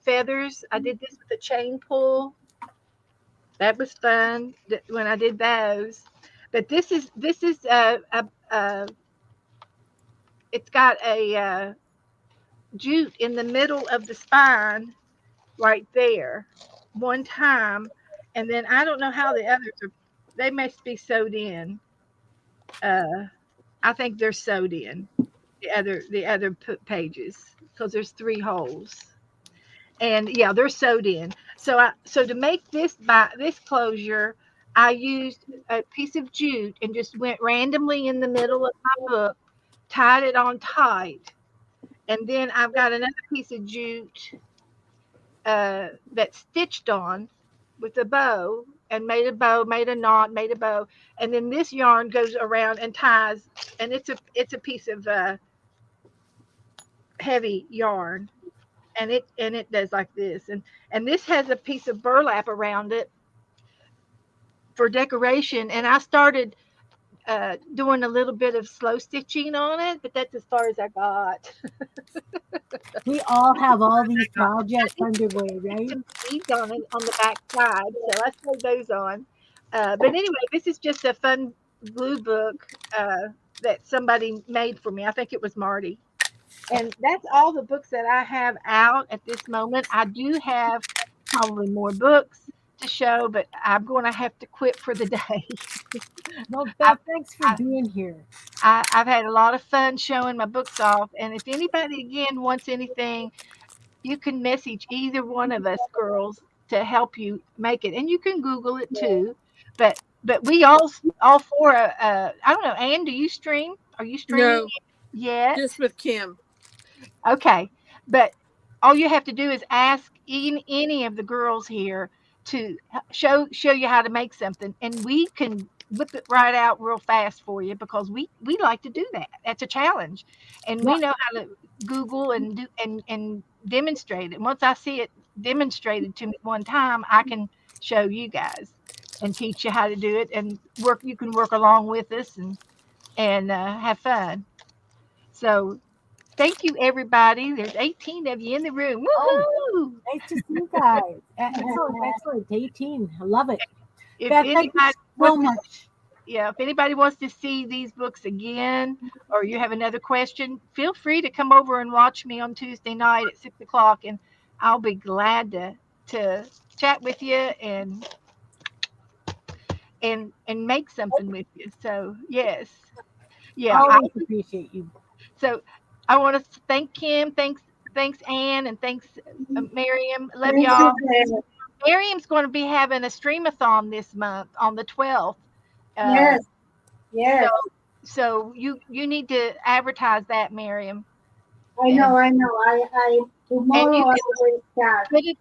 feathers. I did this with a chain pull. That was fun when I did those. But this is it's got a jute in the middle of the spine right there one time, and then I don't know how the others are. They must be sewed in. Uh, I think they're sewed in the other pages because there's three holes, and yeah, they're sewed in. So to make this closure, I used a piece of jute and just went randomly in the middle of my book, tied it on tight, and then I've got another piece of jute that's stitched on with a bow and made a bow, made a knot, made a bow, and then this yarn goes around and ties, and it's a piece of heavy yarn, and it does like this, and this has a piece of burlap around it for decoration, and I started doing a little bit of slow stitching on it, but that's as far as I got. We all have all these I projects did underway, right? some beads on the back side, so I sewed those on. But anyway, this is just a fun glue book that somebody made for me. I think it was Marty. And that's all the books that I have out at this moment. I do have probably more books to show, but I'm going to have to quit for the day. Well, I've, Beth, thanks for I, being here. I've had a lot of fun showing my books off. And if anybody again wants anything, you can message either one of us girls to help you make it, and you can Google it too. But we all four. I don't know. Anne, do you stream? Are you streaming No, yet? just with Kim. Okay, but all you have to do is ask any of the girls here to show you how to make something, and we can whip it right out real fast for you because we like to do that. That's a challenge, and Yeah, we know how to Google and do and demonstrate it. Once I see it demonstrated to me one time, I can show you guys and teach you how to do it and work. You can work along with us and have fun. So thank you, everybody. There's 18 of you in the room. oh, Woohoo! nice to see you guys. Excellent, excellent. 18. I love it. If Beth, thank you anybody so wants to, much. yeah, if anybody wants to see these books again, or you have another question, feel free to come over and watch me on Tuesday night at 6 o'clock, and I'll be glad to chat with you and make something with you. So yes, yeah. Always appreciate you. So I want to thank Kim. Thanks Ann, and thanks Miriam. Love Thank y'all. you, Claire. Miriam's going to be having a streamathon this month on the 12th. Uh, Yes, so yes. so you need to advertise that, Miriam, I and know, I know. you Tomorrow I can will start. put it,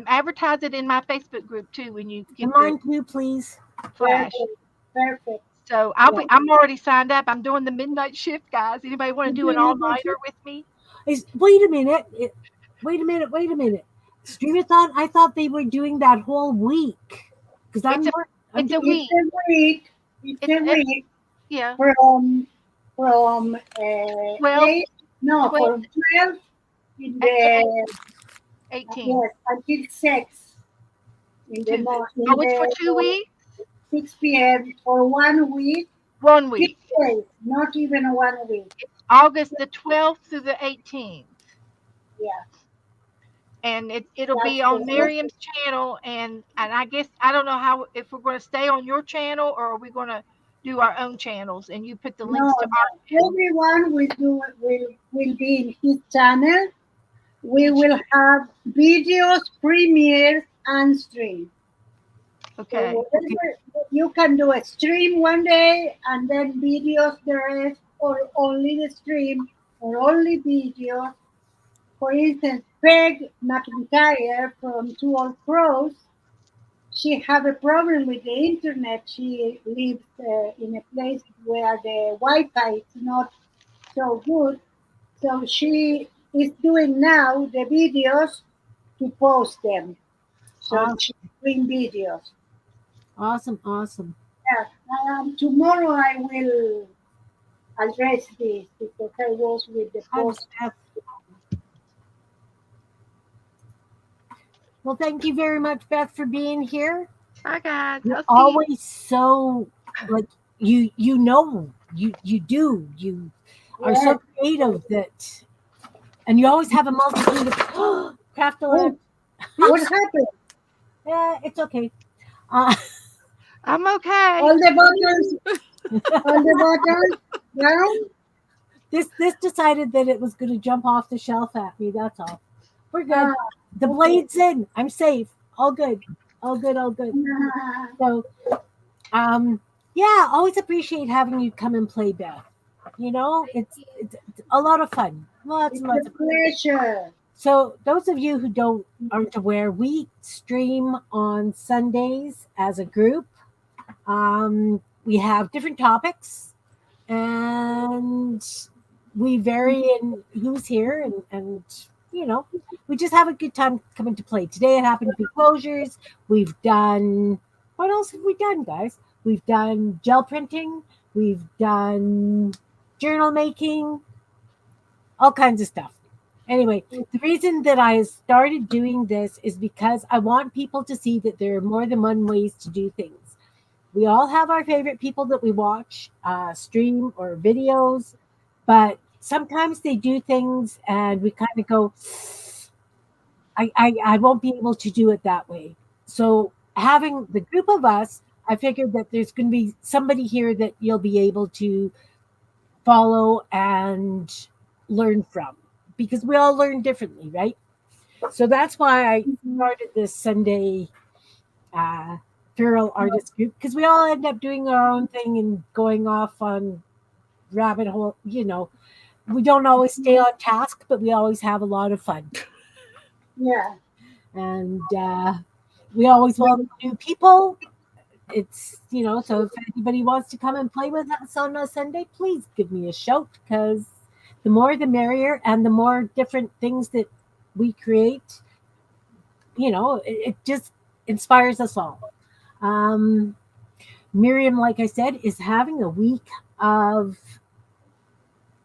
advertise it in my Facebook group too when you And get the mine too, please. flash. Perfect, perfect. So Yeah. I'm already signed up. I'm doing the midnight shift, guys. Anybody want to do an all nighter with me? Wait a minute. Wait a minute. Wait a minute. Streamathon, I thought they were doing that whole week. Because It's a I'm it's a doing It's week. a week. It's It's a week yeah, from 12, 8, no, 12, from 12 in until the, 18. yes, until 6 in the, Two. in Oh, it's for the 2 weeks. 6 p.m. for 1 week, One 6 week. days, not even 1 week. It's August the 12th through the 18th. Yeah, And it'll be that's on the Miriam's channel, and I guess I don't know how if we're going to stay on your channel or are we going to do our own channels and you put the links no, to our no. channel Everyone will be in his channel. We each. will have videos, premieres, and stream. So Okay. Okay. whatever you can do a stream one day and then videos the rest, or only the stream, or only videos. For instance, Peg McIntyre from Two Old Crows, she have a problem with the internet. She lives in a place where the Wi-Fi is not so good. So she is doing now the videos to post them. So Awesome. she's doing videos. Awesome. Awesome. Yeah, tomorrow I will address this because I was with the Hi, post. Beth. Well, thank you very much, Beth, for being here. Bye, guys. You're I'll see you. always so like you are Yeah. so creative that, and you always have a multitude of craft alert. Oh, what happened? Yeah, it's okay. Uh, I'm okay. All the buttons, all the buttons down. this decided that it was going to jump off the shelf at me. That's all. We're good. Ah, The okay. blade's in. I'm safe. All good. All good. All good. Ah, So, um, yeah, always appreciate having you come and play, Beth. It's a lot of fun. Lots it's and a lots of fun. pleasure. So, those of you who aren't aware, we stream on Sundays as a group. We have different topics, and we vary in who's here, and you know, we just have a good time coming to play. Today it happened to be closures. We've done what else have we done, guys? We've done gel printing. We've done journal making, all kinds of stuff. Anyway, the reason that I started doing this is because I want people to see that there are more than one ways to do things. We all have our favorite people that we watch, stream or videos, but sometimes they do things and we kind of go, I won't be able to do it that way. So, having the group of us, I figured that there's going to be somebody here that you'll be able to follow and learn from because we all learn differently, right? So that's why I started this Sunday uh, feral artist group because we all end up doing our own thing and going off on rabbit hole. We don't always stay on task, but we always have a lot of fun, Yeah. and we always welcome new people. So if anybody wants to come and play with us on a Sunday, please give me a shout because the more the merrier, and the more different things that we create, it just inspires us all. Um, Miriam, like I said, is having a week of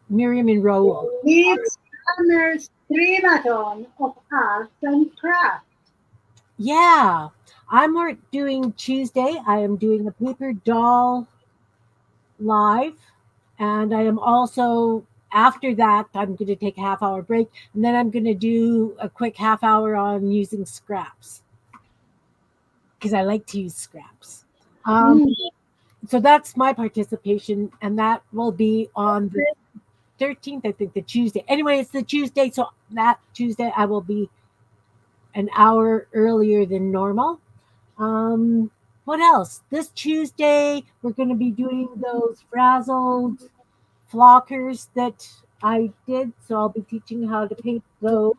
Miriam and Roel. It's summer streamathon of arts and crafts. Yeah, doing Tuesday. I am doing a paper doll live, and I am also after that I'm going to take a half hour break, and then I'm going to do a quick half hour on using scraps because I like to use scraps. Um, Mm. so that's my participation, and that will be on the 13th, I think, the Tuesday. Anyway, it's the Tuesday, so that Tuesday I will be an hour earlier than normal. What else? This Tuesday, we're going to be doing those frazzled flockers that I did. So I'll be teaching how to paint those.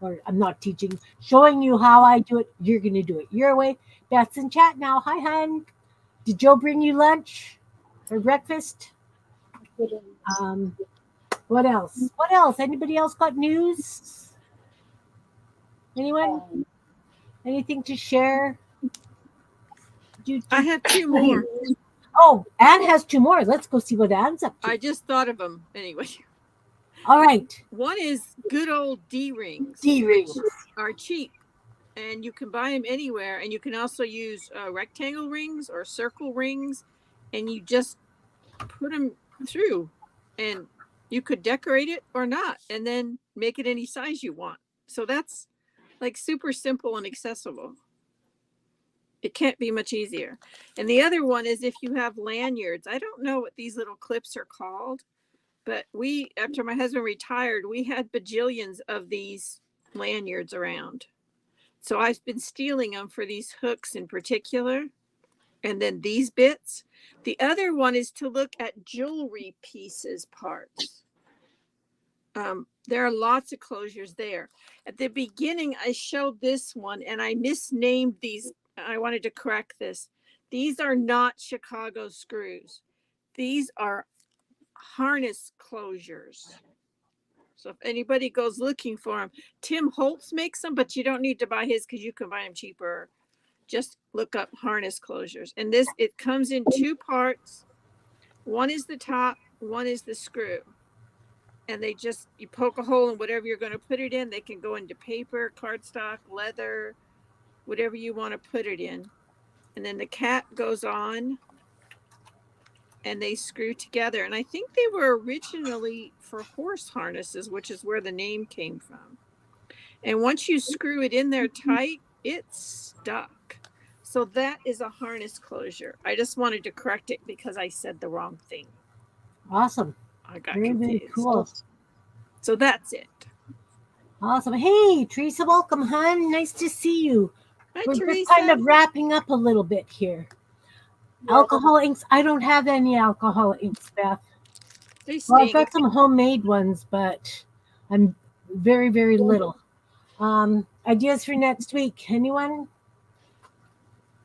Or I'm not teaching, showing you how I do it. You're going to do it your way. Beth's in chat now. Hi, hun. Did Joe bring you lunch or breakfast? Um, what else? What else? Anybody else got news? Anyone? Anything to share? I have two more. Oh, Anne has two more. Let's go see what Anne's up to. I just thought of them anyway. All right. One is good old D rings. D rings are cheap, and you can buy them anywhere. And you can also use rectangle rings or circle rings, and you just put them through, and you could decorate it or not, and then make it any size you want. So that's like super simple and accessible. It can't be much easier. And the other one is if you have lanyards. I don't know what these little clips are called, but after my husband retired, we had bajillions of these lanyards around. So I've been stealing them for these hooks in particular. And then these bits. The other one is to look at jewelry pieces parts. There are lots of closures there. At the beginning, I showed this one and I misnamed these. I wanted to correct this. These are not Chicago screws. These are harness closures. So if anybody goes looking for them, Tim Holtz makes them, but you don't need to buy his because you can buy them cheaper. Just look up harness closures. And this, it comes in two parts. One is the top, one is the screw. And they just, you poke a hole in whatever you're going to put it in. They can go into paper, cardstock, leather, whatever you want to put it in. And then the cap goes on and they screw together. And I think they were originally for horse harnesses, which is where the name came from. And once you screw it in there tight, it's stuck. So that is a harness closure. I just wanted to correct it because I said the wrong thing. Awesome. I got very, confused. very cool. So that's it. Awesome. Hey, Teresa, welcome, hon. Nice to see you. Hi, We're Teresa. just kind of wrapping up a little bit here. Alcohol inks. I don't have any alcohol inks, Beth. They Well, I've stink. got some homemade ones, but I'm very, very little. Ideas for next week. Anyone?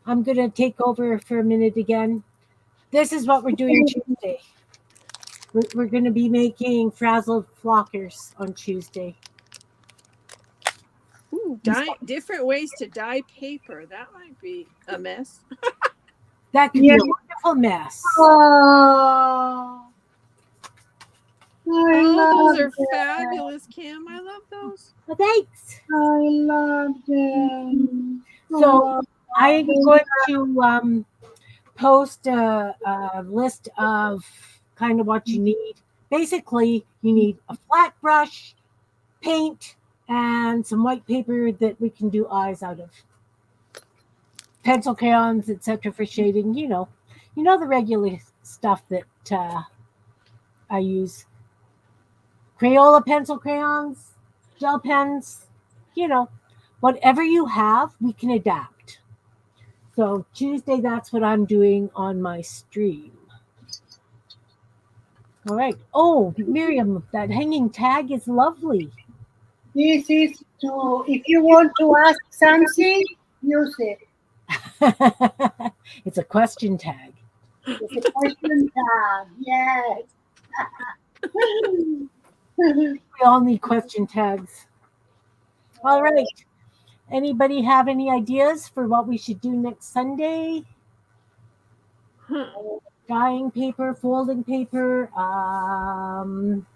I'm going to take over for a minute again. This is what we're doing Tuesday. We're going to be making frazzled flockers on Tuesday. Ooh, different ways to dye paper. That might be a mess. That could be a wonderful mess. Oh, Those are fabulous, Kim. I love those. Well, thanks. I love them. So I'm going to post a list of kind of what you need. Basically, you need a flat brush, paint, and some white paper that we can do eyes out of. Pencil, crayons, etc. for shading. You know the regular stuff that I use. Crayola pencil crayons, gel pens. Whatever you have, we can adapt. So Tuesday, that's what I'm doing on my stream. All right. Oh, Miriam, that hanging tag is lovely. This is if you want to ask something, use it. It's a question tag. It's a question tag. Yes. We all need question tags. All right. Anybody have any ideas for what we should do next Sunday? Dyeing paper, folding paper. Folding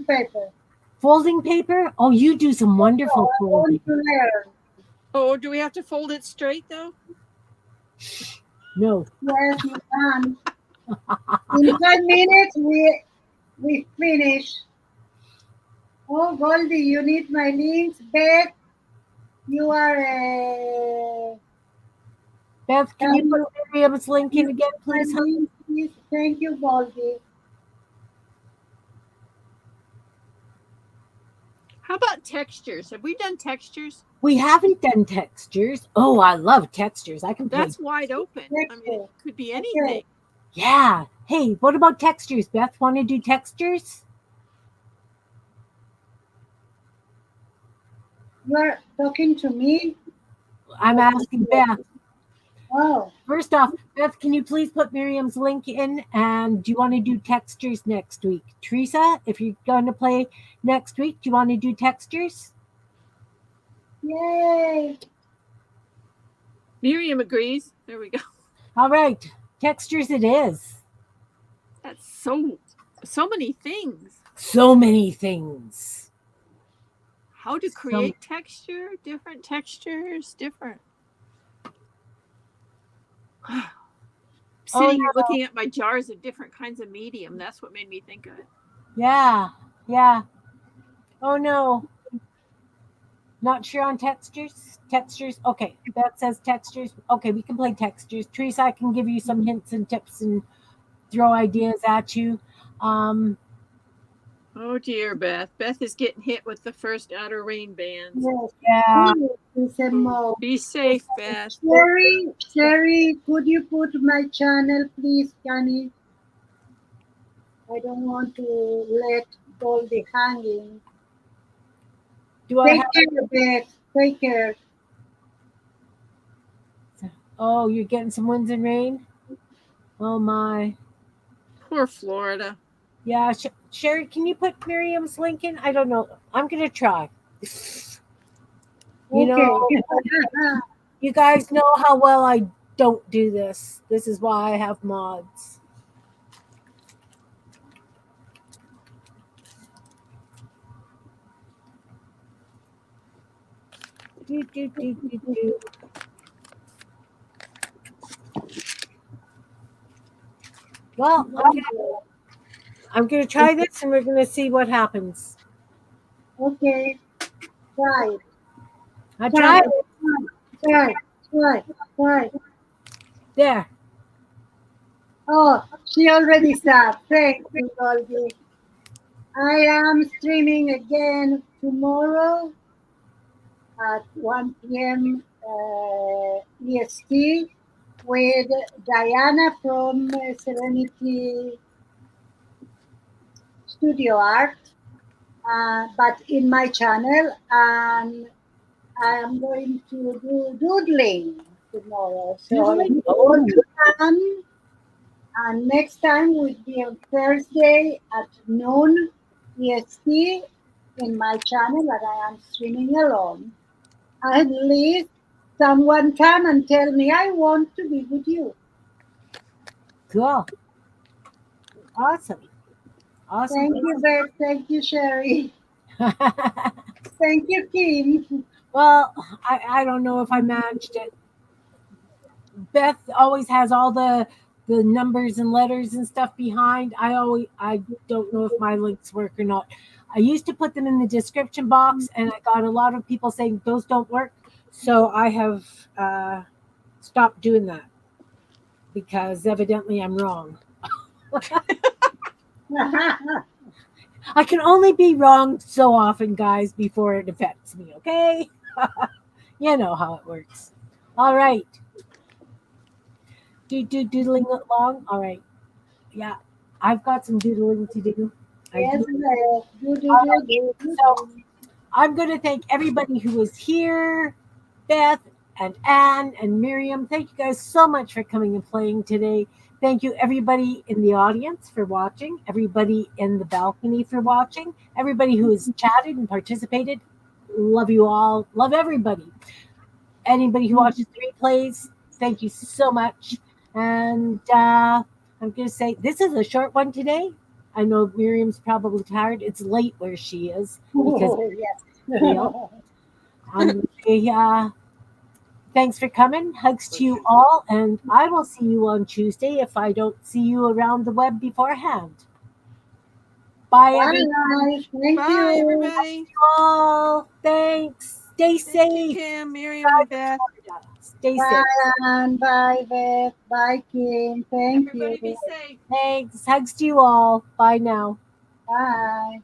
paper. Folding paper? Oh, you do some wonderful folding. Oh, do we have to fold it straight though? No. Yes, you can. In 5 minutes, we finish. Oh, Goldie, you need my links. Beth, you are Beth, can you put Miriam's link in again, please? Thank you, Goldie. How about textures? Have we done textures? We haven't done textures. Oh, I love textures. I can play. That's wide open. I mean, it could be anything. Okay. Yeah. Hey, what about textures? Beth, want to do textures? You're talking to me? I'm asking Beth. Oh. First off, Beth, can you please put Miriam's link in? And do you want to do textures next week? Teresa, if you're going to play next week, do you want to do textures? Yay. Miriam agrees. There we go. All right. Textures it is. That's so many things. So many things. How to create texture, different textures, different. Sitting here looking at my jars of different kinds of medium. That's what made me think of it. Yeah. Oh, no. Not sure on textures? Textures. Okay. Beth says textures. Okay, we can play textures. Teresa, I can give you some hints and tips and throw ideas at you. Oh dear, Beth. Beth is getting hit with the first outer rain bands. Yes. Yeah. Please, Mo. Be safe, Beth. Sherry, could you put my channel, please, Kenny? I don't want to let Goldie hanging. Do I Take have? care, Beth. Take care. Oh, you're getting some winds and rain. Oh my. Poor Florida. Yeah, Sherry, can you put Miriam's link in? I don't know. I'm gonna try. You Okay. know, you guys know how well I don't do this. This is why I have mods. Do, do, do, do, do. Well, I'm gonna try this, and we're gonna see what happens. Okay. Try it. I Try tried it. it. Try. Try. Try. There. Oh, she already stopped. Thank you, Goldie. I am streaming again tomorrow at 1 p.m. EST with Diana from Serenity Studio Art, but in my channel, and I am going to do doodling tomorrow. So if Doodling. you want Oh, to come, and next time will be on Thursday at noon EST in my channel that I am streaming alone. At least someone come and tell me I want to be with you. cool. Awesome. Awesome. Thank you, Beth. Thank you, Sherry. Thank you, Kim. Well, I don't know if I managed it. Beth always has all the numbers and letters and stuff behind. I don't know if my links work or not. I used to put them in the description box, and I got a lot of people saying those don't work. So I have stopped doing that because evidently I'm wrong. I can only be wrong so often, guys, before it affects me. Okay, you know how it works. All right, doodling along. All right. Yeah, I've got some doodling to do. I Yes, do. Beth. Do, do, All do, right. do, do, So do. I'm going to thank everybody who was here, Beth and Anne and Miriam. Thank you guys so much for coming and playing today. Thank you, everybody in the audience for watching, everybody in the balcony for watching, everybody who has chatted and participated. Love you all. Love everybody. Anybody who watches the replays, thank you so much. And I'm going to say this is a short one today. I know Miriam's probably tired. It's late where she is because Oh, yes. it's real. I'm going to say thanks for coming. Hugs to you all. And I will see you on Tuesday if I don't see you around the web beforehand. Bye, everyone. Bye. Thank Bye, you. everybody. All. Thanks. Stay Thank you, safe. Kim, Miriam, and Beth. Stay Bye, safe. Anne. Bye, Beth. Bye, Kim. Thank you. Everybody be safe. Thanks. Hugs to you all. Bye now. Bye.